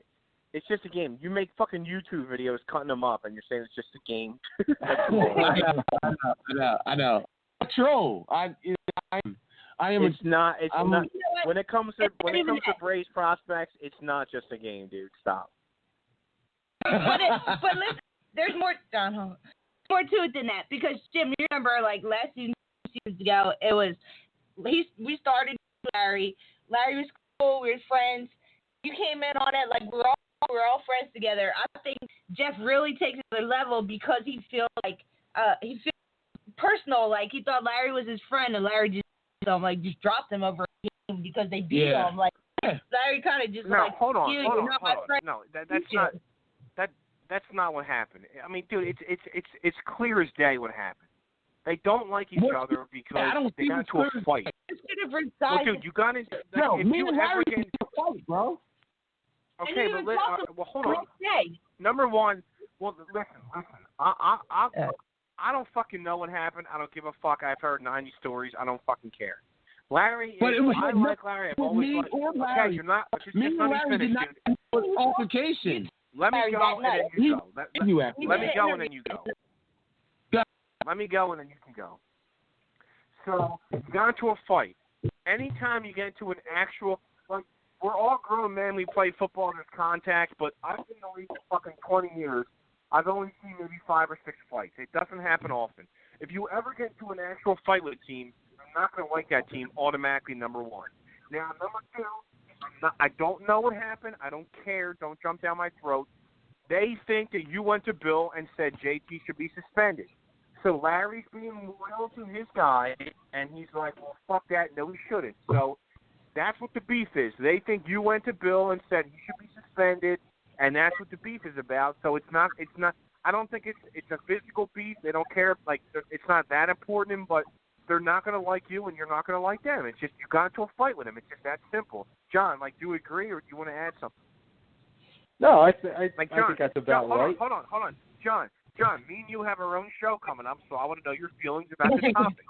E: It's just a game. You make fucking YouTube videos cutting them up, and you're saying it's just a game.
B: I know. True. I am.
E: It's not. When it comes to Braves prospects, it's not just a game, dude. Stop.
C: But listen, there's more. More to it than that, because Jim, you remember like last season, 2 seasons ago, it was we started with Larry. Larry was cool. We were friends. You came in on it like we're all friends together. I think Jeff really takes it to another level because he feels like he feels personal. Like he thought Larry was his friend, and Larry just dropped him over a game because they beat him. Like Larry kind of just
E: hold on.
C: friend.
E: No, that's not what happened. I mean, dude, it's clear as day what happened. They don't like each other because they got into a fight.
C: It's 2 different sides.
E: Well, dude, you got into
B: me and Larry get into a fight, bro.
E: Okay, but hold on. Number one, listen. I don't fucking know what happened. I don't give a fuck. I've heard 90 stories. I don't fucking care. Larry, I like Larry. I've always liked. Okay, you're not.
B: Me and Larry did not have an altercation.
E: Let me go and then you go. Let me go and then you go. Let me go and then you can go. So you got into a fight. Anytime you get into an actual, like, we're all grown men. We play football. There's contact, but I've been in the league for fucking 20 years. I've only seen maybe 5 or 6 fights. It doesn't happen often. If you ever get into an actual fight with a team, you're not going to like that team automatically, number one. Now, number two, I don't know what happened. I don't care. Don't jump down my throat. They think that you went to Bill and said JT should be suspended. So Larry's being loyal to his guy, and he's like, well, fuck that. No, he shouldn't. So that's what the beef is. They think you went to Bill and said he should be suspended, and that's what the beef is about. So it's not. I don't think it's a physical beef. They don't care. Like, it's not that important, but they're not going to like you, and you're not going to like them. It's just you got into a fight with them. It's just that simple. John, like, do you agree, or do you want to add something?
D: No, I think that's about right.
E: Hold on. John, me and you have our own show coming up, so I want to know your feelings about this topic.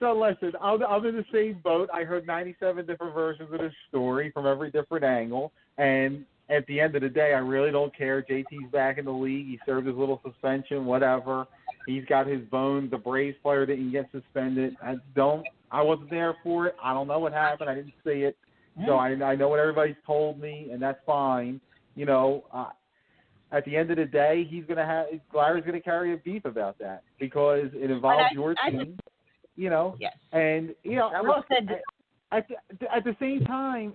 D: So listen, I'm in the same boat. I heard 97 different versions of this story from every different angle, and at the end of the day, I really don't care. JT's back in the league. He served his little suspension, whatever. He's got his bone. The Braves player didn't get suspended. I wasn't there for it. I don't know what happened. I didn't see it. So I know what everybody's told me, and that's fine. You know, at the end of the day, Larry's gonna carry a beef about that because it involves your team. You know,
C: yes.
D: And you know, look, at the same time,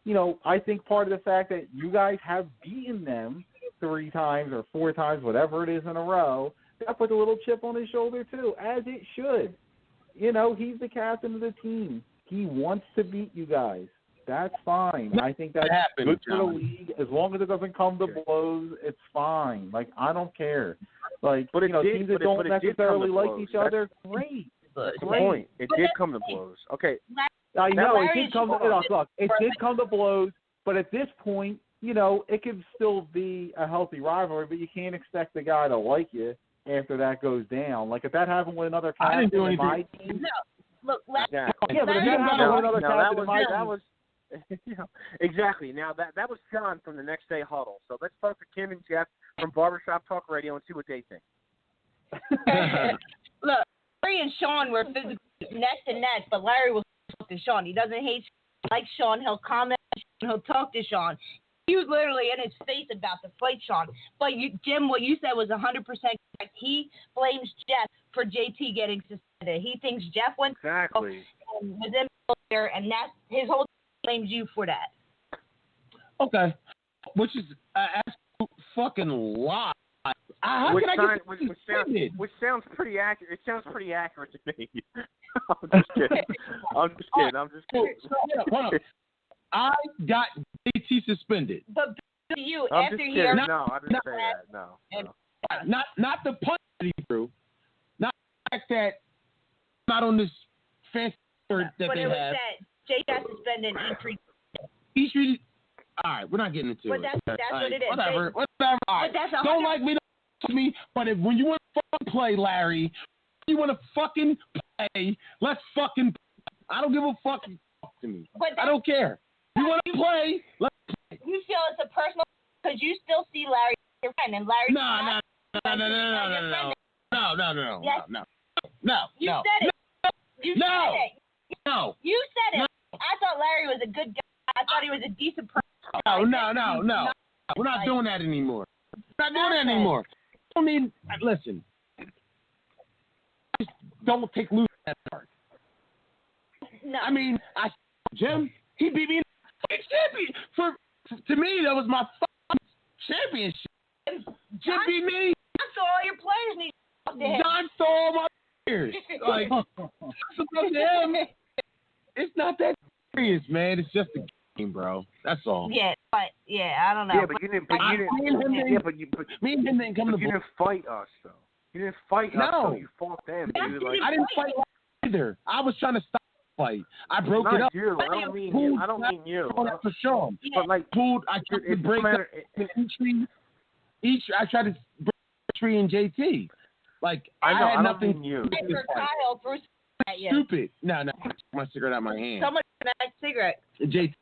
D: you know, I think part of the fact that you guys have beaten them 3 times or 4 times, whatever it is in a row, that puts a little chip on his shoulder too, as it should. You know, he's the captain of the team. He wants to beat you guys. That's fine. I think that's good for the league. As long as it doesn't come to blows, it's fine. Like, I don't care. Like, but teams that don't necessarily like each other, great.
E: That's the point. It did come to blows. Okay.
D: I know it did come to blows, but at this point, you know, it could still be a healthy rivalry, but you can't expect the guy to like you after that goes down. Like, if that happened with another captain in my team.
C: No, look,
D: but if that happened with another captain in my team.
E: Exactly. Now, that was John from the Next Day Huddle. So let's talk to Kim and Jeff from Barbershop Talk Radio and see what they think.
C: Look, Larry and Sean were physically neck to neck, but Larry will talk to Sean. He doesn't hate Sean. Like Sean, he'll comment on Sean, he'll talk to Sean. He was literally in his face about to fight Sean. But Jim, what you said was 100% correct. He blames Jeff for JT getting suspended. He thinks Jeff went and was in there, and that's his whole blames you for that.
B: Okay. Which is absolute fucking lie.
E: Which sounds pretty accurate. It sounds pretty accurate to me. I'm just kidding.
B: Hold on. I got JT suspended.
C: But to you,
E: I'm
C: after
E: just
C: he
E: kidding. No, I didn't say that. No.
B: Not the punch that he threw. Not the fact that I'm not on this fancy word that
C: but
B: they
C: it was
E: Uh,
B: have.
C: that Jay got suspended and
B: He treated. All right, we're not getting into
C: but
B: it.
C: That's what it is.
B: Whatever. All right. Don't like me, don't me. But when you want to fucking play, Larry, you want to fucking play, let's fucking play. I don't give a fuck. Talk to me. I don't care. You want to play, let's play.
C: You feel it's a personal because you still see Larry as your friend, and Larry.
B: No.
C: You said it. You said it.
B: No.
C: You said it. I thought Larry was a good guy. I thought he was a decent person.
B: No. We're not doing that anymore. Don't need. Listen. Just don't take loose that part.
C: No.
B: I mean, Jim, he beat me in the champion. To me, that was my fucking championship. Jim beat me.
C: John saw all your players need to talk to him.
B: John saw all my players. Like, supposed to him. It's not that serious, man. It's just a game, bro. That's all.
C: Yeah, but I don't know.
E: Yeah, but you didn't.
B: Me and him didn't come to.
E: You didn't fight us though. You didn't fight us. Though. You fought them.
B: I didn't fight either. I was trying to stop the fight. I broke it up.
E: You. I don't mean you. I don't mean you.
B: For sure.
C: Yeah.
B: But like, I tried to break up each. I tried to break Tree and JT. Like, I know. I don't mean you.
C: Kyle threw at you.
B: Stupid. No. My cigarette out of my hand.
C: Someone had a cigarette.
B: JT.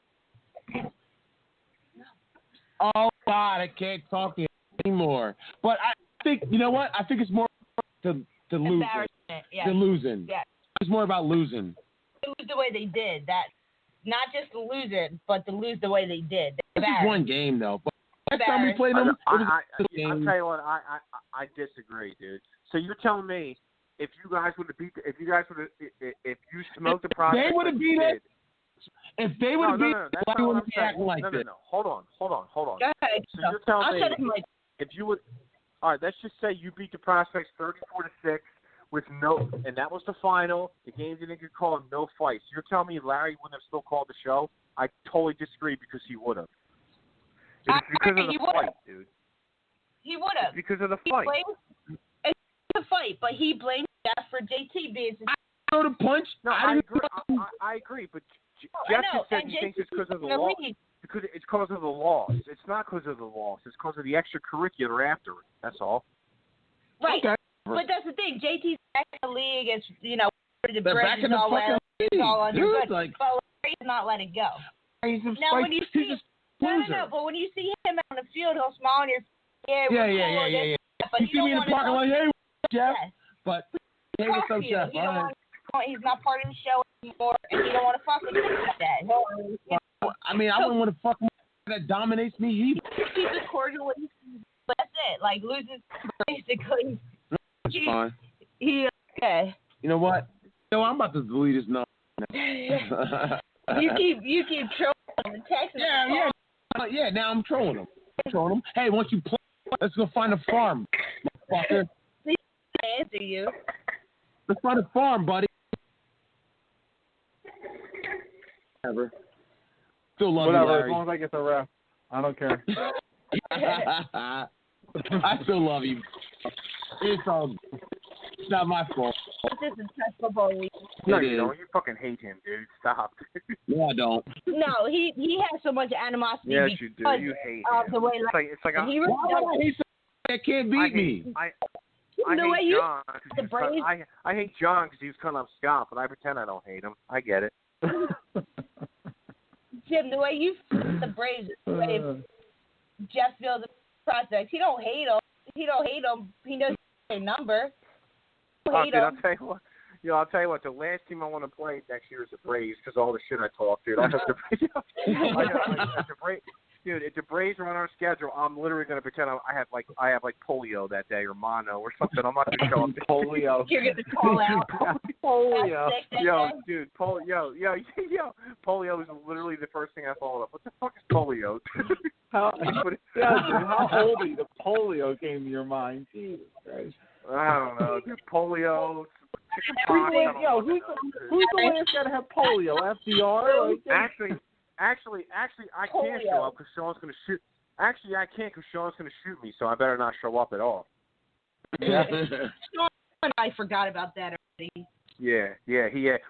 B: Oh God, I can't talk to you anymore. But I think, you know what? I think it's more to losing.
C: Yeah.
B: To losing.
C: Yeah.
B: It's more about losing.
C: To lose the way they did. That not just to lose it, but to lose the way they did.
B: This is one game though. But next time we played them,
E: I'll tell you what. I disagree, dude. So you're telling me if you guys would have beat, if you smoked the process,
B: they would have beat it. If they would have beat
E: it, that's not what I'm saying. No. Hold on.
C: Go ahead.
E: So you're telling me if you would, all right, let's just say you beat the Prospects 34-6 with no, and that was the final. The game didn't get called, no fights. You're telling me Larry wouldn't have still called the show? I totally disagree because he would have. It's because of the fight, dude.
C: He would have.
E: It's because of the fight.
C: It's the fight, but he blamed Jeff for JT being.
B: I throw the punch.
E: No, I agree, but Jeff just said he thinks it's because of the law. Because it's because of the loss. It's not because of the loss. It's because of the extracurricular after it. That's all.
C: Right.
B: Okay.
C: But that's the thing. JT's back in the league. It's, the
B: They're back in the fucking league.
C: It's all under good.
B: Like,
C: But Larry's not let it go. Now, when you see but when you see him out on the field, he'll smile on your face.
B: Yeah.
C: But
B: you see me in the parking lot, hey, Jeff.
C: Yes.
B: But hey, what's up, Jeff?
C: He's not part of the show anymore, and you don't want to fuck with him like that.
B: I wouldn't want to fuck with that dominates me either.
C: Keep it cordial with him. That's it. Like, loses basically.
B: That's fine.
C: Okay.
B: You know what? I'm about to delete his number.
C: You keep trolling him and texting him.
B: Yeah, now I'm trolling him. Hey, once you play, let's go find a farm, motherfucker.
C: Please answer you.
B: Let's find a farm, buddy. Whatever. Still love you, Larry.
D: As long as I get the ref. I don't care.
B: I still love you. It's not my fault.
C: This is a football league.
E: No, you don't. You fucking hate him, dude. Stop.
B: No, I don't.
C: No, he has so much animosity.
E: Yes, you do. You hate him.
C: The way,
E: it's like
C: he really
B: that can't beat me.
E: I hate John. I hate John because he was coming up Scott, but I pretend I don't hate him. I get it.
C: Jim, the way you the Braves, the way Jeff feels the prospects, he don't hate him. He knows their number.
E: Dude, I'll tell you what. I'll tell you what. The last team I want to play next year is the Braves because all the shit I talk, dude. I have to Braves. Dude, if the Braves are on our schedule, I'm literally going to pretend I have polio that day or mono or something. I'm not going to show up.
D: Polio.
C: You're going to call out.
D: Polio.
E: Yo, dude, polio is literally the first thing I followed up. What the fuck is polio?
D: How old are you? The polio came to your mind. Jesus Christ.
E: I don't know, dude. Polio.
D: Who's the last guy to have polio? FDR?
E: Actually, I can't show up because Sean's going to shoot. Actually, I can't because Sean's going to shoot me, so I better not show up at all.
C: Yeah. I forgot about that already.
E: Yeah.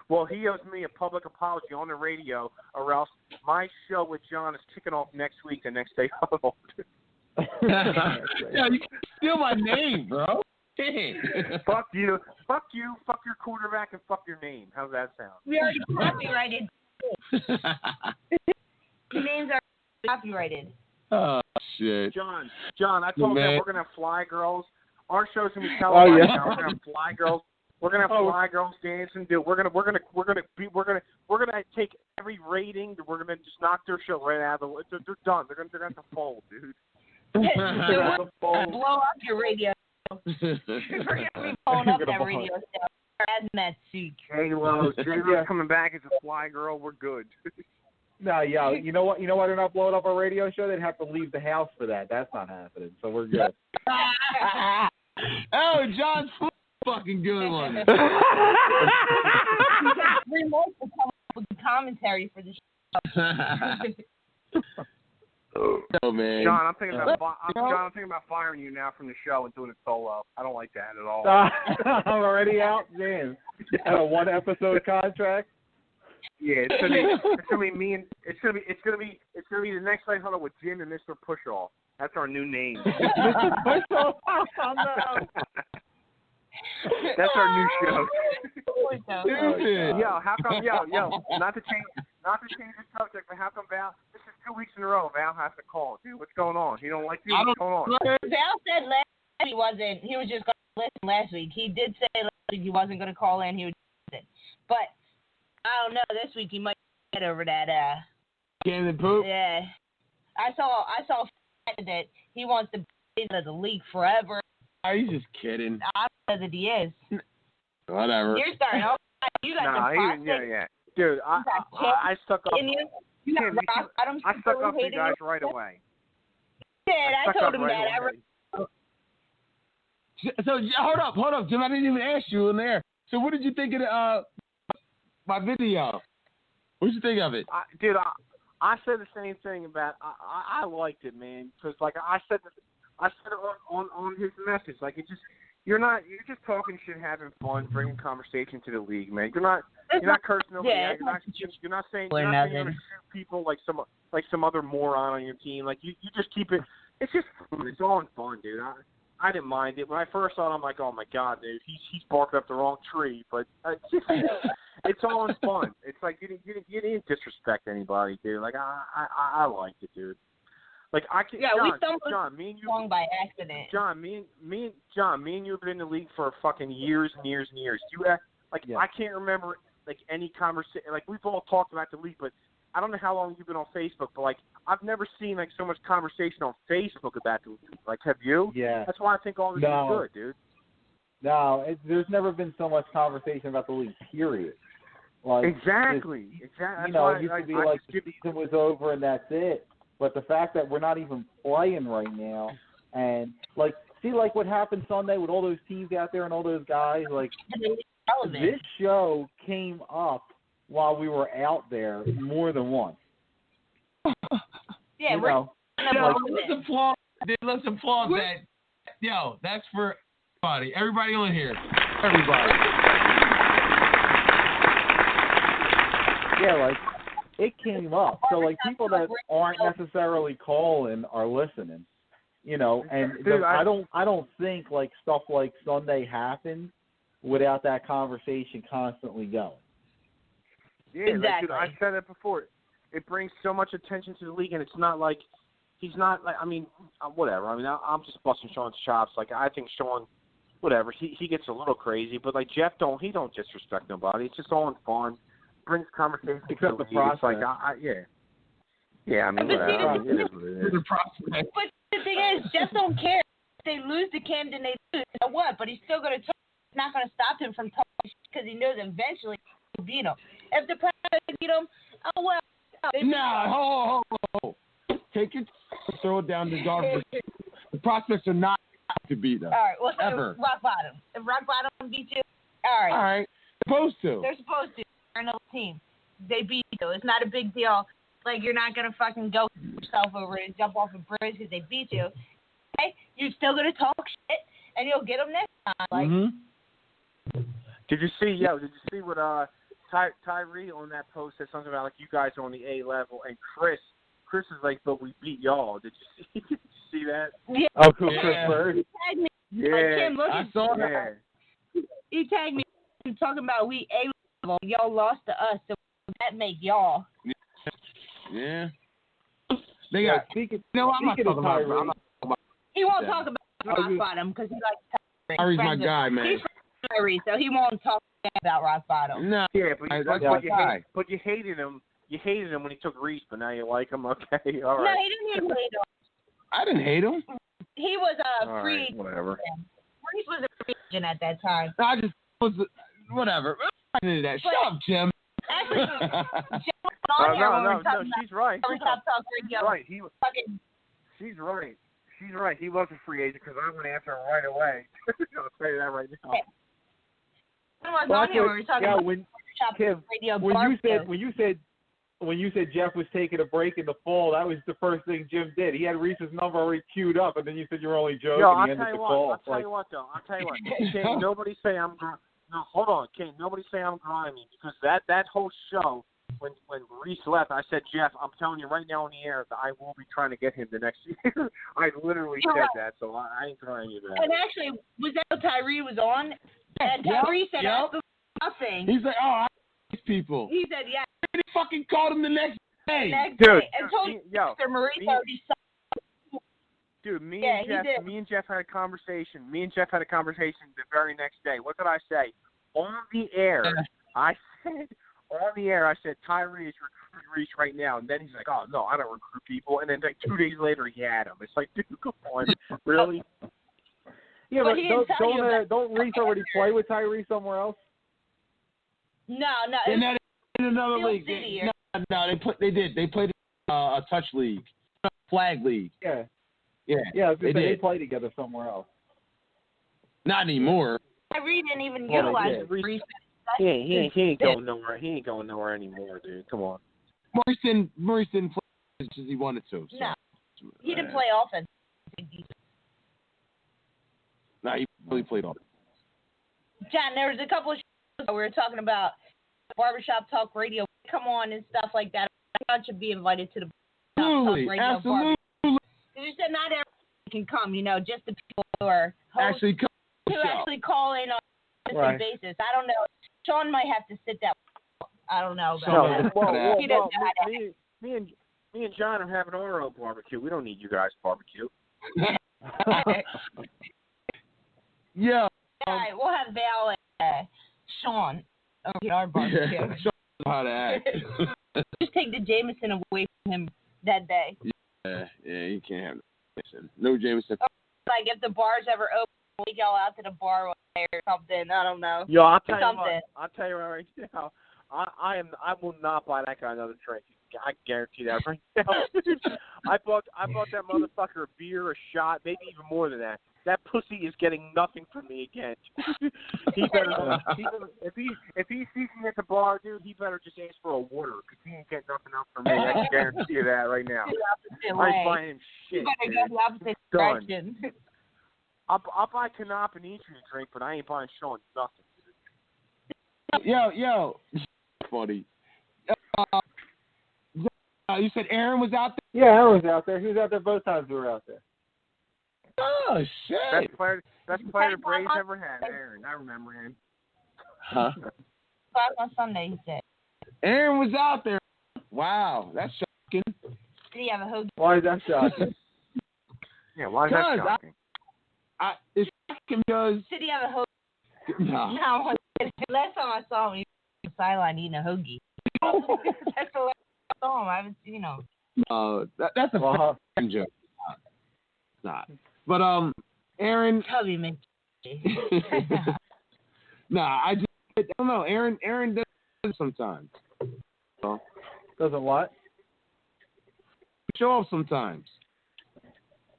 E: Well, he owes me a public apology on the radio, or else my show with John is kicking off next week, the next day off.
B: Yeah, you can steal my name, bro.
E: Fuck you, fuck your quarterback, and fuck your name. How's that sound?
C: We already copyrighted. The names are copyrighted.
B: Oh, shit.
E: John, I told them we're gonna have fly girls. Our show's gonna be televised now. We're gonna have fly girls. We're gonna have fly girls dancing. Dude, we're gonna take every rating. We're gonna just knock their show right out of the way. They're done. They're gonna have to fold, dude.
C: They're gonna blow up your radio. We're gonna be blowing up that radio show. Hazmat suit.
E: J-Lo's coming back as a fly girl. We're good.
D: No, you know what? They're not blowing up our radio show. They'd have to leave the house for that. That's not happening. So we're good.
B: Oh, John's fucking good one.
C: 3 months to come up with the commentary for the show.
B: Oh man,
E: John, I'm thinking about firing you now from the show and doing it solo. I don't like that at all.
D: I'm already out, man. A 1-episode contract.
E: Yeah, it's gonna be me and it's gonna be the next night huddle with Jim and Mr. Pushoff. That's our new name.
D: Mr. Pushoff. Oh, no.
E: That's our new show.
B: Stupid.
E: How come? Not to change the subject, but how come Val? This is 2 weeks in a row. Val has to call. Dude, what's going on? He don't like you. What's going on?
C: Val said last week he was just going to listen last week. He did say last week he wasn't going to call in. He would listen, but I don't know. This week he might get over that.
B: Game and poop.
C: Yeah, I saw that he wants to be in the league forever.
B: Are you just kidding?
C: I don't know that he is.
B: Whatever.
C: You're starting off. You got the prospect.
E: Yeah. Dude, I stuck up. I stuck up to you guys right away.
C: I told him that.
B: So hold up, Jim. I didn't even ask you in there. So what did you think of my video? What did you think of it?
E: Dude, I said the same thing about. I liked it, man, because like I said it on his message. Like you're just talking shit, having fun, bringing conversation to the league, man. You're not cursing nobody out. You're not saying you're gonna shoot people like some other moron on your team. Like you just keep it. It's just fun. It's all in fun, dude. I didn't mind it. When I first saw it, I'm like, oh my god, dude, he's barking up the wrong tree. But it's all in fun. It's like you didn't disrespect anybody, dude. Like I liked it, dude. Like I can.
C: Yeah,
E: John,
C: we stumbled
E: John, me and you.
C: along by accident.
E: John, me and you have been in the league for fucking years and years and years. I can't remember like any conversation. Like we've all talked about the league, but I don't know how long you've been on Facebook. But like I've never seen like so much conversation on Facebook about the league. Like, have you?
D: Yeah.
E: That's why I think all this is good, dude.
D: No, there's never been so much conversation about the league. Period. Like
E: Exactly.
D: You know, it used to be like the season was over and that's it. But the fact that we're not even playing right now, and like, see, like what happened Sunday with all those teams out there and all those guys, like this show came up while we were out there more than once.
C: Yeah,
D: you
C: we're
D: know,
G: Let's applaud that. Yo, that's for everybody. Everybody on here. Everybody.
D: Yeah, like it came up. So like people that aren't necessarily calling are listening. You know, and
E: dude,
D: I don't think like stuff like Sunday happened without that conversation constantly going.
E: Yeah,
C: exactly.
E: Like, dude, I said it before. It brings so much attention to the league, and it's not like he's not like. I mean, whatever. I mean, I'm just busting Sean's chops. Like I think Sean, whatever. He gets a little crazy, but like Jeff don't disrespect nobody. It's just all in fun. Brings conversation.
D: Except the process.
E: Like yeah. I mean, whatever. It is what it is.
C: But the thing is, Jeff don't care. If they lose to Camden, they lose. So what? But he's still going to talk. It's not going to stop him from talking because he knows eventually he'll beat him. If the Patriots beat him, oh well.
G: No, ho. Take it, throw it down the garbage. The prospects are not to beat us.
C: All right, well,
G: ever.
C: rock bottom. If rock bottom beats you, all right.
G: Supposed to.
C: They're supposed to. They're another team. They beat you. It's not a big deal. Like, you're not going to fucking go yourself over and jump off a bridge because they beat you. Okay? You're still going to talk shit, and you'll get them next time. Like,
E: Did you see what Tyree on that post said something about like you guys are on the A level, and Chris is like, but we beat y'all. Did you see that?
C: Yeah.
D: Oh, cool, Chris Bird.
C: He tagged me.
E: Yeah,
C: like, Kim, look
G: I
C: at
G: saw
C: that. He tagged me talking about we A level. Y'all lost to us, so that make y'all.
G: Yeah. They got.
D: Speaking
G: I'm not
D: of
G: talking
D: Tyree,
G: about.
C: He won't talk about rock bottom because he likes Tyree.
G: Tyree's my guy, man.
C: He's from Tyree, so he won't talk about rock bottom.
G: No.
E: Yeah, but
G: you
E: hated him. You hated him when he took Reese, but now you like him. Okay, all
C: No,
E: right.
C: he didn't even hate him.
G: I didn't hate him.
C: He was a
E: All
C: free
E: right,
C: agent.
E: whatever.
C: Reese was a free agent at that time.
G: I just was whatever. I'm into that. Shut up, Jim.
C: Actually, Jim was on here when we were talking
E: she's right.
C: about Top Talk Radio.
E: Right.
C: She's
E: right. She's right. He was a free agent because I'm going to answer him right away. I'll tell you that right now.
C: Jim was on here when we were talking about Top
D: Kim,
C: Radio.
D: When you said Jeff was taking a break in the fall, that was the first thing Jim did. He had Reese's number already queued up, and then you said you were only joking.
E: Yo, I'll
D: ended
E: tell you
D: the
E: what.
D: call.
E: I'll tell you what, though. Can't nobody say I'm no, hold on. Can't nobody say I'm grimy because that whole show when Reese left, I said, Jeff, I'm telling you right now on the air that I will be trying to get him the next year. I literally said that, so I ain't trying you that.
C: And actually, was that what Tyree was on? And Tyree said nothing.
G: He's like, I hate these people.
C: He said, yeah.
G: And he fucking called him the next day.
E: Dude,
C: and told Mr. Maurice already saw.
E: Dude, me and Jeff had a conversation. Me and Jeff had a conversation the very next day. What did I say? On the air, I said, Tyree is recruiting Reese right now. And then he's like, oh, no, I don't recruit people. And then like 2 days later, he had him. It's like, dude, come on. Really?
D: Yeah,
C: but
D: don't Reese already play with Tyree somewhere else?
C: No.
G: In another league. No, they did. They played a touch league, flag league.
D: Yeah.
G: Yeah,
D: they play together somewhere else.
G: Not anymore.
C: Tyree didn't even utilize Reese.
E: He ain't going nowhere. He ain't going nowhere anymore, dude. Come on.
G: Maurice didn't play as much as he wanted to. So.
C: No, he didn't play offense.
G: No, he really played offense.
C: John, there was a couple of shows that we were talking about Barbershop Talk Radio. Come on and stuff like that. I should be invited to the Barbershop Talk Radio.
G: Absolutely.
C: You said not everyone can come, just the people or host
G: Actually,
C: to actually call in on a consistent basis. I don't know. Sean might have to sit that. I don't know.
E: Well, me and John are having our own barbecue. We don't need you guys' barbecue.
G: Yeah.
C: We'll have Val and Sean over our barbecue.
G: Yeah, Sean knows how to act.
C: Just take the Jameson away from him that day.
G: Yeah, you can't have Jameson. No Jameson.
C: Like if the bar's ever open, we go out to the bar one day or something. I don't know.
E: Yo, I'll tell you right now. I will not buy that guy another drink. I guarantee that right now. I bought that motherfucker a beer, a shot, maybe even more than that. That pussy is getting nothing from me again. He better if he sees me at the bar, dude, he better just ask for a water because he ain't getting nothing else from me. I can guarantee you that right now. I ain't buying him shit.
C: You better go the opposite direction.
E: I'll buy Canop and eat you a drink, but I ain't buying Sean nothing.
G: Yo, funny. You said Aaron was out there?
D: Yeah, Aaron was out there. He was out there both times we were out there.
G: Oh, shit.
E: Best player the Braves ever had, Aaron. I remember him.
G: Huh?
C: Class on Sunday, he said.
G: Aaron was out there. Wow, that's shocking.
C: Did he have a hoagie?
D: Why is that shocking?
E: Yeah, why is that shocking?
G: It's shocking because...
C: Did he have a hoagie?
G: No.
C: Last time I saw him, he was on the sideline eating a hoagie. That's the last time I saw him. I haven't seen him.
G: No, that's a fucking joke. It's not. But, Aaron...
C: Tubby me.
G: Nah, I don't know. Aaron does it sometimes. So,
D: doesn't what?
G: Show up sometimes.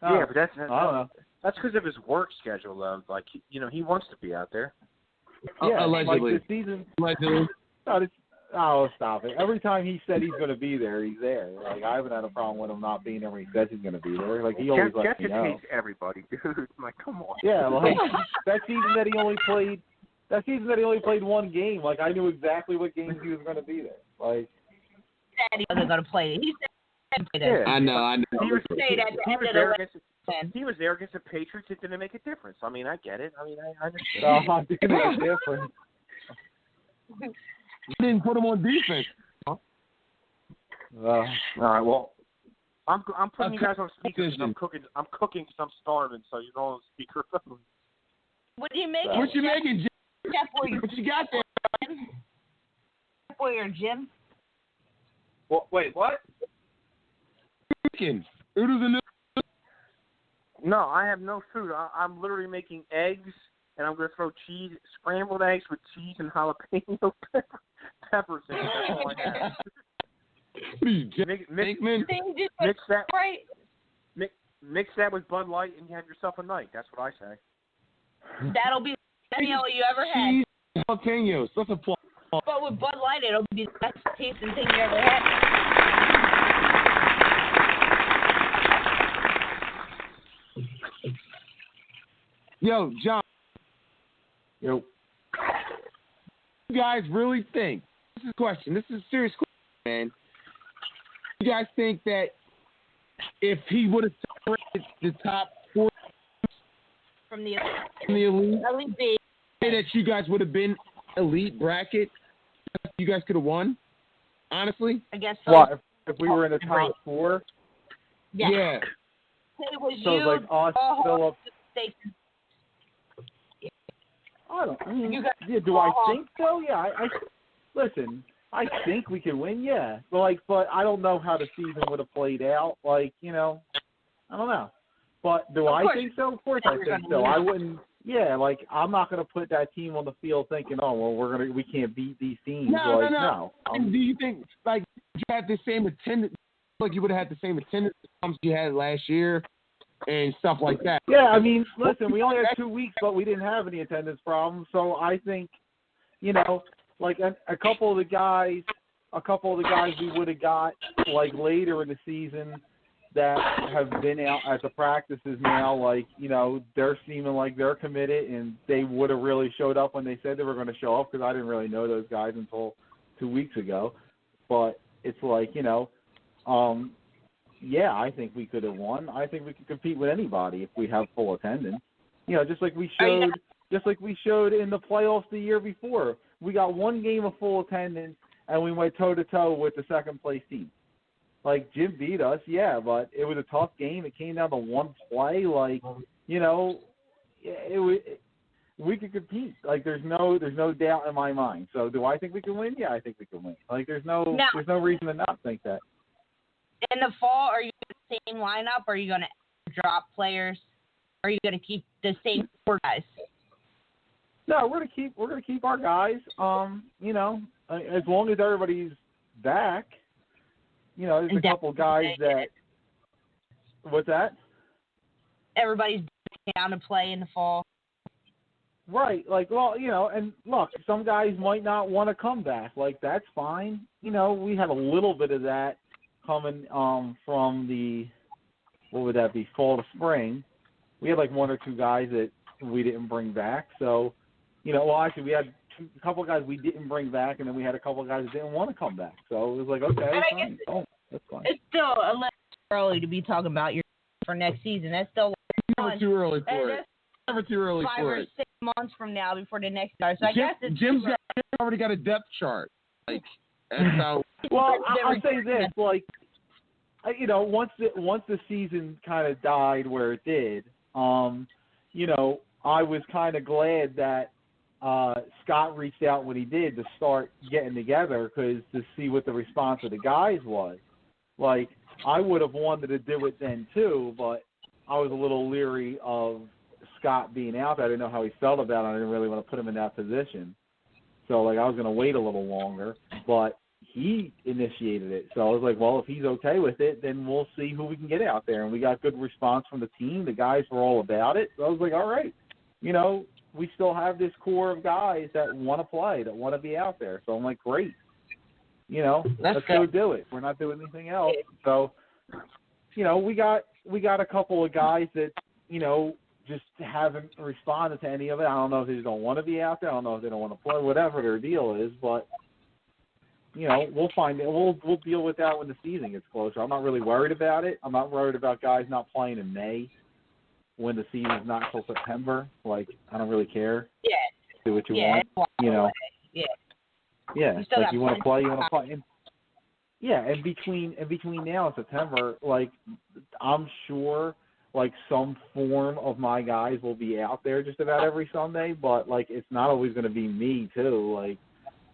E: Yeah, but that's
D: I don't know.
E: That's because of his work schedule, though. Like, he wants to be out there.
D: Yeah,
G: allegedly.
D: Like this season.
G: Allegedly.
D: Stop it. Every time he said he's going to be there, he's there. Like, I haven't had a problem with him not being there when he says he's going to be there. Like, he always lets me know.
E: Jeff everybody, dude. Like, come on.
D: Yeah, like, that season that he only played one game, like, I knew exactly what games he was going to be there. Like,
C: he wasn't going to play it. He said he
G: yeah. I know.
E: He was there against the Patriots. It didn't make a difference. I mean, I get it. I mean, I understand.
D: It didn't make a difference.
G: You didn't put him on defense. Huh?
E: All right. Well, I'm putting you guys on speaker because I'm cooking because I'm starving. So you're on speakerphone.
C: What are you making?
G: What you making, Jim?
C: Jeff,
G: what you got there?
C: For your gym?
E: Wait, what?
G: Chicken. Oodles and noodles.
E: No, I have no food. I'm literally making eggs, and I'm going to throw cheese, scrambled eggs with cheese and jalapeno peppers in it. That's all I have. Mix that with Bud Light, and you have yourself a night. That's what I say.
C: That'll be the best meal you ever had.
G: Cheese and jalapenos. That's a plot.
C: But with Bud Light, it'll be the best tasting thing you ever had.
G: Yo, John.
D: Yo.
G: You guys really think, this is a question, this is a serious question, man. You guys think that if he would have separated the top 4
C: from the
G: elite
C: B,
G: that you guys would have been elite bracket, you guys could have won? Honestly?
C: I guess so.
D: What, if we were in the top 4?
G: Yeah.
C: It was
D: so
C: you,
D: like us, Phillips. Do I think so? Yeah, I listen. I think we could win. Yeah, but I don't know how the season would have played out. Like, I don't know. But do I think so? Of course I think so. I wouldn't. Yeah, like I'm not going to put that team on the field thinking, oh well, we can't beat these teams. No.
G: Do you think like you had the same attendance? Like you would have had the same attendance as you had last year? And stuff like that.
D: Yeah, I mean, listen, we only had 2 weeks, but we didn't have any attendance problems. So I think, like a couple of the guys we would have got like later in the season that have been out at the practices now, like, they're seeming like they're committed and they would have really showed up when they said they were going to show up because I didn't really know those guys until 2 weeks ago. But it's like, yeah, I think we could have won. I think we could compete with anybody if we have full attendance. You know, just like we showed in the playoffs the year before. We got one game of full attendance, and we went toe-to-toe with the second-place team. Like, Jim beat us, yeah, but it was a tough game. It came down to one play. Like, you know, we could compete. Like, there's no doubt in my mind. So, do I think we can win? Yeah, I think we can win. Like, there's no reason to not think that.
C: In the fall, are you the same lineup? Or are you going to drop players? Or are you going to keep the same 4 guys?
D: No, we're gonna keep our guys. You know, as long as everybody's back. You know, there's a couple guys that. What's that?
C: Everybody's down to play in the fall.
D: Right, like, well, you know, and look, some guys might not want to come back. Like, that's fine. You know, we had a little bit of that coming from the, what would that be, fall to spring. We had like 1 or 2 guys that we didn't bring back. So, you know, well, actually, we had a couple guys we didn't bring back, and then we had a couple guys that didn't want to come back. So it was like, okay, fine. That's fine.
C: It's still a little early to be talking about your for next season. That's still
G: never too early for it. Never too early
C: 5
G: for
C: or
G: it.
C: 6 months from now before the next starts. So I guess it's
G: Jim's already got a depth chart. Like, that's how.
D: Well, I'll say this, like, you know, once the season kind of died where it did, you know, I was kind of glad that Scott reached out when he did to start getting together, because to see what the response of the guys was. Like, I would have wanted to do it then too, but I was a little leery of Scott being out there. I didn't know how he felt about it. I didn't really want to put him in that position. So, like, I was going to wait a little longer, but he initiated it. So I was like, well, if he's okay with it, then we'll see who we can get out there. And we got good response from the team. The guys were all about it. So I was like, all right, you know, we still have this core of guys that want to play, that want to be out there. So I'm like, great. You know, let's go do it. We're not doing anything else. So, you know, we got a couple of guys that, you know, just haven't responded to any of it. I don't know if they just don't want to be out there. I don't know if they don't want to play, whatever their deal is. But, you know, we'll find it. We'll deal with that when the season gets closer. I'm not really worried about it. I'm not worried about guys not playing in May when the season's not until September. Like, I don't really care.
C: Yeah.
D: Do what you want. You know.
C: Yeah.
D: Yeah, like you want to play, And, yeah, and between now and September, like, I'm sure, like, some form of my guys will be out there just about every Sunday, but, like, it's not always going to be me too. Like,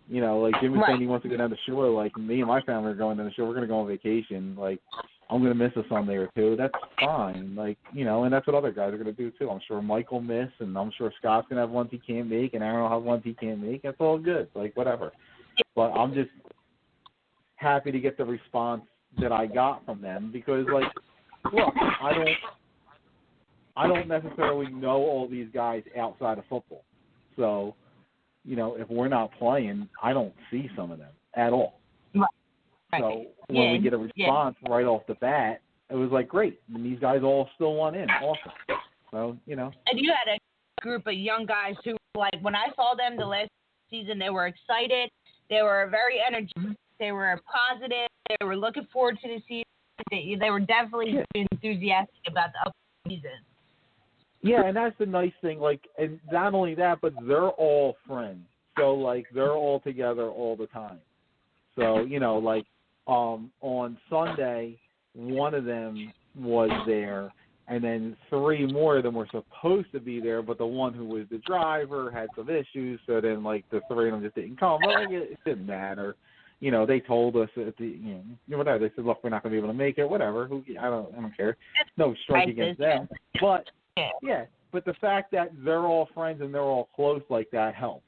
D: you know, like Jim was saying he wants to go down the shore. Like, me and my family are going down the shore. We're going to go on vacation. Like, I'm going to miss a Sunday or two. That's fine. Like, you know, and that's what other guys are going to do too. I'm sure Mike will miss, and I'm sure Scott's going to have ones he can't make, and Aaron will have ones he can't make. That's all good. Like, whatever. But I'm just happy to get the response that I got from them, because, like, look, I don't necessarily know all these guys outside of football. So, you know, if we're not playing, I don't see some of them at all.
C: Right.
D: So when we get a response right off the bat, it was like, great. And these guys all still want in. Awesome. So, you know.
C: And you had a group of young guys who, like, when I saw them the last season, they were excited. They were very energetic. They were positive. They were looking forward to the season. They were definitely enthusiastic about the upcoming season.
D: Yeah, and that's the nice thing. Like, and not only that, but they're all friends. So, like, they're all together all the time. So, you know, like, on Sunday, one of them was there, and then 3 more of them were supposed to be there, but the one who was the driver had some issues, so then, like, the 3 of them just didn't come. But, like, it didn't matter. You know, they told us at the, you know, whatever. They said, look, we're not going to be able to make it, whatever. I don't care. No strike against them. But, yeah, but the fact that they're all friends and they're all close like that helps.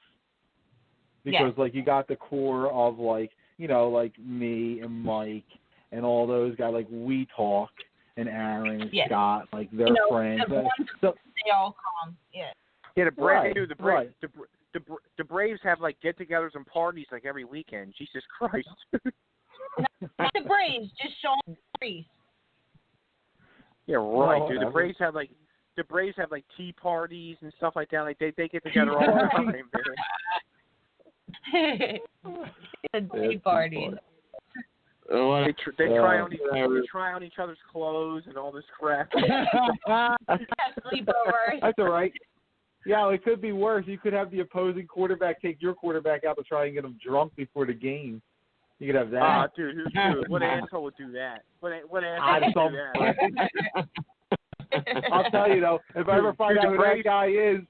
D: Because, like, you got the core of, like, you know, like me and Mike and all those guys, like, we talk, and Aaron and Scott, like, they're friends.
C: So, they all come,
E: Yeah, the Braves have, like, get-togethers and parties, like, every weekend. Jesus Christ.
C: Not the Braves, just Sean Braves.
E: Yeah, right, dude. The Braves have, like, tea parties and stuff like that. Like, they get together all the time, man.
C: Tea party.
E: They try on each other's clothes and all this crap.
C: Sleepover.
D: That's all right. Yeah, it could be worse. You could have the opposing quarterback take your quarterback out to try and get him drunk before the game. You could have that.
E: Dude, what asshole would do that? What asshole would do that?
D: I'll tell you though, if I ever find out who that guy is,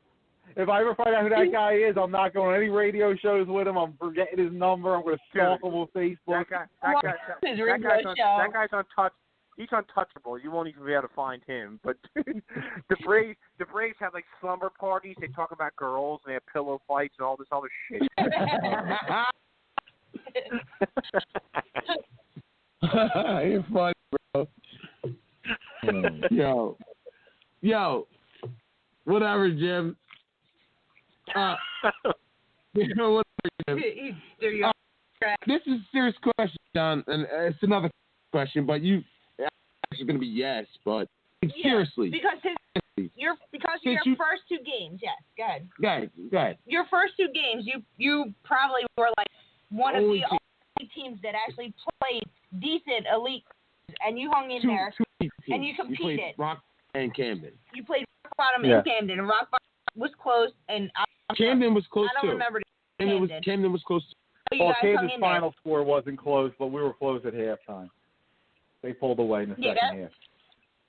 D: I'm not going on any radio shows with him. I'm forgetting his number. I'm going to stalk him on Facebook.
E: That guy's untouchable. He's untouchable. You won't even be able to find him. But the Braves have like slumber parties. They talk about girls and they have pillow fights and all this other shit.
G: You're funny, bro. Yo, whatever, Jim. Whatever, Jim. This is a serious question, John, and it's another question, but it's going to be yes, but seriously.
C: Because your first two games, yes, go ahead.
G: Go ahead.
C: Your first two games, you probably were like one of the only teams that actually played decent elite, and you hung in there, and you competed.
G: You played Rock and Camden.
C: You played Rock Bottom and Camden, and Rock Bottom was close, and
G: Camden was close
C: too. I don't remember
G: Camden was close too.
D: Well, Camden's final score wasn't close, but we were close at halftime. They pulled away in the second half.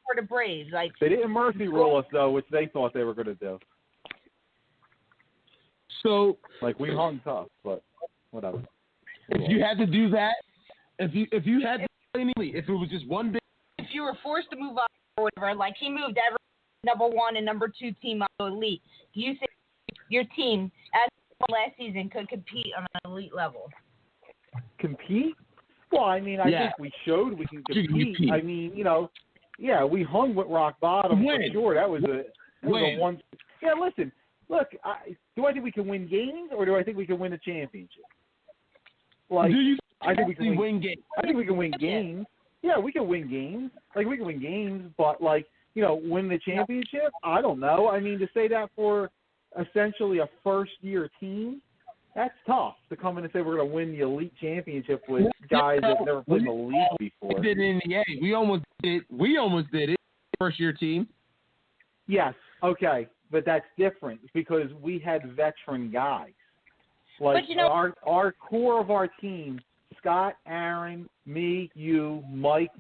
C: For the Braves,
D: they didn't mercy rule us though, which they thought they were going to do.
G: So,
D: we hung tough, but whatever.
G: If you had to do that, if you had to play in elite, if it was just one big,
C: if you were forced to move up or whatever, like he moved every number 1 and number 2 team up to elite, do you think your team, as last season, could compete on an elite level?
D: Compete? Well, I mean, I think we showed we can compete. I mean, we hung with Rock Bottom for sure. That was a one. Yeah, listen, look, do I think we can win games or do I think we can win a championship?
G: Do you
D: I think we can
G: win games?
D: I think we can win games. Yeah, we can win games. We can win games, but win the championship? I don't know. I mean, to say that for essentially a first-year team, that's tough to come in and say we're going to win the elite championship with guys that never played in the league before.
G: We did it in the A. We almost did it. First-year team.
D: Yes. Okay, but that's different because we had veteran guys. Our core of our team, Scott, Aaron, me, you, Mike,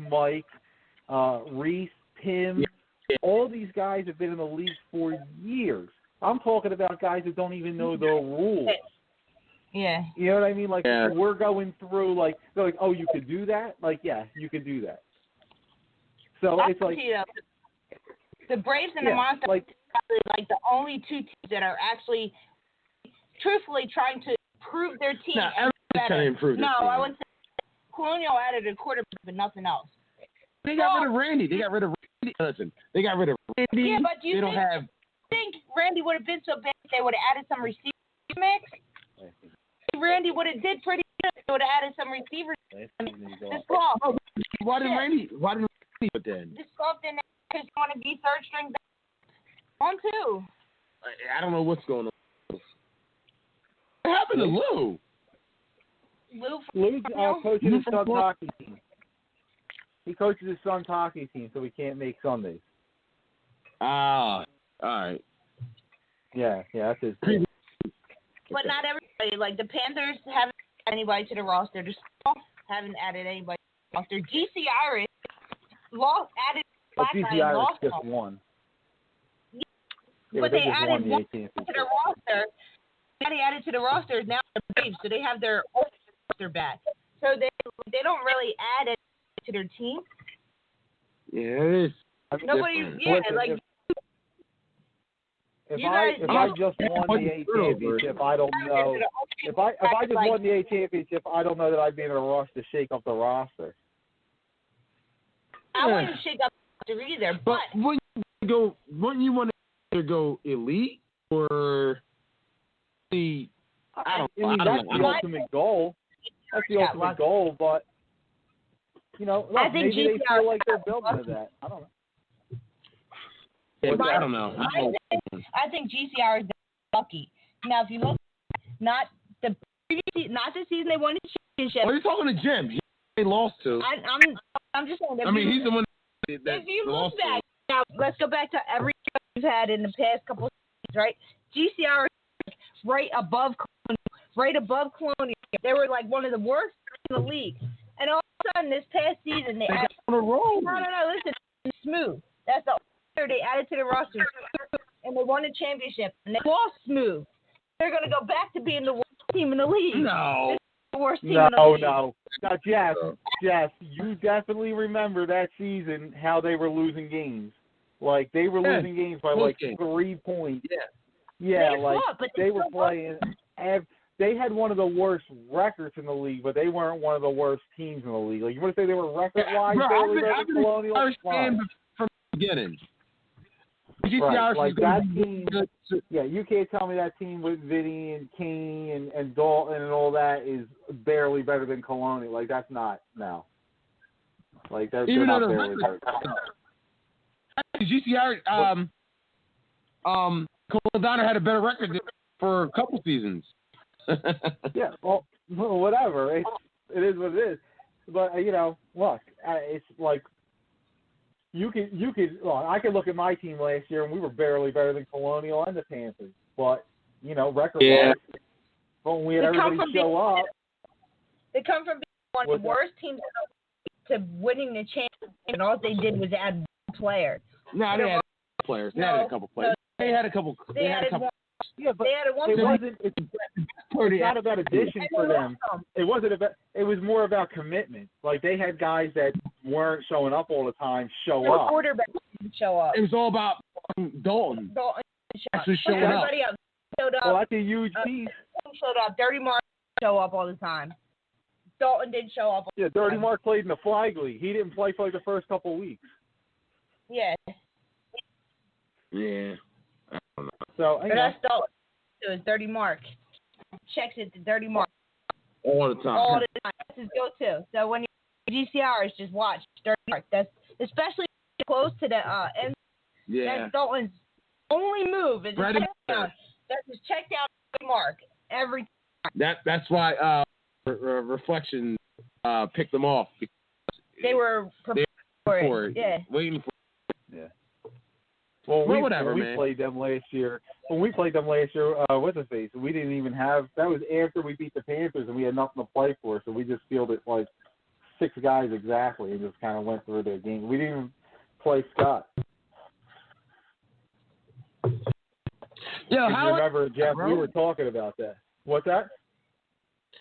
D: Reese, Tim, all these guys have been in the league for years. I'm talking about guys that don't even know the rules.
C: Yeah.
D: You know what I mean? We're going through, they're like, oh, you could do that? Yeah, you could do that. So it's like...
C: The Braves and the Monsters are probably the only two teams that are actually, truthfully, trying to improve their team.
G: No, everybody's trying to improve their team.
C: I would say Colonial added a quarterback, but nothing else.
G: They got rid of Randy. Listen, they got rid of Randy.
C: Yeah, but do you think Randy would have been so bad if they would have added some receiver mix? Randy would have did pretty good. They would have added some receivers. This fall.
G: Why didn't Randy put that in?
C: This fall didn't because you want to be third string back. On too.
G: I don't know what's going on. What happened to Lou?
D: Lou's coaching his son's hockey team. He coaches his son's hockey team, so we can't make Sundays.
G: Ah, all right.
D: Yeah, that's his team.
C: But not everybody. The Panthers haven't added anybody to the roster. The Stars haven't added anybody to the roster. GC Irish added black guy and lost
D: just won.
C: Yeah, but they added one to the roster. They added to the roster now the Braves, so they have their old roster back. So they don't really add it to their team.
G: Yeah, it is.
C: Nobody,
D: If I just won the A championship, I don't know. If I just won the A championship, I don't know that I'd be in a rush to shake up the roster.
C: I wouldn't shake up the roster either. But
G: wouldn't you want to go elite or the? I don't know.
D: That's the ultimate goal. That's the ultimate goal, but maybe they feel like they're building to that. I don't know.
G: Yeah, I don't know.
C: I think GCR is lucky. Now, if you look, not the season they won the championship.
G: Oh, you're talking to Jim. they lost to.
C: I'm just saying.
G: I mean, he's the one
C: If you look back, now let's go back to every show we've had in the past couple of seasons, right? GCR is right above Colonial. They were like one of the worst in the league. And all of a sudden, this past season, they added
G: on a roll.
C: No, listen, it's Smooth. That's the order they added to the roster, and they won a championship. And they lost Smooth. They're gonna go back to being the worst team in the league.
G: No.
C: The worst team in the league.
D: No. Now, Jess, you definitely remember that season how they were losing games. Like they were losing games by like 3 points. Yeah, they were playing. They had one of the worst records in the league, but they weren't one of the worst teams in the league. Like you want to say they were record-wise barely better than Colonial?
G: I understand from the beginning.
D: Right, like that team. Yeah, you can't tell me that team with Vinny and Kane and Dalton and all that is barely better than Colonial. Like that's not Like they're not barely better.
G: GCR, Colonial Donner had a better record for a couple seasons.
D: Yeah, well, whatever. It is what it is. But look, it's like you could. Well, I could look at my team last year, and we were barely better than Colonial and the Panthers. But record-wise, when we had everybody show up,
C: they come from being one of the worst teams to winning the championship, and all they did was add one player.
G: No, they had players. They had a couple players. They had a couple.
D: Yeah, but
C: they added one.
D: It's not about addition for them. It wasn't about. It was more about commitment. Like they had guys that weren't showing up all the time show up.
C: Quarterback didn't show up.
G: It was all about Dalton. Actually showing up.
C: Everybody else showed up.
D: Well, that's a huge piece.
C: Showed up. Dirty Mark show up all the time. Dalton didn't show up.
D: Yeah, Dirty Mark played in the flag league. He didn't play for like the first couple of weeks.
C: Yeah.
G: Yeah.
D: So
C: that's Dalton. So it's Dirty Mark. Checks it to Dirty Mark.
G: All the time.
C: That's his go-to. So when you're GCR, it's just watch Dirty Mark. That's especially close to the end.
G: Yeah.
C: That's Dalton's only move. Is check down. That's his check down Dirty Mark every time.
G: That's why Reflection picked them off.
C: They were prepared for it. Yeah.
G: Waiting for
D: it. Yeah. Well, we played them last year. When we played them last year, what's the face? We didn't even have. That was after we beat the Panthers, and we had nothing to play for. So we just fielded like 6 guys exactly, and just kind of went through their game. We didn't even play Scott.
G: Yeah, how
D: remember, Jeff? We were talking about that. What's that?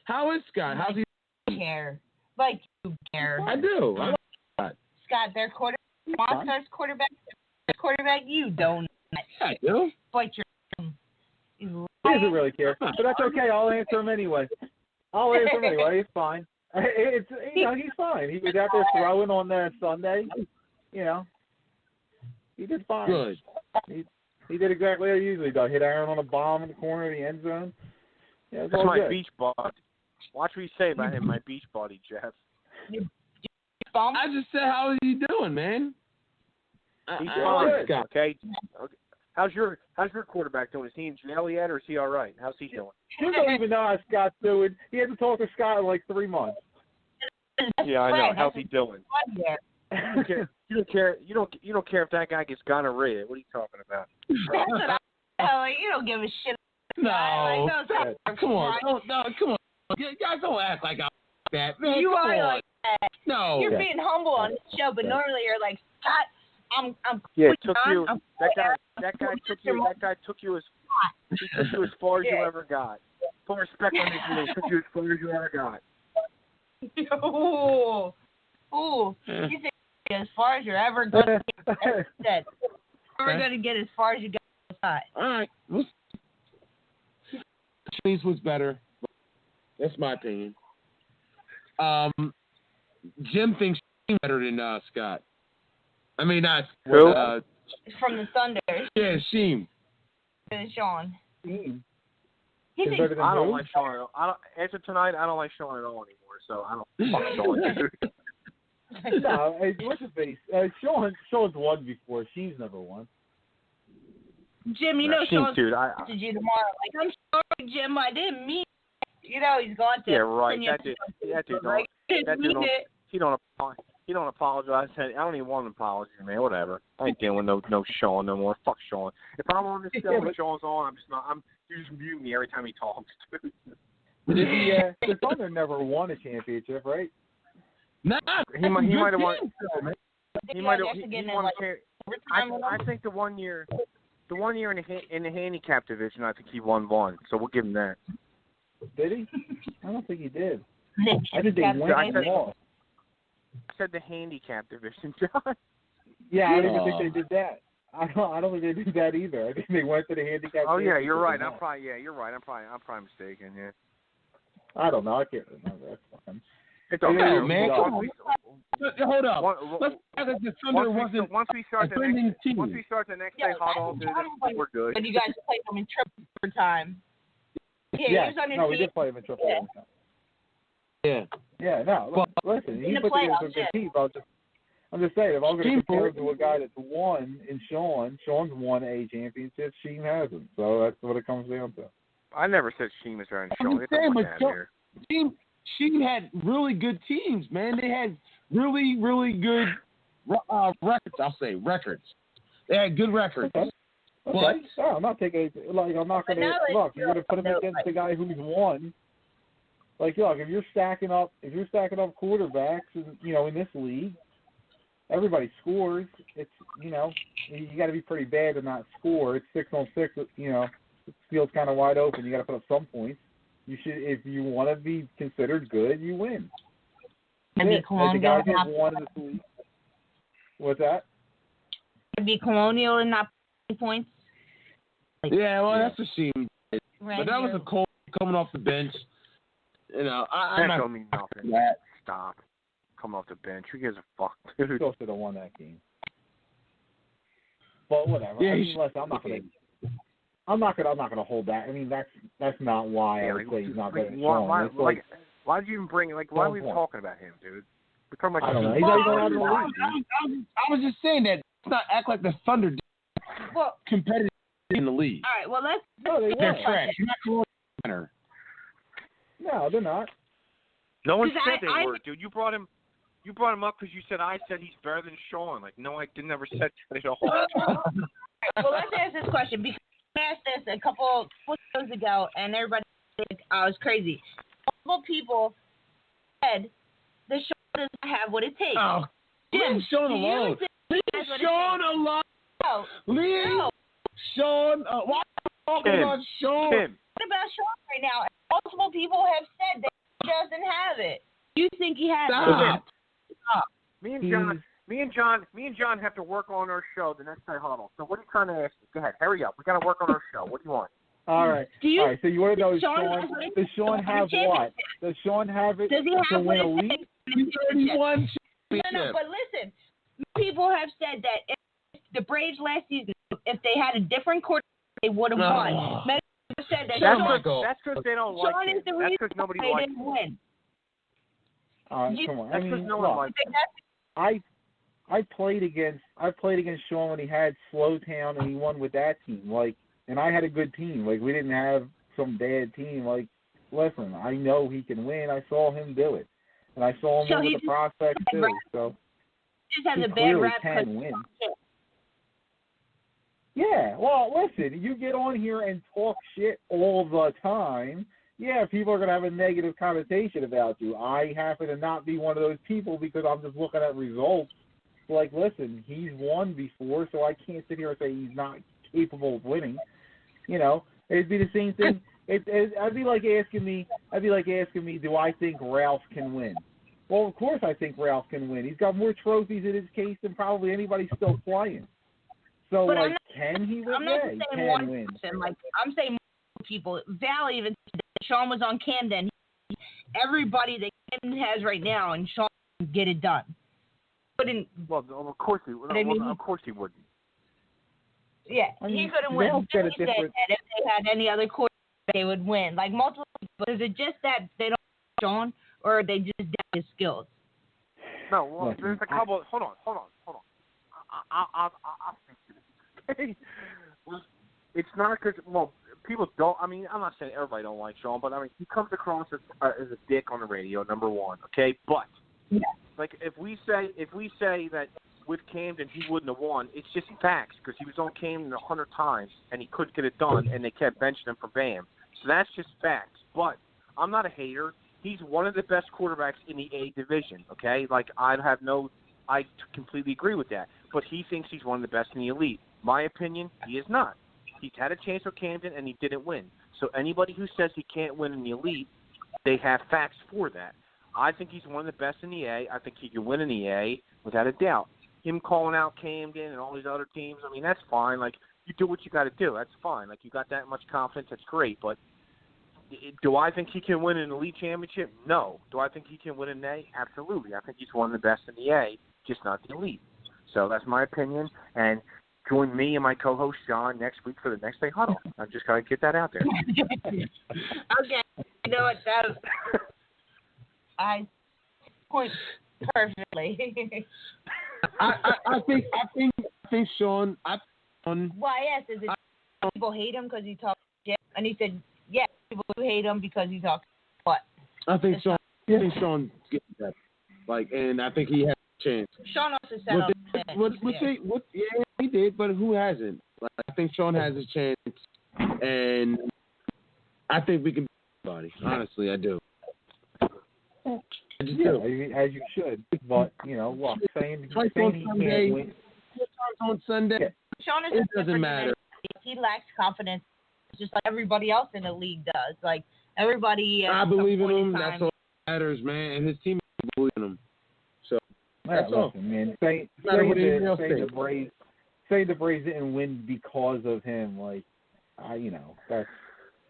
G: How is Scott? How's he?
C: Care like you care.
G: I do.
C: Scott, their Monsters quarterback. You don't.
G: I do.
C: Fight your.
D: He doesn't really care, but that's okay. I'll answer him anyway. It's fine. It's he's fine. He was out there throwing on there Sunday. He did fine.
G: Good.
D: He did exactly what he usually does. Hit Aaron on a bomb in the corner of the end zone. Yeah,
E: that's my beach body. Watch what you say about him, my beach body, Jeff.
G: I just said, how is he doing, man?
E: He's fine. Okay. How's your quarterback doing? Is he in jail yet, or is he all right? How's he doing?
D: You don't even know how Scott's doing. He hasn't talked to Scott in like 3 months.
E: Yeah, I know. How's he doing? You don't care. You don't care if that guy gets gonorrhea. What are you talking about?
C: You don't give a shit.
G: No. Come on. Come on. You guys don't act like I'm like that. Man,
C: you are like that.
G: No.
C: You're being humble on this show, but normally you're like, Scott, I'm.
E: Yeah, that guy took you as far as you ever got. Put respect on his name. Took you as far as you ever got.
C: Ooh. You think as far as you're ever gonna get. We're gonna get as far as you got.
G: All right. Cheese was better. That's my opinion. Jim thinks he's better than Scott. I mean, not
E: who?
C: From the Thunders.
G: Yeah, Sheem.
C: And Sean.
D: Sheem.
E: I don't like Sean. After tonight, I don't like Sean at all anymore. So I don't fuck Sean.
D: No, what's his face? Sean's won before. Sheem's never won.
C: Jim, you know Sean's
E: dude,
C: to you tomorrow. Like, I'm sorry, Jim. I didn't mean. You know he's going to.
E: Yeah, right. That dude don't. He don't apologize. I don't even want an apology, man. Whatever. I ain't dealing with no Sean no more. Fuck Sean. If I'm on this show and Sean's on, you just mute me every time he talks.
D: The Thunder never won a championship, right?
G: Nah,
E: he might have won.
C: He might have.
E: I think the one year in the handicap division, I think he won one. So we'll give him that.
D: Did he? I don't think he did. I think they went and lost.
E: I said the handicap division, John.
D: Yeah, I didn't think they did that. I don't think they did that either. I think they went to the handicap.
E: Oh yeah, you're right. You're right. I'm probably mistaken. Yeah.
D: I don't know. I can't remember. That's fine.
E: It's okay,
G: man. Hold up. Let's the Thunder wasn't
E: once we start the next day huddle, dude, we're good.
C: But you guys played them in triple time. Yeah,
D: no, we did play them in triple time.
G: Yeah.
D: Yeah, no. Listen, he put together some good teams. I'm just saying, if I'm going to compare him to a guy that's won in Sean's won a championship, Sheen hasn't. So that's what it comes down to.
E: I never said Sheen was better than Sean.
G: Sheen had really good teams, man. They had really, really good records. I'll say records. They had good records.
D: Okay.
G: But
D: I'm not taking I'm not going to look. You're going to put him against the guy who's won. Like, look, if you're stacking up quarterbacks, in this league, everybody scores. It's you got to be pretty bad to not score. It's 6-on-6. The field's kind of wide open. You got to put up some points. You should, if you want to be considered good, you win.
C: And be Colonial.
D: Won in this league. What's that?
C: Be Colonial and not points.
G: That's a shame. But that was a cold coming off the bench.
E: That don't mean nothing. Stop. Come off the bench. Who gives a fuck, dude?
D: Still should have won that game. But whatever.
G: Yeah,
D: I'm not gonna hold that. I mean, that's not why I would say he's not better than Sean.
E: Why did you even bring? Why are we even talking about him, dude? We're talking about.
D: I don't know. He's not even out of the league.
G: I was just saying that. Let's not act like the Thunder competitive in the league.
C: All right. Well,
G: they're trash. You're not going to win.
D: No, they're not.
E: No one said they were, dude. You brought him up because you said I said he's better than Sean. No, I never said that at all.
C: Well, let's ask this question because I asked this a couple shows ago, and everybody said I was crazy. Multiple people said the show doesn't have what it takes.
G: Oh, leave Sean alone. Leave Sean alone. Leave Sean. Why are you talking about Sean?
C: What about Sean right now? Multiple people have said that he doesn't have it. You think he has it?
E: Stop. Me and John have to work on our show the next day huddle. So what are you trying to ask? Go ahead, hurry up. We got to work on our show. What do you want?
D: All right. So you want to know, does Sean have what? Does Sean have it to win a league?
C: No, but listen. People have said that if the Braves last season, if they had a different quarterback, they would have won. Many people said that.
E: That's because they don't like him. That's because nobody likes him.
C: Win.
D: All right, come on.
E: That's because no one likes him.
D: I played against Sean when he had Slowtown and he won with that team. And I had a good team. We didn't have some bad team. Listen, I know he can win. I saw him do it, and I saw him win with the prospects too. So
C: he has a bad
D: clearly
C: rap
D: can win. Yeah. Well, listen, you get on here and talk shit all the time. Yeah, people are going to have a negative connotation about you. I happen to not be one of those people because I'm just looking at results. Listen, he's won before, so I can't sit here and say he's not capable of winning. It'd be the same thing. I'd be like asking me, do I think Ralph can win? Well, of course I think Ralph can win. He's got more trophies in his case than probably anybody still playing. So, can he win?
C: I'm not
D: saying
C: one person. I'm saying multiple people. Val even said that Sean was on Camden. Everybody that Camden has right now, and Sean can get it done.
E: Well, of course he would. Of course he wouldn't.
C: Yeah, he couldn't win. He said that if they had any other quarterback, they would win. Multiple people. Is it just that they don't have Sean, or they just doubt his skills?
E: No, well, there's a couple. Hold on. I'll speak to this. It's not because people don't. I mean, I'm not saying everybody don't like Sean, but I mean, he comes across as a dick on the radio. Number one, okay. But like, if we say that with Camden he wouldn't have won, it's just facts because he was on Camden 100 times and he couldn't get it done, and they kept benching him for Bam. So that's just facts. But I'm not a hater. He's one of the best quarterbacks in the A division. Okay, like I completely agree with that. But he thinks he's one of the best in the elite. My opinion, he is not. He's had a chance with Camden, and he didn't win. So anybody who says he can't win in the elite, they have facts for that. I think he's one of the best in the A. I think he can win in the A without a doubt. Him calling out Camden and all these other teams, I mean, that's fine. Like, you do what you got to do. That's fine. Like, you got that much confidence. That's great. But do I think he can win an elite championship? No. Do I think he can win an A? Absolutely. I think he's one of the best in the A, just not the elite. So that's my opinion. And join me and my co-host Sean next week for the Next Day Huddle. I'm just going to get that out there.
C: Okay. You know what? I point perfectly.
G: I think Sean.
C: Why? Yes, is it people hate him because he talks shit? And he said, yeah, people do hate him because he talks. What?
G: I think Sean gets that. Like, and I think he has a chance.
C: Sean also said
G: yeah, he did, but who hasn't? Like, I think Sean has a chance, and I think we can beat everybody. Honestly, I do.
D: As you should. But, look, saying he can't win.
G: On Sunday.
D: Yeah.
C: Sean is
G: it doesn't matter.
C: He lacks confidence, just like everybody else in the league does. Like, everybody.
G: I believe in him. That's all that matters, man. And his team believe in him. So, that's all.
D: Man. Say the Braves didn't win because of him. Like, that's.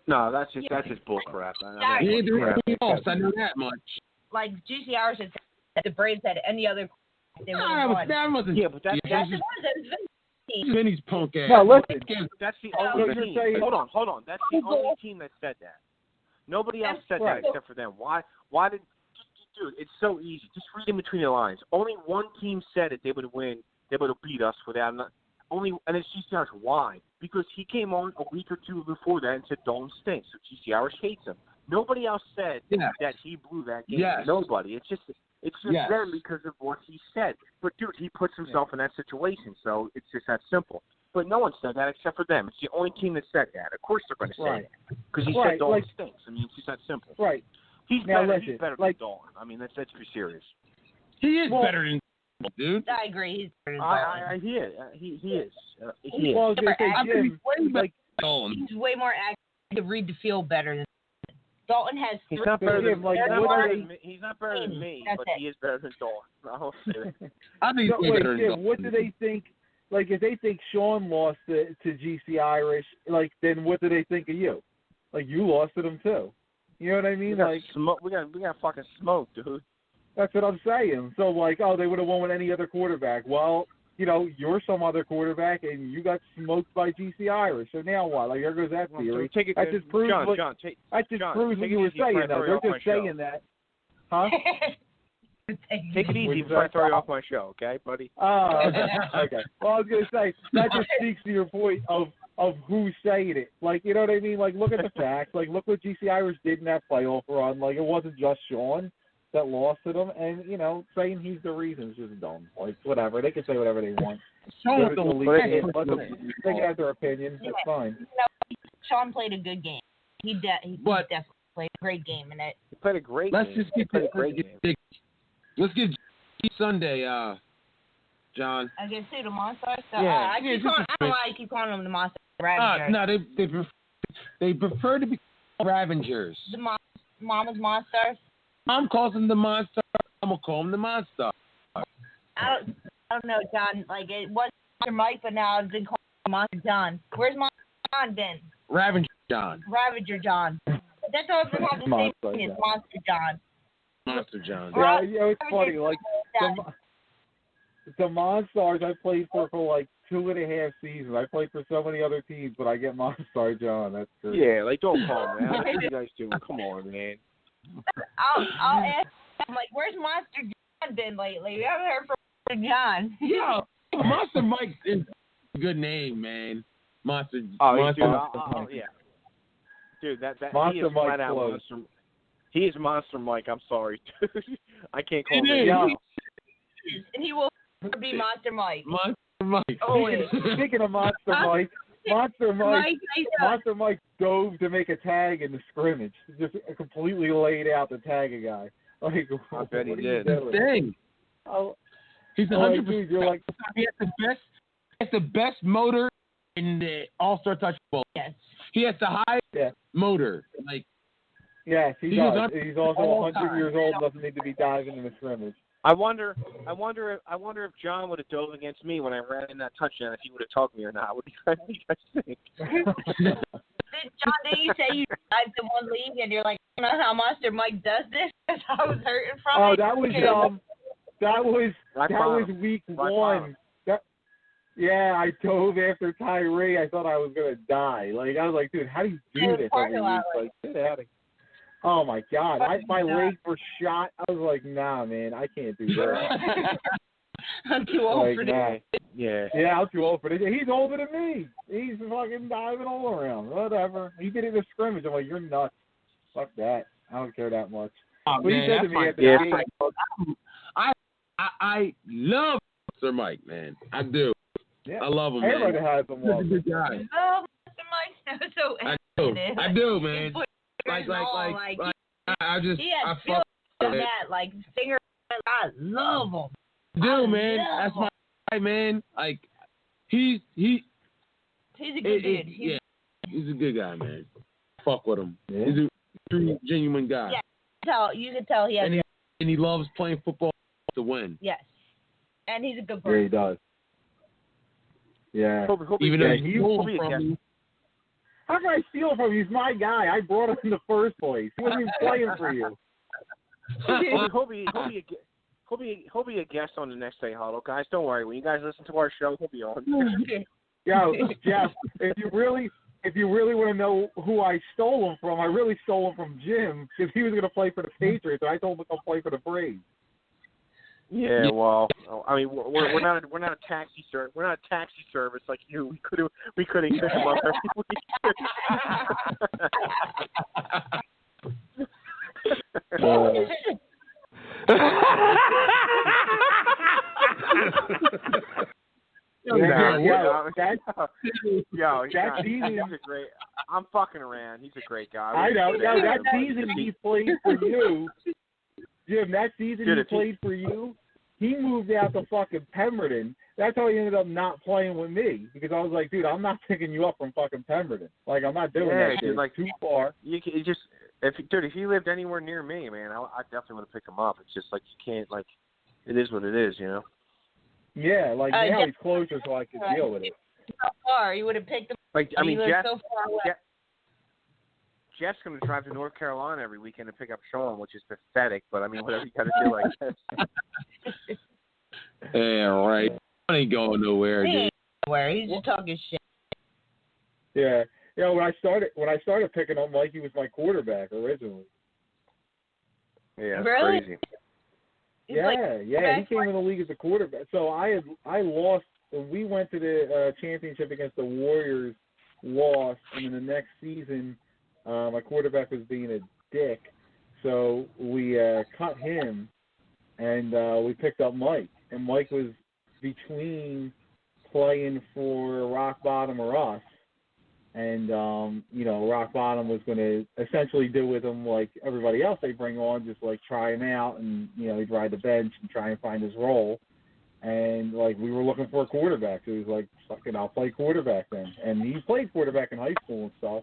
E: No, that's just bull crap.
G: He lost. I know that much.
C: Like, G.C. Irish had said that the Braves had any other. They would have won.
G: That wasn't.
E: Yeah, but that's
G: Vinny's punk ass.
D: No, listen.
E: That's the only team. Hold on. That's the only team that said that. Nobody else said that except for them. Why did? Dude, it's so easy. Just read in between the lines. Only one team said it. They would win. They would have beat us without. And it's G.C. Irish. Why? Because he came on a week or two before that and said Dalton stinks. So G.C. Irish hates him. Nobody else said that he blew that game.
G: Yes.
E: Nobody. It's just them because of what he said. But, dude, he puts himself in that situation, so it's just that simple. But no one said that except for them. It's the only team that said that. Of course they're going to say that because he said Dalton stinks. I mean, it's just that simple.
D: Right.
E: He's better than Dalton. I mean, let's be serious.
G: He is better than dude.
C: I agree. He's better than Dalton.
E: He is. He is.
C: He's way more active to read the field better than Dalton has.
E: He's not better than me. He's not better than me, but he is better than Dalton.
G: I think he's better than Dalton.
D: What do they think? Like, if they think Sean lost to G.C. Irish, like, then what do they think of you? Like, you lost to them too. You know what I mean?
E: We got fucking smoke, dude.
D: That's what I'm saying. So, like, they would have won with any other quarterback. Well, you're some other quarterback, and you got smoked by G.C. Irish. So now what? Like, there goes that theory.
E: That just proves
D: what you were saying, though. They're just saying that. Huh?
E: Take it easy before I throw you off my show, okay, buddy?
D: Okay. Well, I was going to say, that just speaks to your point of who's saying it. Like, you know what I mean? Like, look at the facts. Like, look what G.C. Irish did in that playoff run. Like, it wasn't just Sean that lost to them. And, saying he's the reason is just dumb. Like, whatever. They can say whatever they want. They can have their opinion. That's fine.
C: Sean played a good game. He definitely played a great game in it.
E: He played a great game.
G: Let's get Sunday, John.
C: Against who, the Monsters?
G: Yeah.
C: I don't know why I keep calling them the Monsters. Ravengers.
G: No, they prefer to be called Ravengers.
C: The Mama's Monsters?
G: Mom calls them the Monster. I'm going to call them the Monster.
C: I don't know, John. Like, it was Monster Mike, but now I've been calling him Monster John. Where's Monster John been?
G: Ravager John.
C: That's all I've been having to say is Monster John.
G: Monster John.
D: Yeah, it's funny. Like, the Monstars I played for like 2.5 seasons. I played for so many other teams, but I get Monster John. That's true.
E: Yeah, like, don't call him that. What are you guys doing? Come on, man.
C: I'll ask him, like, where's Monster John been lately? We haven't heard from Monster John.
G: Yeah, Monster Mike is a good name, man. Monster.
E: Yeah. Dude, that
D: Monster
E: he is
D: Mike
E: flat out
D: close.
E: monster. He is Monster Mike. I'm sorry, dude. I can't call him
B: It
E: anything
B: is.
E: else.
C: And he will be Monster Mike.
B: Monster Mike.
C: Always.
D: Speaking of Monster Mike, Monster Mike dove to make a tag in the scrimmage. Just completely laid out to tag a guy. Like,
E: I bet he
D: what are
E: did.
D: you doing?
B: Dang.
D: Oh,
B: He's
D: like,
B: 100%.
D: dude, you're like,
B: He has the best motor in the All-Star Touch Bowl.
C: Yes.
B: He has the highest motor. Like,
D: yes, he
B: He
D: does.
B: goes
D: He's also
B: all
D: 100
B: time.
D: years old. Doesn't need to be diving in the scrimmage.
E: I wonder if John would have dove against me when I ran in that touchdown, if he would have tugged me or not. What do you guys think?
C: John, did you say you dived in one league and you're like, you know how Monster Mike does this? Because I was hurting from
D: Oh,
C: it.
D: that was week one. Yeah, I dove after Tyree. I thought I was gonna die. Like, I was like, dude, how do you do this every week? Like, get out of here. Oh my God, my legs were shot. I was like, nah, man, I can't do that.
C: I'm too old for this.
E: Yeah,
D: I'm too old for this. He's older than me. He's fucking diving all around. Whatever. He did it in the scrimmage. I'm like, you're nuts. Fuck that. I don't care that much.
B: oh,
D: But he
B: man,
D: said
B: that's
D: to me
B: my
D: at the game,
B: I love Sir Mike, man. I do.
D: yeah,
B: I love him,
D: everybody
B: man.
D: has him.
B: He's a good guy.
C: Oh, Monster Mike's so animated.
B: I do, man. Like, I just,
C: he
B: I
C: has
B: fuck
C: feelings
B: with it.
C: that, like, finger. I love him.
B: I do, man.
C: love
B: That's
C: him.
B: my guy, man. Like, he's
C: a good dude.
B: He's a good guy, man. Fuck with him.
D: Yeah.
B: He's a true, genuine guy.
C: Yeah, you can tell he has.
B: And he loves playing football to win.
C: Yes, and he's a good
D: Yeah,
C: person.
D: he does. Yeah.
B: Even though
D: he
B: he's
D: will
B: stolen from me.
D: How can I steal from you? He's my guy. I brought him in the first place. He wasn't even playing for you.
E: He'll be a guest on the next day huddle, guys. Don't worry. When you guys listen to our show, he'll be on.
D: Yo, Jeff, if you really want to know who I stole him from, I really stole him from Jim because he was going to play for the Patriots, and I told him to go play for the Braves.
E: Yeah, well, I mean, we're not a taxi service. We're not a taxi service like you. We couldn't pick him up every week. He's a great. I'm fucking around. He's a great guy.
D: I know. Yo, that season he played for you, Jim. That season he played for you, he moved out to fucking Pemberton. That's how he ended up not playing with me because I was like, dude, I'm not picking you up from fucking Pemberton. Like, I'm not doing that. Dude, like, too far.
E: You just if he lived anywhere near me, man, I definitely would have picked him up. It's just like you can't like. It is what it is, you know.
D: Yeah, like now he's closer, so I can deal with it.
C: So far, you would have picked him.
E: Like, I mean,
C: Jeff, so far away.
E: Jeff's going to drive to North Carolina every weekend to pick up Sean, which is pathetic. But I mean, whatever you got to do, I guess.
B: Yeah, right. I ain't going nowhere, dude.
C: Nowhere. He's just talking shit.
D: Yeah, when I started picking up Mike, he was my quarterback originally.
E: Yeah, that's
C: really?
E: crazy.
D: He came in the league as a quarterback. So I lost. We went to the championship against the Warriors, lost, and then the next season, my quarterback was being a dick, so we cut him, and we picked up Mike. And Mike was between playing for Rock Bottom or us, and Rock Bottom was going to essentially do with him like everybody else they bring on, just like try him out, and he'd ride the bench and try and find his role. And like we were looking for a quarterback, so he was like, "Fucking, I'll play quarterback then." And he played quarterback in high school and stuff.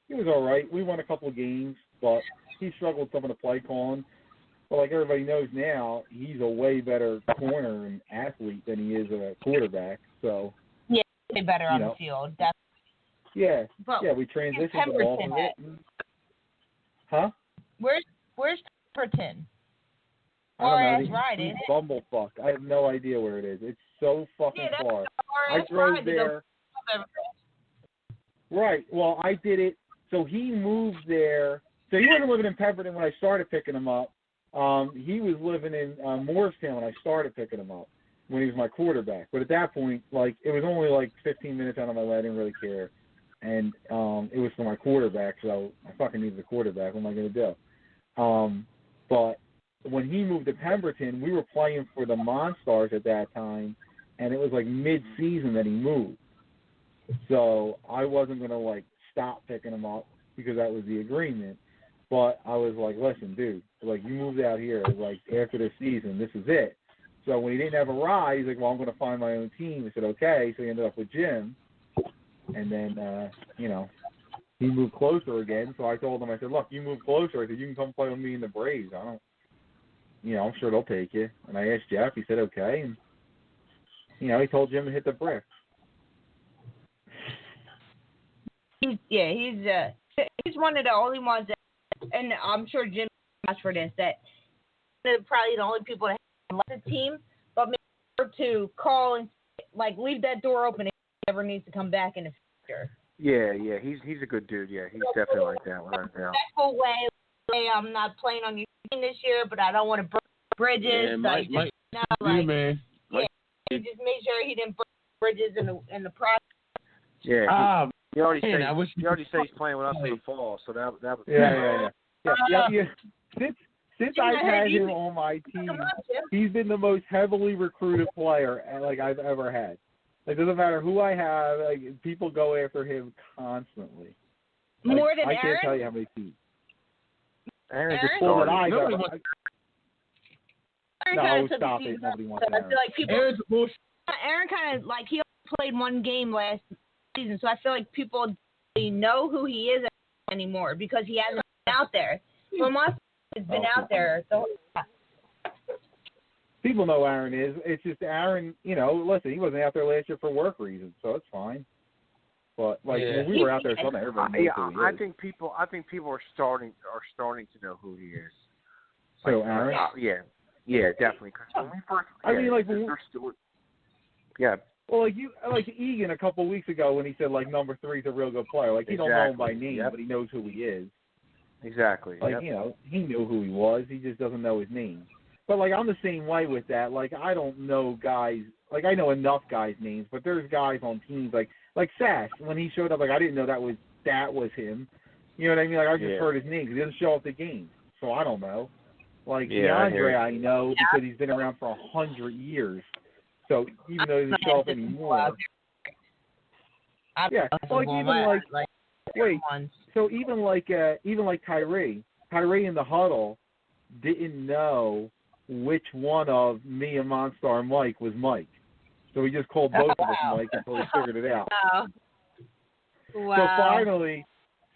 D: He was all right. We won a couple of games, but he struggled with some of the play calling. But like everybody knows now, he's a way better corner and athlete than he is a quarterback. So
C: yeah, way better on the field. Definitely.
D: Yeah, we transitioned the ball from it. Huh?
C: Where's Pemberton?
D: I don't know. Bumblefuck. I have no idea where it is. It's so fucking far. I drove there. Right. Well, I did it. So he moved there. So he wasn't living in Pemberton when I started picking him up. He was living in Morristown when I started picking him up when he was my quarterback. But at that point, like, it was only like 15 minutes out of my way. I didn't really care.
H: and it was for my quarterback, so I fucking needed a quarterback. What am I going to do? But when he moved to Pemberton, we were playing for the Monstars at that time, and it was like mid-season that he moved. So I wasn't going to, like, stop picking him up because that was the agreement. But I was like, listen, dude, like, you moved out here, like, after this season, this is it. So when he didn't have a ride, he's like, well, I'm going to find my own team. I said, okay. So he ended up with Jim. And then, you know, he moved closer again. So I told him, I said, look, you move closer. I said, you can come play with me in the Braves. I don't, you know, I'm sure they'll take you. And I asked Jeff. He said, okay. And, you know, he told Jim to hit the brick.
C: He's one of the only ones that, and I'm sure Jim asked for this, that they're probably the only people that have left the team, but make sure to call and, like, leave that door open if he ever needs to come back in the future.
E: Yeah, he's a good dude. Yeah, he's definitely like that. Without a doubt.
C: Respectful way, I'm not playing on your team this year, but I don't want to burn bridges.
G: Yeah, Mike, man.
C: He just made sure he didn't burn bridges in the process.
E: Yeah. He already said he's playing with us in the fall, so that was
H: Yeah. Since I've had him on my team, he's been the most heavily recruited player like I've ever had. Like, doesn't matter who I have, like, people go after him constantly. Like,
C: More than
H: I
C: Aaron?
H: can't tell you how many teams.
E: Aaron just
H: Well,
E: started.
H: that I
C: Aaron
H: no,
C: kind of took
H: stop
C: the
H: it.
C: season
H: Nobody
C: off,
H: wants
C: so I
H: Aaron.
C: feel like people.
G: Aaron's bullshit.
C: Aaron kind of, like, he only played one game last season, so I feel like people don't really know who he is anymore because he hasn't been out there. So Monster has been out there the whole time.
H: People know Aaron is. It's just Aaron, you know, listen, he wasn't out there last year for work reasons, so it's fine. But, like, when we were out there, something everybody knows who he is.
E: I think people are starting to know who he is.
H: So,
E: like,
H: Aaron?
E: Yeah, definitely. Cause when we first,
H: I mean, like, well, like Egan a couple of weeks ago when he said, like, number 3 is a real good player. Like, he don't know him by name, but he knows who he is.
E: Exactly.
H: Like, you know, he knew who he was. He just doesn't know his name. But, like, I'm the same way with that. Like, I don't know guys. Like, I know enough guys' names, but there's guys on teams like Sass. When he showed up, like, I didn't know that was him. You know what I mean? Like, I just heard his name because he doesn't show up to games. So I don't know. Like, DeAndre, I know because he's been around for 100 years. So even though he doesn't show up anymore. Yeah, like, even so even like Tyree in the huddle didn't know which one of me and Monstar and Mike was Mike. So he just called both of us Mike until he figured it out.
C: Wow.
H: So finally,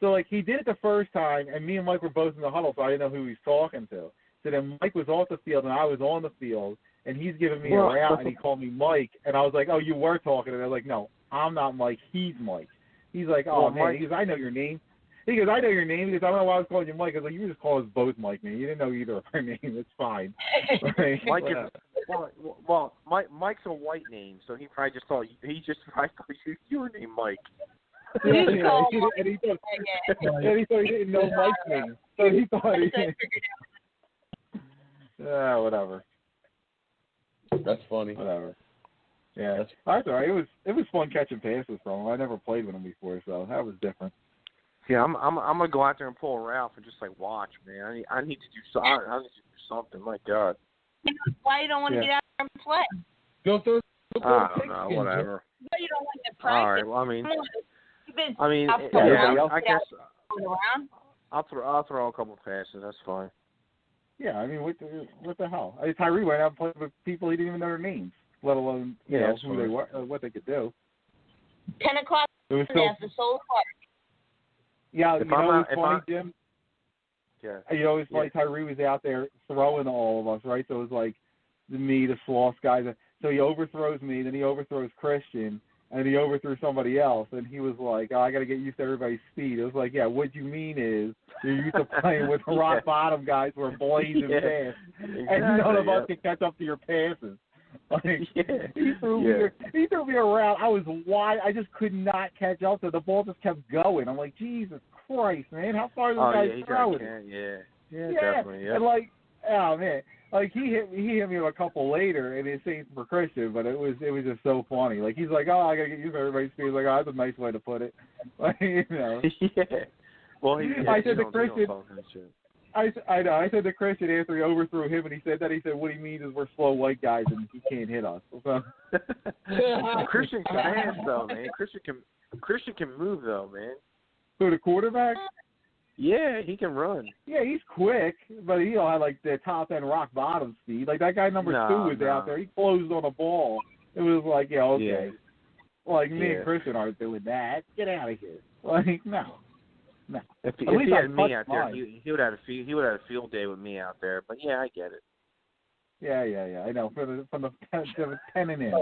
H: like, he did it the first time, and me and Mike were both in the huddle, so I didn't know who he was talking to. So then Mike was off the field, and I was on the field, and he's giving me a route, and he called me Mike, and I was like, oh, you were talking, and I was like, no, I'm not Mike, he's Mike. He's like, oh, man, Mike. He goes, I know your name. He goes, I know your name. He goes, I don't know why I was calling you Mike. I was like, you just call us both Mike, man. You didn't know either of our names. It's fine. Right?
E: Mike is, Mike's a white name, so he probably just thought you were named Mike.
H: And he thought he didn't know Mike's name, so he thought he didn't. Whatever.
G: That's funny.
H: Whatever. Yeah, that's all right. It was fun catching passes from him. I never played with him before, so that was different.
E: Yeah, I'm gonna go out there and pull a Ralph and just like watch, man. I need to do something. My God.
C: Why you don't want to get out there and play?
G: Go through.
E: I don't know. Whatever.
C: But you don't want to practice.
E: All right. Well, I guess I'll throw a couple passes. That's fine.
H: Yeah, I mean, what the hell? I mean, Tyree went out and played with people he didn't even know their names, let alone you know who they were, what they could do.
C: 10 o'clock.
H: It was still,
C: the Soul Park.
H: Yeah, you know it's funny, Jim?
E: Yeah.
H: You know, it's like Tyree was out there throwing all of us, right? So it was like me, the Sloss guy. So he overthrows me, then he overthrows Christian, and he overthrew somebody else. And he was like, oh, I got to get used to everybody's speed. It was like, yeah, what you mean is you're used to playing with rock bottom guys who are blazing fast, and none of us can catch up to your passes. Like, he threw me around. I was wide. I just could not catch up to it. The ball just kept going. I'm like, Jesus Christ, man, how far is this guy throwing?
E: Yeah, definitely. Yeah.
H: And like Oh man, like he hit me a couple later, and it ain't for Christian, but it was just so funny. Like he's like, oh, I gotta get used to everybody's speed. Like, oh, that's a nice way to put it. Like, you know.
E: Yeah. Well,
H: I said to Christian. I know. I said to Christian after he overthrew him, and he said that. He said, "What he means is we're slow white guys, and he can't hit us." So.
E: Christian can pass though, man. Christian can move though, man.
H: Who, the quarterback?
E: Yeah, he can run.
H: Yeah, he's quick, but he don't have like the top end rock bottom speed. Like that guy number 2 was out there. He closed on a ball. It was like, yeah, okay. Yeah. Like me and Christian aren't doing that. Get out of here. Like no.
E: If he had me out there, he would have a field day with me out there. But yeah, I get it.
H: Yeah. I know. From the 10 and in,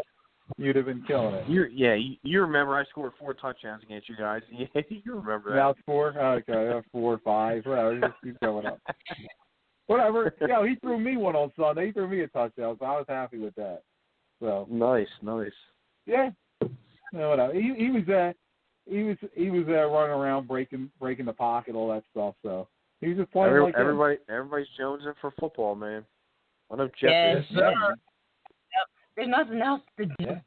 H: you'd have been killing it.
E: You remember I scored 4 touchdowns against you guys. Yeah, you remember that.
H: Now it's 4? Okay, 4 or 5. Whatever. Just keep going up. Whatever. Yeah, he threw me one on Sunday. He threw me a touchdown, so I was happy with that. So
E: nice.
H: Yeah. No, whatever. He was running around breaking the pocket, all that stuff. So he was just playing
E: everybody's jonesing for football, man. I know Jeff.
C: Yes, sir. Yep. There's nothing else to do.
G: Yeah.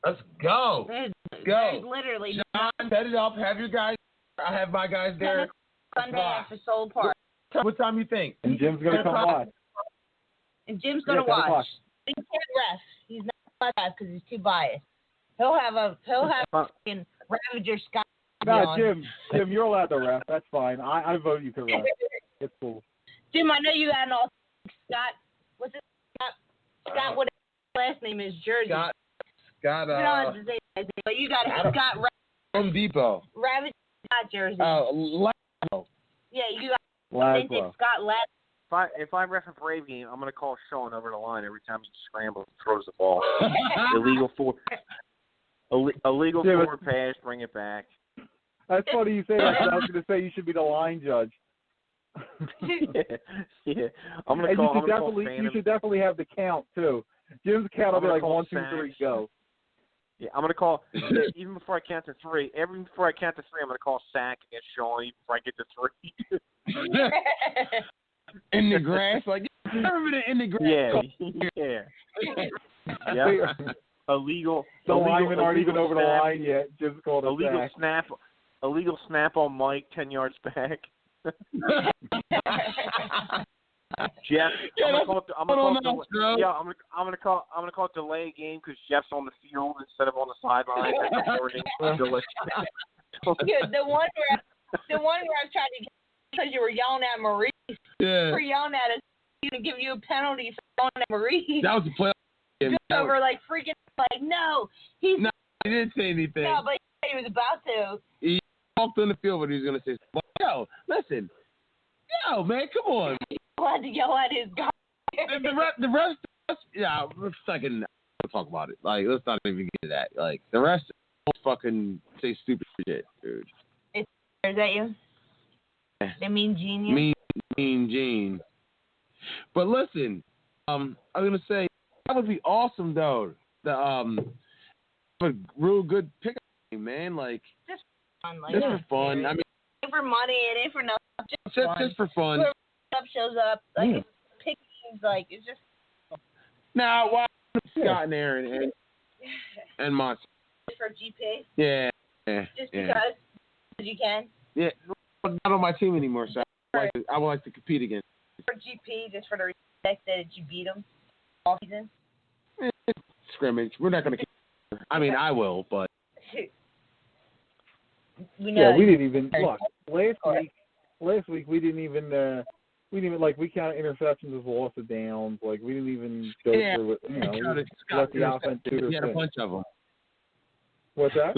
G: Let's go.
C: There's literally
G: John, set it up. Have your guys. I have my guys there.
C: Sunday after Soul Park.
G: What time you think?
H: And Jim's gonna come watch.
C: And Jim's gonna watch. He can't rest. He's not allowed because he's too biased. He'll have fucking Ravager Scott.
H: No, Jim, you're allowed to ref. That's fine. I vote you can ref. It's cool.
C: Jim, I know you had an all Scott. What's it? Scott. What his last name is? Jersey.
G: Scott.
C: We don't have to say his name, but you got Scott.
G: Home Depot.
C: Ravager Scott Jersey.
G: Laszlo.
C: Yeah, you got
H: Laszlo.
C: Scott Laszlo.
E: If I ref a Brave game, I'm gonna call Sean over the line every time he scrambles and throws the ball. Illegal forward pass, bring it back.
H: That's funny you say that. I was going to say you should be the line judge.
E: Yeah. I'm going to call.
H: You should definitely have the count too. Jim's count will be like 1, 2, 3, go.
E: Yeah, I'm going to call even before I count to 3. Before I count to 3, I'm going to call sack against Sean even before I get to 3.
G: In the grass, like everybody in the grass.
E: Yeah. Yeah. Illegal.
H: The linemen aren't even over the line yet. Jim's called a
E: illegal
H: sack.
E: snap. Illegal snap on Mike 10 yards back. Jeff, I'm gonna call it delay game because Jeff's on the field instead of on the sideline.
C: Yeah, the one where I was trying to get because you were yelling at Maurice.
G: Yeah.
C: You were yelling at us to give you a penalty for yelling at Maurice.
G: That was the playoff game.
C: Just over like freaking like no,
G: he didn't say anything.
C: No, but he was about to.
G: He walked on the field, but he was gonna say, "Yo, listen, yo, man, come on."
C: He had to yell at his guy.
G: The rest, yeah, let's fucking talk about it. Like, let's not even get to that. Like, the rest fucking say stupid shit, dude.
C: Is that you? The mean genius.
G: Mean Gene. But listen, I'm gonna say that would be awesome though. A real good pickup game, man. Like
C: just fun, like
G: just for fun. I mean,
C: it ain't for money, it ain't for nothing.
G: Just for fun.
C: Whoever shows up, like it's picking, like it's just.
G: Now, why Scott and Aaron and Monty?
C: Just for GP.
G: Yeah.
C: Just because you can.
G: Yeah, not on my team anymore, so I would like to compete again.
C: For GP, just for the respect that you beat them all season.
G: Scrimmage. We're not going to. I mean, I will, but.
C: We
H: didn't even look last week. We didn't even we counted interceptions as loss of downs. Like we didn't even go through it. You know, let the offense do their thing.
G: He had a bunch of them.
H: What's that?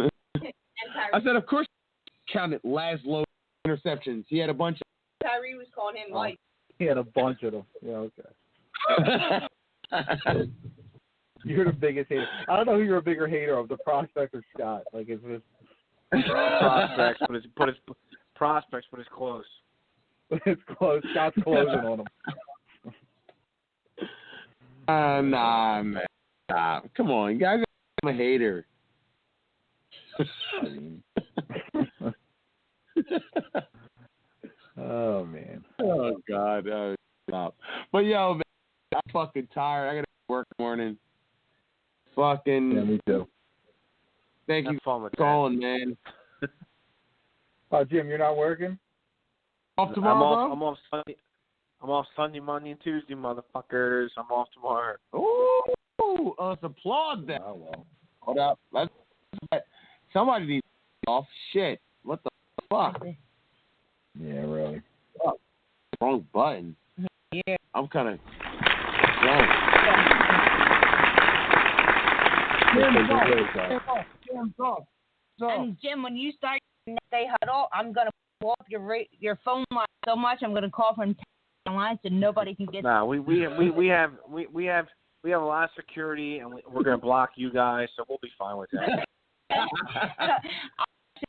G: I said, of course, counted Laszlo interceptions. He had a bunch.
C: Tyree was calling him Mike.
H: He had a bunch of them. Yeah, okay. You're the biggest hater. I don't know who you're a bigger hater of, the prospect or Scott. Like it's just
E: prospects, but it's close.
H: It's close. Scott's closing on him.
G: Nah, man. Come on, you guys. I'm a hater. Oh, God. Stop. But, yo, man, I'm fucking tired. I got to work in the morning. Fucking.
H: Yeah, me too.
G: Thank you for calling, man.
H: Jim, you're not working?
G: Off tomorrow,
E: I'm off Sunday, Monday, and Tuesday, motherfuckers. I'm off tomorrow.
G: Ooh, let's applaud that.
H: Oh, well.
G: Hold up. Somebody needs to be off. Shit. What the fuck?
H: Yeah, really.
G: Oh, wrong button.
C: Yeah.
G: I'm kind of drunk. Jim's off.
C: And Jim, when you start next day huddle, I'm gonna pull up your phone line so much I'm gonna call from lines so nobody can get.
E: No, we have a lot of security, and we're gonna block you guys, so we'll be fine with that.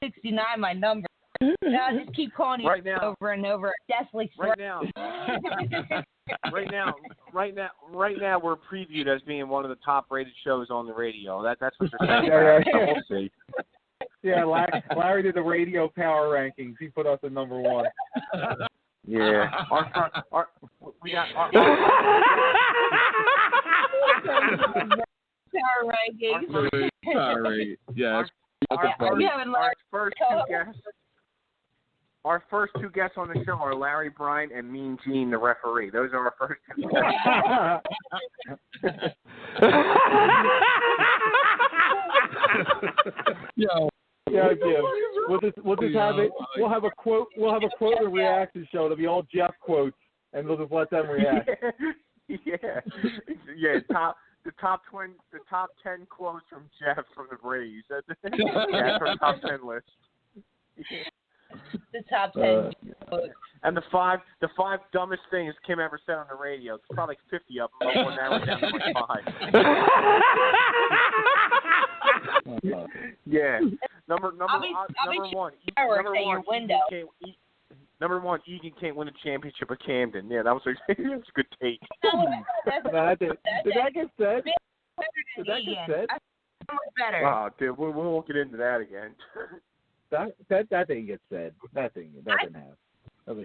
C: 69, my number. Now I just keep calling you
E: right now,
C: over and over. Definitely.
E: Right now, we're previewed as being one of the top-rated shows on the radio. That's what you're saying.
H: Yeah.
E: We'll see.
H: Yeah, Larry did the radio power rankings. He put us at number 1.
E: Yeah. We got our
C: power rankings.
G: Power rankings. Yeah.
E: Our first two guests on the show are Larry Bryan and Mean Gene, the referee. Those are our first two guests.
H: Yeah, Jim. We'll just have it. We'll have a quote. We'll have a quote and reaction show. It'll be all Jeff quotes, and we'll just let them react.
E: Yeah. The top 10 quotes from Jeff from the Braves. That's our top 10 list.
C: The top 10.
E: And the five dumbest things Kim ever said on the radio. It's probably 50 of them. But we'll narrow it down to like 5. Yeah. Number one, Egan can't win a championship at Camden. Yeah, that was a good take.
H: Did that get said? Did that get said?
C: Better.
E: Oh, dude, we won't get into that again.
H: That didn't get said. That didn't happen.
C: No.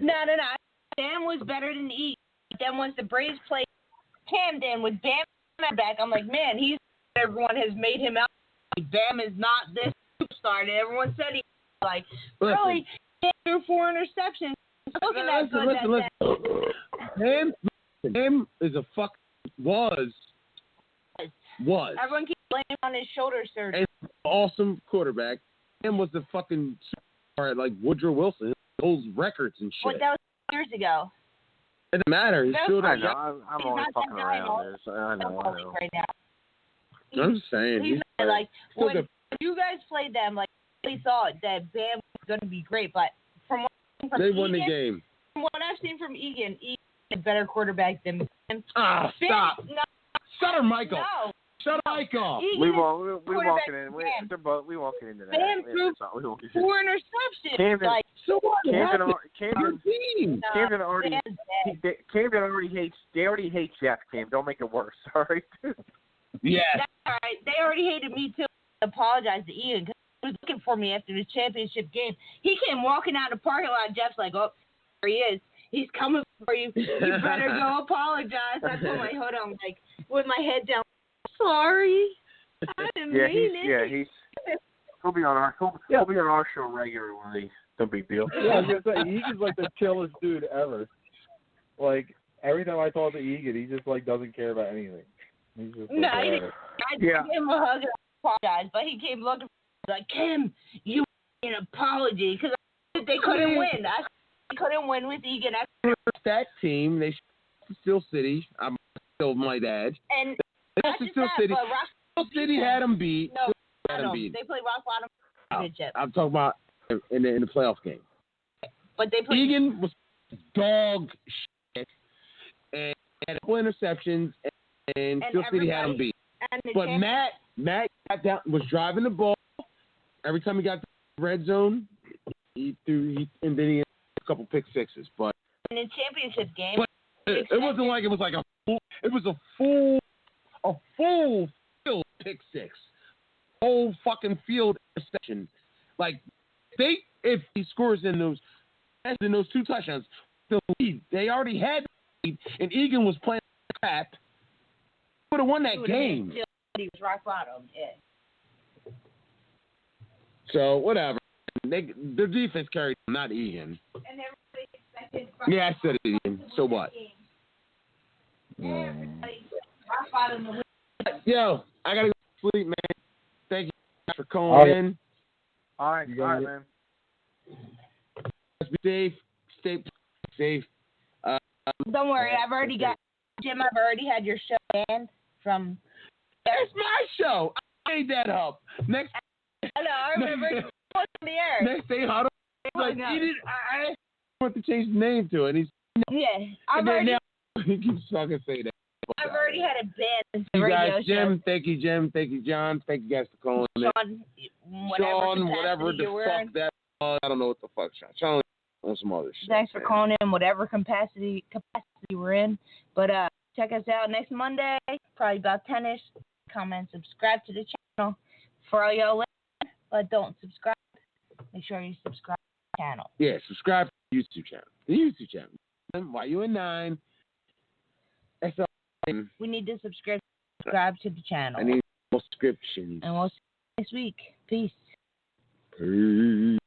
C: Bam was better than Egan. Then once the Braves played Camden with Bam back, I'm like, man, everyone has made him out. Bam is not this superstar. And everyone said he was like, really, he threw 4 interceptions.
G: Listen. Bam is a was.
C: Everyone keeps blaming on his shoulder surgery.
G: An awesome quarterback. Bam was the fucking superstar like Woodrow Wilson. He holds records and shit.
C: But that was years ago.
G: It doesn't matter. He's still
E: I know. I'm only fucking around this. I know.
C: Right now.
G: I'm just saying.
C: He's not, like, when you guys played them, like, they thought that Bam was going to be great, but from what I've seen from
G: Egan, won the game.
C: From what I've seen from Egan is a better quarterback than Bam.
G: Stop.
C: No.
G: Shut her mic off.
C: No.
G: Shut her mic off.
E: We won't get into that.
C: Bam threw 4 interceptions.
G: So what?
E: Camden already hates. They already hate Jeff. Cam, don't make it worse. All right.
G: Yeah.
C: That's all right. They already hated me too. I apologize to Ian because he was looking for me after the championship game. He came walking out of the parking lot. Jeff's like, oh, there he is. He's coming for you. You better go apologize. I put my hood on, like, with my head down. Sorry. I didn't mean it.
E: He'll be on our show regularly. No big deal.
H: Yeah, I was gonna say Egan's like the chillest dude ever. Like every time I talk to Egan, he just like doesn't care about anything. He's just
C: I gave him a hug and apologize, but he came looking for me, like, Kim, you an apology because they couldn't win. They couldn't win with Egan.
G: That team, they Steel City. I still might add.
C: And
G: that's
C: just
G: Steel
C: that,
G: City.
C: But
G: Steel City had them beat.
C: No,
G: beat.
C: They played Rock Bottom championship.
G: I'm talking about in the playoff game.
C: But they played.
G: Egan was dog shit and had a couple interceptions, and Steel City had them beat. But Matt got down, was driving the ball. Every time he got to the red zone, and then he had a couple pick sixes. But
C: in the championship game,
G: it wasn't like it was like a full. It was a full field pick six, whole fucking field interception. Like if he scores in those 2 touchdowns, the lead. They already had the lead, and Egan was playing crap. Would have won that game.
C: He was rock bottom. Yeah.
G: So whatever. Their defense carried them, not Egan.
C: And everybody expected.
G: Yeah, I said it, Egan. So what?
C: Rock bottom to win.
G: Yo, I gotta go to sleep, man. Thank you for calling in.
E: All right, man.
G: Be safe. Stay safe.
C: Don't worry, I've already got Jim. I've already had your show banned from.
G: That's my show. I made that up. Next.
C: Hello, I remember it was on the air.
G: Next day, how do I want to change the name to it? He's
C: I've already.
G: Now, he keeps fucking saying that.
C: I've already had it banned.
G: You
C: Radio
G: guys, Jim, thank you, Jim. Thank you, John. Thank you guys for calling in.
C: Sean,
G: whatever the fuck that was. I don't know what the fuck, Sean. On some other shit.
C: Thanks for calling in, whatever capacity we're in. But check us out next Monday, probably about 10ish. Comment, subscribe to the channel. For all y'all listening, but don't subscribe. Make sure you subscribe to the channel.
G: Yeah, subscribe to the YouTube channel. The YouTube channel. Why you in 9? That's all.
C: We need to subscribe to the channel.
G: I need more subscriptions.
C: And we'll see you next week. Peace.
G: Peace.